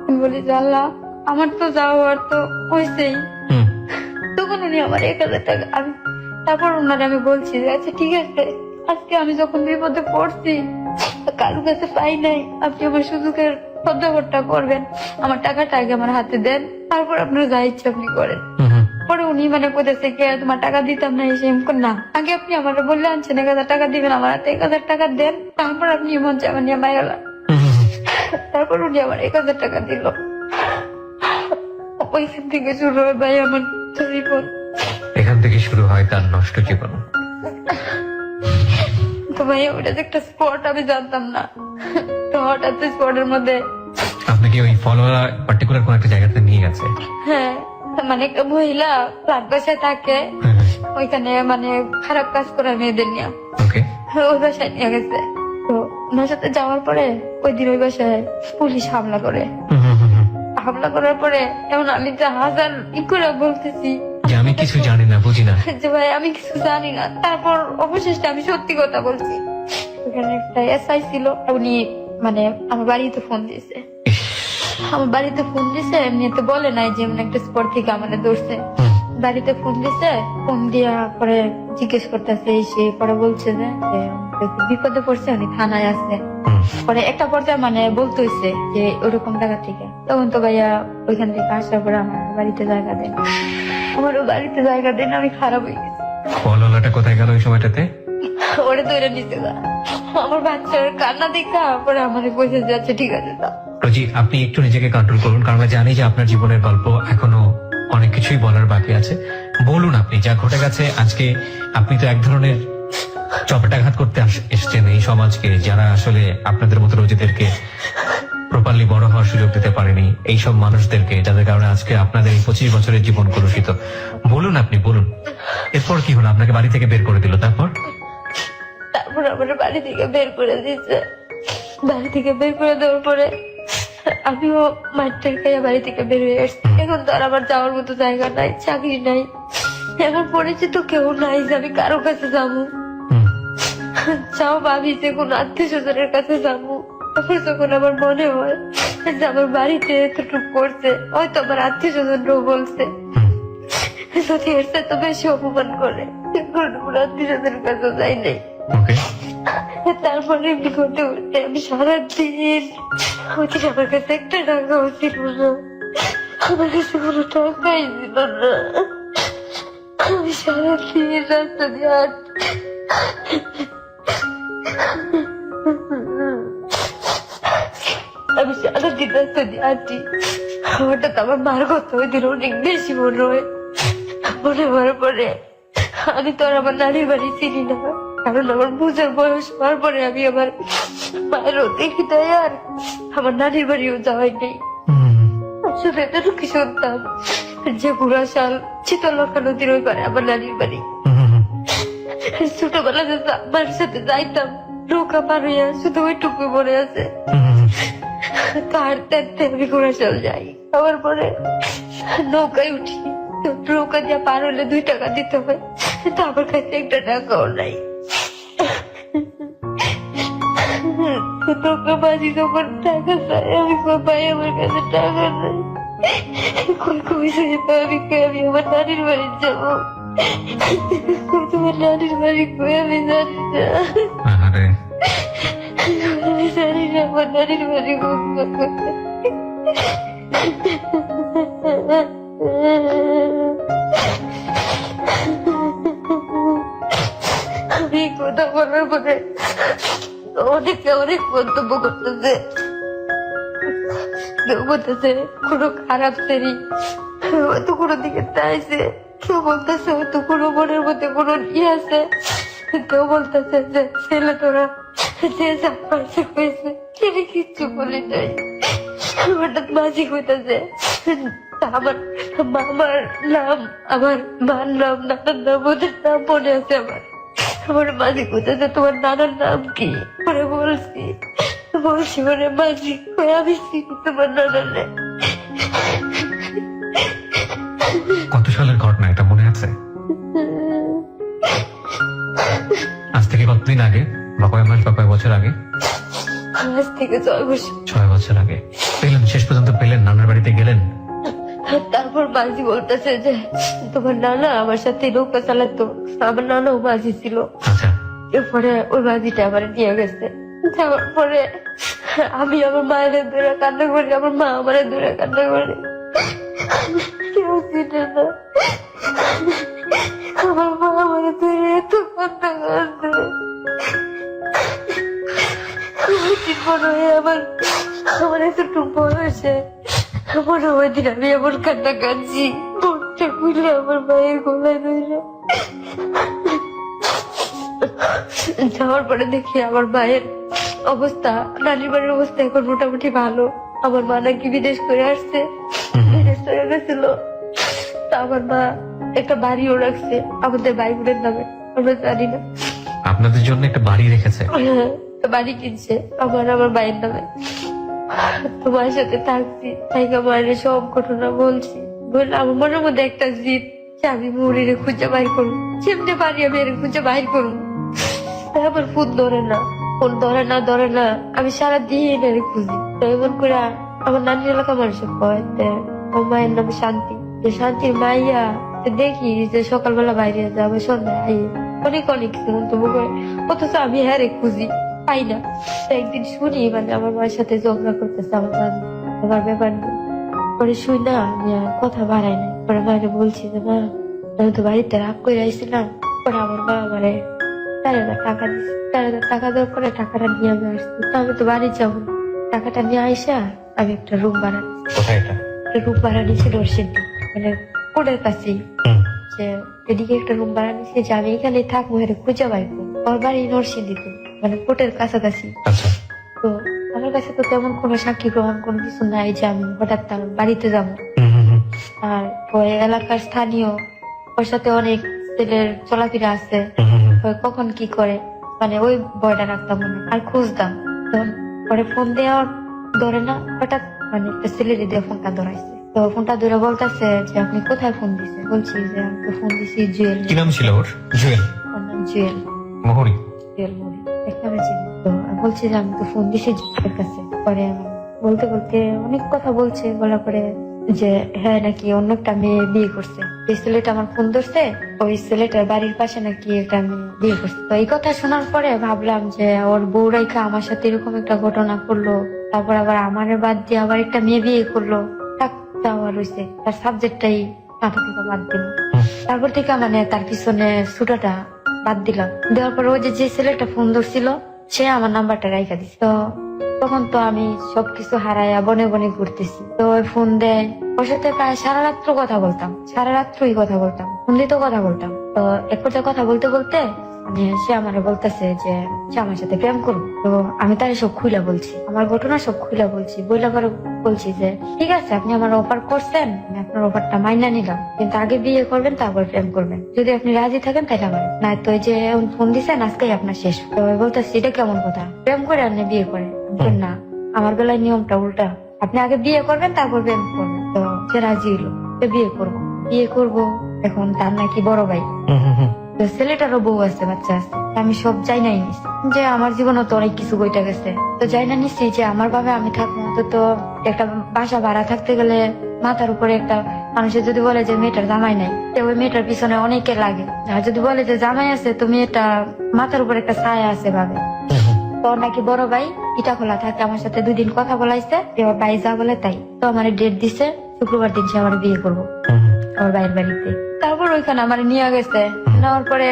আমি বলি যে আল্লাহ আমার তো যাওয়ার তো হয়েছেই। হুম। তখন উনি আমার 1,000 টাকা আমি তারপর ওনারে আমি বলছি যে আচ্ছা ঠিক আছে, আজকে আমি যখন বিপদে পড়ছি কারোর কাছে পাই নাই, আপনি আমার সুযোগের সদ্ব্যবহারটা করবেন, আমার টাকাটা আগে আমার হাতে দেন, তারপর আপনার যা ইচ্ছে আপনি করেন। হুম, হুম, পরে উনি মানে কোথাছে কে তোমার টাকা দিতাম না এসে না, আগে আপনি আমার বললে আনছেন 1,000 টাকা দিবেন, আমার হাতে 1,000 টাকা দেন, তারপর আপনি মন চাবেন নিয়ে বাইরে। হুম, হুম, হুম। তারপর উনি আমার 1,000 টাকা দিল। ওইখান থেকে শুরু হয় ভাই আমার জীবন। এখান থেকে শুরু হয় তার নষ্ট জীবন। তো ভাই ওটা যে একটা স্পট আমি জানতাম না, তো হঠাৎ স্পটের মধ্যে আপনাকে ওই ফলোয়ার পার্টিকুলার কোন একটা জায়গাতে নিয়ে গেছে? হ্যাঁ মানে একটা মহিলা ফ্ল্যাট বাসায় থাকে, ওইখানে মানে খারাপ কাজ করে মেয়েদের নিয়ে ওকে। ওই বাসায় নিয়ে গেছে। তো ওনার সাথে যাওয়ার পরে ওই দিন ওই বাসায় পুলিশ হামলা করে। হামলা করার পরে এমন আমি যে হাজার করে বলতেছি যে আমি কিছু জানি না, বুঝি না। যে ভাই আমি কিছু জানি না, তারপর অবশেষে আমি সত্যি কথা বলছি। ওখানে একটা এসআই ছিল, উনি মানে আমার বাড়িতে ফোন দিয়েছে। আমার বাড়িতে ফোন দিছে, এমনিতে বলে নাই যে এমন একটা স্পট থেকে আমাদের ধরছে। বাড়িতে ফোন দিছে, ফোন দিয়া পরে জিজ্ঞেস করতেছে, এসে পরে বলছে যে বিপদে পড়ছে, উনি থানায় আছে। পরে একটা পর্যায়ে মানে বলতে হয়েছে যে ওরকম জায়গা থেকে, তখন তো ভাইয়া ওইখান থেকে আসার পরে আমার বাড়িতে জায়গা দেন, আমারও বাড়িতে জায়গা দেন। আমি খারাপ হয়ে গেছি। ফলোয়ারটা কোথায় গেল ওই সময়টাতে? ওরে ধরে নিতে গা আমার বাচ্চার কান্না দেখা পরে আমার পয়সা যাচ্ছে, ঠিক আছে দাও। রোজি, আপনি একটু নিজেকে কন্ট্রোল করুন, কারণ আমরা জানি যে আপনার জীবনের গল্প এখনো অনেক কিছুই বলার বাকি আছে। বলুন আপনি যা ঘটে গেছে আজকে। আপনি তো এক ধরনের চপেটাঘাত করতে এসছেন এই সমাজকে, যারা আসলে আপনাদের মতো রোজিদেরকে প্রপারলি বড় হওয়ার সুযোগ দিতে পারেনি, এইসব মানুষদেরকে, যাদের কারণে আজকে আপনাদের এই 25 বছরের জীবন কলুষিত। বলুন আপনি বলুন, এরপর কি হলো? আপনাকে বাড়ি থেকে বের করে দিল, তারপর? তারপর আমার বাড়ি থেকে বের করে দিচ্ছে। বাড়ি থেকে বের করে দেওয়ার পরে আমিও মাঠের খাইয়া বাড়ি থেকে বের হয়ে আসছি। এখন তো আর আমার যাওয়ার মতো জায়গা নাই, চাকরি নাই, এখন পরিচিত কেউ নাই যে আমি কারো কাছে যাবো। চাও ভাবি যে কোন আত্মীয় স্বজনের কাছে যাবো, তারপর যখন আমার মনে হয় যে আমার বাড়িতে এতটুকু করছে, হয়তো আমার আত্মীয় স্বজনরাও বলছে যদি এর তো বেশি অপমান করে, আত্মীয় স্বজনের কাছে যাই নাই। তারপরে এমনি করতে করতে আমি সারাদিন ওদিন আমার কাছে একটা টাকাও ছিল না, আমার কাছে কোনো টাকাই ছিল না। আমি সারাদিন রাস্তা দিয়ে আমি সারাদিন রাস্তা দিয়ে আছি। হঠাৎ আমার মার কথা ওই দিন অনেক বেশি মনে হয়। মনে হওয়ার পরে আমি তো আর আমার নানির বাড়ি চিনি না, কারণ আমার বুঝার বয়স হওয়ার পরে আমি আমার মায়েরও দেখি দেয়, আর আমার নানির বাড়িও যাওয়াই নেই। আসলে এতটুকু শুনতাম যে বুড়াশাল শীতলক্ষা নদীর ওই পারে আমার নানির বাড়ি। ছোটবেলা যে আমার সাথে যাইতাম নৌকা পার হইয়া, শুধু ওইটুকু মনে আছে। তো হাঁটতে হাঁটতে আমি ঘোড়াশাল যাই, আবার পরে নৌকায় উঠি, নৌকা দিয়ে পার হলে 2 টাকা দিতে হয়, তো আমার কাছে একটা টাকাও নাই। নৌকা বাজি যখন টাকা চাই, আমি ভাই আমার কাছে টাকা নাই, আমি আমার নানির বাড়ি যাবো। তোমার নানির বাড়ি কই আমি জানি না, আমি জানি না আমার নানির বাড়ি কোথায়। আমি কথা বলার পরে অনেকে অনেক মন্তব্য করতেছে, কেউ বলতেছে কোনো খারাপ শ্রেণী, হয়তো কোনো দিকে চাইছে, কেউ বলতেছে হয়তো কোনো মনের মধ্যে কোনো ইয়ে আছে, কেউ বলতেছে যে ছেলে তোরা যে যা পারছে হয়েছে, ছেলে কিচ্ছু বলি নাই। হঠাৎ মাঝি হইতেছে আমার মামার নাম, আমার মার নাম, নানার নাম, ওদের নাম মনে আছে আমার। আমার মাঝি কোথাছে তোমার নানার নাম কি? পরে বলছি মানে মাঝি আমি চিনি তোমার নানার। কত সালের ঘটনা এটা মনে আছে? আজ থেকে কতদিন আগে, বা কয় মাস বা কয় বছর আগে? আজ থেকে 6 বছর। 6 বছর আগে পেলেন, শেষ পর্যন্ত পেলেন, নানার বাড়িতে গেলেন? তারপর মাঝি বলতেছে যে তোমার নানা আমার সাথে নৌকা চালাতো, আমার নানাও মাঝি ছিল। আচ্ছা, এরপরে ওই মাঝিটা আমার নিয়ে গেছে। যাওয়ার পরে আমি আমার মায়ের দূরে কান্না করি, আমার মা আমার দূরে কান্না করে, কেউ চিনে না। আমার মা আমার দূরে এত কান্না করছে। মনে হয় আমার এতটুকু বয়সে মনে হয় ওই দিন আমি এমন কান্না কাঁদছি, মনটা খুলে আমার মায়ের গলায় ধরে। যাওয়ার পরে দেখি আমার মায়ের অবস্থা, নানির বাড়ির অবস্থা এখন মোটামুটি ভালো। আমার মা নাকি বিদেশ করে আসছে, বিদেশ করে গেছিল। তা আমার মা একটা বাড়িও রাখছে আমাদের ভাই বোনের নামে, আমরা জানি না। আপনাদের জন্য একটা বাড়ি রেখেছে? বাড়ি কিনছে আমার ভাইয়ের নামে। তোমার সাথে থাকছি, তাই মায়ের সব ঘটনা বলছি। বললে আমার মনের মধ্যে একটা জিদ যে আমি মুড়িরে খুঁজে বাইর করবো, যেমনি পারি আমি এর খুঁজে বাইর করবো। আমার ফোন ধরে না, ফোন ধরে না, আমি সারাদিন এর খুঁজি। তো এমন করে আমার নানির এলাকা মানুষ কয় আমার মায়ের নাম শান্তি, যে শান্তির মাইয়া। দেখি যে সকালবেলা বাইরে যাবে, সন্ধ্যায় আই অনেক কিছু মন্তব্য করে, অথচ আমি হ্যাঁ রে খুঁজি, পাই না। তো একদিন শুনি মানে আমার মায়ের সাথে ঝগড়া করতেছে আমার ব্যাপার নিয়ে। পরে শুই না, আমি আর কথা বাড়াই না। পরে মায়ের বলছি যে মা আমি তো বাড়িতে রাগ করে আইছিলাম। পরে আমার মা আমারে 4,000 টাকা দিচ্ছে। 4,000 টাকা দেওয়ার পরে টাকাটা নিয়ে আমি আসছি। তো আমি তো বাড়ি যাবো, টাকাটা নিয়ে আইসা আমি একটা রুম ভাড়া নিচ্ছি। কোথায় এটা? রুম ভাড়া নিয়েছি নরসিংদী, মানে কোর্টের কাছেই। যে এদিকে একটা রুম ভাড়া নিয়েছি যে আমি এখানে থাকবো, হেরে খুঁজে পাইবো। আমার বাড়ি নরসিংদীতে, মানে কোর্টের কাছাকাছি। আচ্ছা, তো আমার কাছে তো তেমন কোনো সাক্ষী প্রমাণ কোনো কিছু নাই যে আমি হঠাৎ তার বাড়িতে যাবো। আর ওই এলাকার স্থানীয়, ওর সাথে অনেক ছেলের চলাফেরা আছে, ওই কখন কি করে, মানে ওই ভয়টা রাখতাম মনে। আর খুঁজতাম, তখন পরে ফোন দেওয়ার ধরে না, হঠাৎ মানে একটা ছেলের দিয়ে ফোনটা ধরাইছে। তো ফোনটা ধরে বলতেছে যে আপনি কোথায় ফোন দিছে? বলছি যে আমি তো ফোন দিছি জুয়েল। কি নাম ছিল ওর? জুয়েল? ওর নাম জুয়েল মোহরি? জুয়েল মুড়ি একটা ছিল। তো আমি বলছি যে আমি তো ফোন দিছি জুয়েলের কাছে। পরে আমি বলতে বলতে অনেক কথা বলছে, বলার পরে যে হ্যাঁ নাকি অন্য একটা মেয়ে বিয়ে করছে, যে ছেলেটা আমার ফোন ধরছে ওই ছেলেটার বাড়ির পাশে নাকি একটা মেয়ে বিয়ে করছে। তো এই কথা শোনার পরে ভাবলাম যে ওর বউ রেখা আমার সাথে এরকম একটা ঘটনা করলো, তারপর আবার আমার বাদ দিয়ে আবার একটা মেয়ে বিয়ে করলো, যাওয়া রয়েছে, তার সাবজেক্টটাই মাথা থেকে বাদ দিল। তারপর থেকে মানে তার পিছনে ছুটাটা বাদ দিলাম। দেওয়ার পর ওই যে ছেলেটা ফোন ধরছিল সে আমার নাম্বারটা রাইখা দিছে। তো তখন তো আমি সবকিছু হারাইয়া বনে বনে ঘুরতেছি। তো ওই ফোন দেয়, ওর সাথে প্রায় সারা রাত্র কথা বলতাম, সারা রাত্রই কথা বলতাম, ফোন দিতেও কথা বলতাম। তো এক পর্যায়ে কথা বলতে বলতে মানে সে আমারে বলতেছে যে সে আমার সাথে প্রেম করবো। তো আমি তার সব খুইলা বলছি, আমার ঘটনা সব খুইলা বলছি, বইলা করে বলছি যে ঠিক আছে আপনি আমার অফার করছেন, আমি আপনার অফারটা মাইনা নিলাম, কিন্তু আগে বিয়ে করবেন তারপর প্রেম করবেন, যদি আপনি রাজি থাকেন তাহলে আমার না। তো ওই যে ফোন দিচ্ছেন আজকেই আপনার শেষ। তো বলতেছি এটা কেমন কথা, প্রেম করে আপনি বিয়ে করেন? না, আমার বেলায় নিয়মটা উল্টা, আপনি আগে বিয়ে করবেন তারপর প্রেম করবেন। তো সে রাজি হলো, বিয়ে করবো। এখন তার নাকি বড় ভাই, তো ছেলেটারও বউ আছে, বাচ্চা আছে। আমি সব যাই নাই নিছি, যে আমার জীবনে তো অনেক কিছু বইটা গেছে। তো যাই না নিচ্ছি যে আমার ভাবে আমি থাকবো, তো একটা বাসা ভাড়া থাকতে গেলে মাথার উপরে একটা মানুষের যদি বলে যে মেয়েটার জামাই নাই, তো ওই মেয়েটার পিছনে অনেকে লাগে। আর যদি বলে যে জামাই আছে, তো মেয়েটা মাথার উপরে একটা ছায়া আছে ভাবে। তো নাকি বড় ভাই ইটা খোলা থাকে, আমার সাথে 2 দিন কথা বলাইছে, এবার ভাই যা বলে তাই। তো আমার ডেট দিছে শুক্রবার দিন সে আমার বিয়ে করবো আমার ভাইয়ের বাড়িতে। তারপর ওইখানে আমার নিয়ে গেছে, নেওয়ার পরে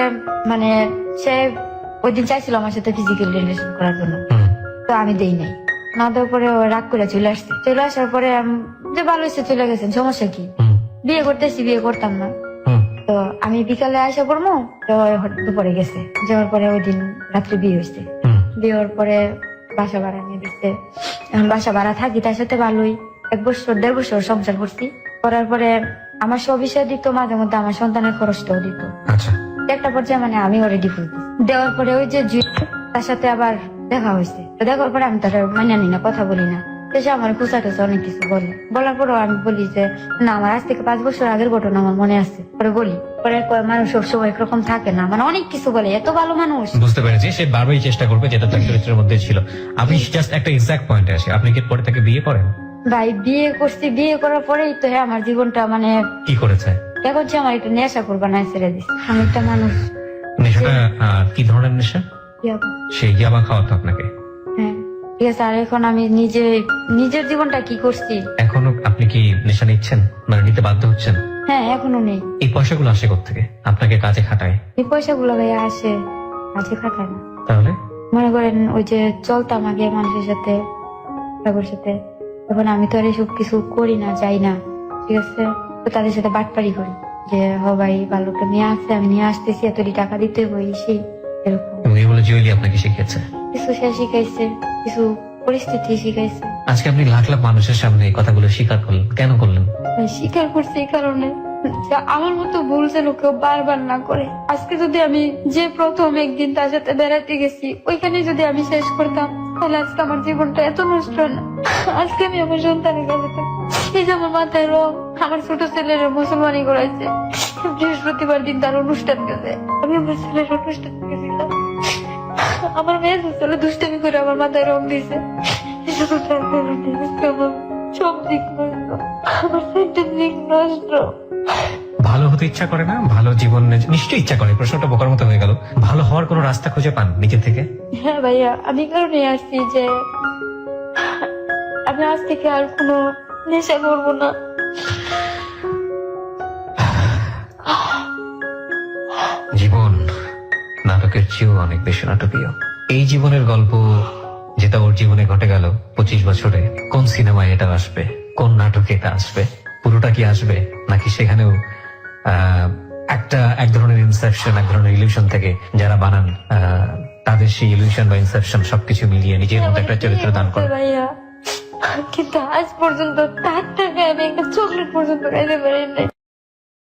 মানে সে ওই দিন চাইছিল আমার সাথে ফিজিক্যাল রিলেশন করার জন্য, তো আমি দেই নাই। না দেওয়ার পরে ও রাগ করে চলে আসছে। চলে আসার পরে যে ভালো হয়েছে চলে গেছেন, সমস্যা কি, বিয়ে করতেছি, বিয়ে করতাম না। তো আমি বিকালে আসা পড়বো, তো দুপুরে গেছে। যাওয়ার পরে ওই দিন রাত্রে বিয়ে হয়েছে। বিয়ে হওয়ার পরে বাসা ভাড়া নিয়ে দিচ্ছে। এখন বাসা ভাড়া থাকি তার সাথে ভালোই, 1 বছর 1.5 বছর সংসার করছি। করার পরে আমার সব বিষয় দিত, মাঝে মধ্যে আমার সন্তানের খরচটাও দিত। একটা পর্যায়ে মানে আমি ওরে ডিভোর্স দিই। দেওয়ার পরে ওই যে তার সাথে আবার দেখা হয়েছে। তো দেখার পরে আমি তার মানিয়ে নি না, কথা বলি না। সে আমার খুচা টুচা অনেক কিছু বলে, বলার পরেও আমি বলি যে না, আমার আজ থেকে 5 বছর আগের ঘটনা আমার মনে আছে। পরে বলি, পরে কয় মানুষ সবসময় একরকম থাকে না, মানে অনেক কিছু বলে, এত ভালো মানুষ। বুঝতে পেরেছি, সে বারবারই চেষ্টা করবে যেটা তার চরিত্রের মধ্যে ছিল। আপনি জাস্ট একটা এক্সাক্ট পয়েন্টে আসে, আপনি কি পরে তাকে বিয়ে করেন? ভাই বিয়ে করছি, বিয়ে করার পরেই তো হ্যাঁ আমার জীবনটা মানে কি করেছে? এখন যে আমার একটা নেশা করবা না ছেড়ে দিস। আমি একটা মানুষ। নেশাটা কি ধরনের নেশা? ইয়াবা। সেই ইয়াবা খাওয়াতো আপনাকে? হ্যাঁ ঠিক আছে। আর এখন আমি নিজের জীবনটা কি করছি। এখনো আপনি কি নেশা নিচ্ছেন, মানে নিতে বাধ্য হচ্ছেন? হ্যাঁ এখনো নেই। এই পয়সাগুলো আসে কোত্থেকে? আপনাকে কাজে খাটায়? এই পয়সাগুলো ভাইয়া আসে, কাজে খাটায় না। তাহলে মনে করেন ওই যে চলতাম আগে মানুষের সাথে, তাদের সাথে, এখন আমি তো আর এসব কিছু করি না, যাই না, ঠিক আছে। তো তাদের সাথে বাটপারি করি যে হ ভাই ভালো একটা মেয়ে আছে, আমি নিয়ে আসতেছি, এতটি টাকা দিতে হই, সেই এরকম এবং এগুলো জুয়েলি আপনাকে শিখিয়েছে? কিছু সে শিখাইছে, কিছু পরিস্থিতি শিখাইছে। আজকে আপনি লাখ লাখ মানুষের সামনে এই কথাগুলো স্বীকার করলেন, কেন করলেন? স্বীকার করছে এই কারণে যে আমার মতো ভুল যেন কেউ বারবার না করে। আজকে যদি আমি যে প্রথম একদিন তার সাথে বেড়াতে গেছি ওইখানে যদি আমি শেষ করতাম, তাহলে আজকে আমার জীবনটা এত নষ্ট হয় না। আজকে আমি আমার সন্তানের কাছে থাকি। এই যে আমার মাথায় রং, আমার ছোট ছেলের মুসলমানি করাইছে, বৃহস্পতিবার দিন তার অনুষ্ঠান গেছে, আমি আমার ছেলের অনুষ্ঠান গেছিলাম। আমার মেয়ে ছেলে দুষ্টামি করে আমার মাথায় রং দিয়েছে। সব দিক নষ্ট, আমার সেন্টের দিক নষ্ট। ভালো হতে ইচ্ছা করে না? ভালো জীবন নিশ্চয়ই ইচ্ছা করে। প্রশ্নটা বোকার মতো হয়ে গেল। ভালো হওয়ার কোনো রাস্তা খুঁজে পান নিজে থেকে? হ্যাঁ ভাইয়া, আমি কারণে আসছি যে আমি আজ থেকে আর কোনো নেশা করবো না। জীবন নাটকের চেয়েও অনেক বেশি নাটকীয়। এই জীবনের গল্প যেটা ওর জীবনে ঘটে গেল 25 বছরে, কোন সিনেমায় এটা আসবে, কোন নাটকে এটা আসবে, পুরোটা কি আসবে, নাকি সেখানেও এক ধরনের ইনসেপশন, এক ধরনের ইলিউশন থেকে যারা বানান তাদের সেই ইলিউশন বা ইনসেপশন সবকিছু মিলিয়ে নিজের মতো একটা চরিত্র দান করে? ভাইয়া কিন্তু আজ পর্যন্ত তার টাকায় আমি একটা চকলেট পর্যন্ত খাইতে পারি নাই।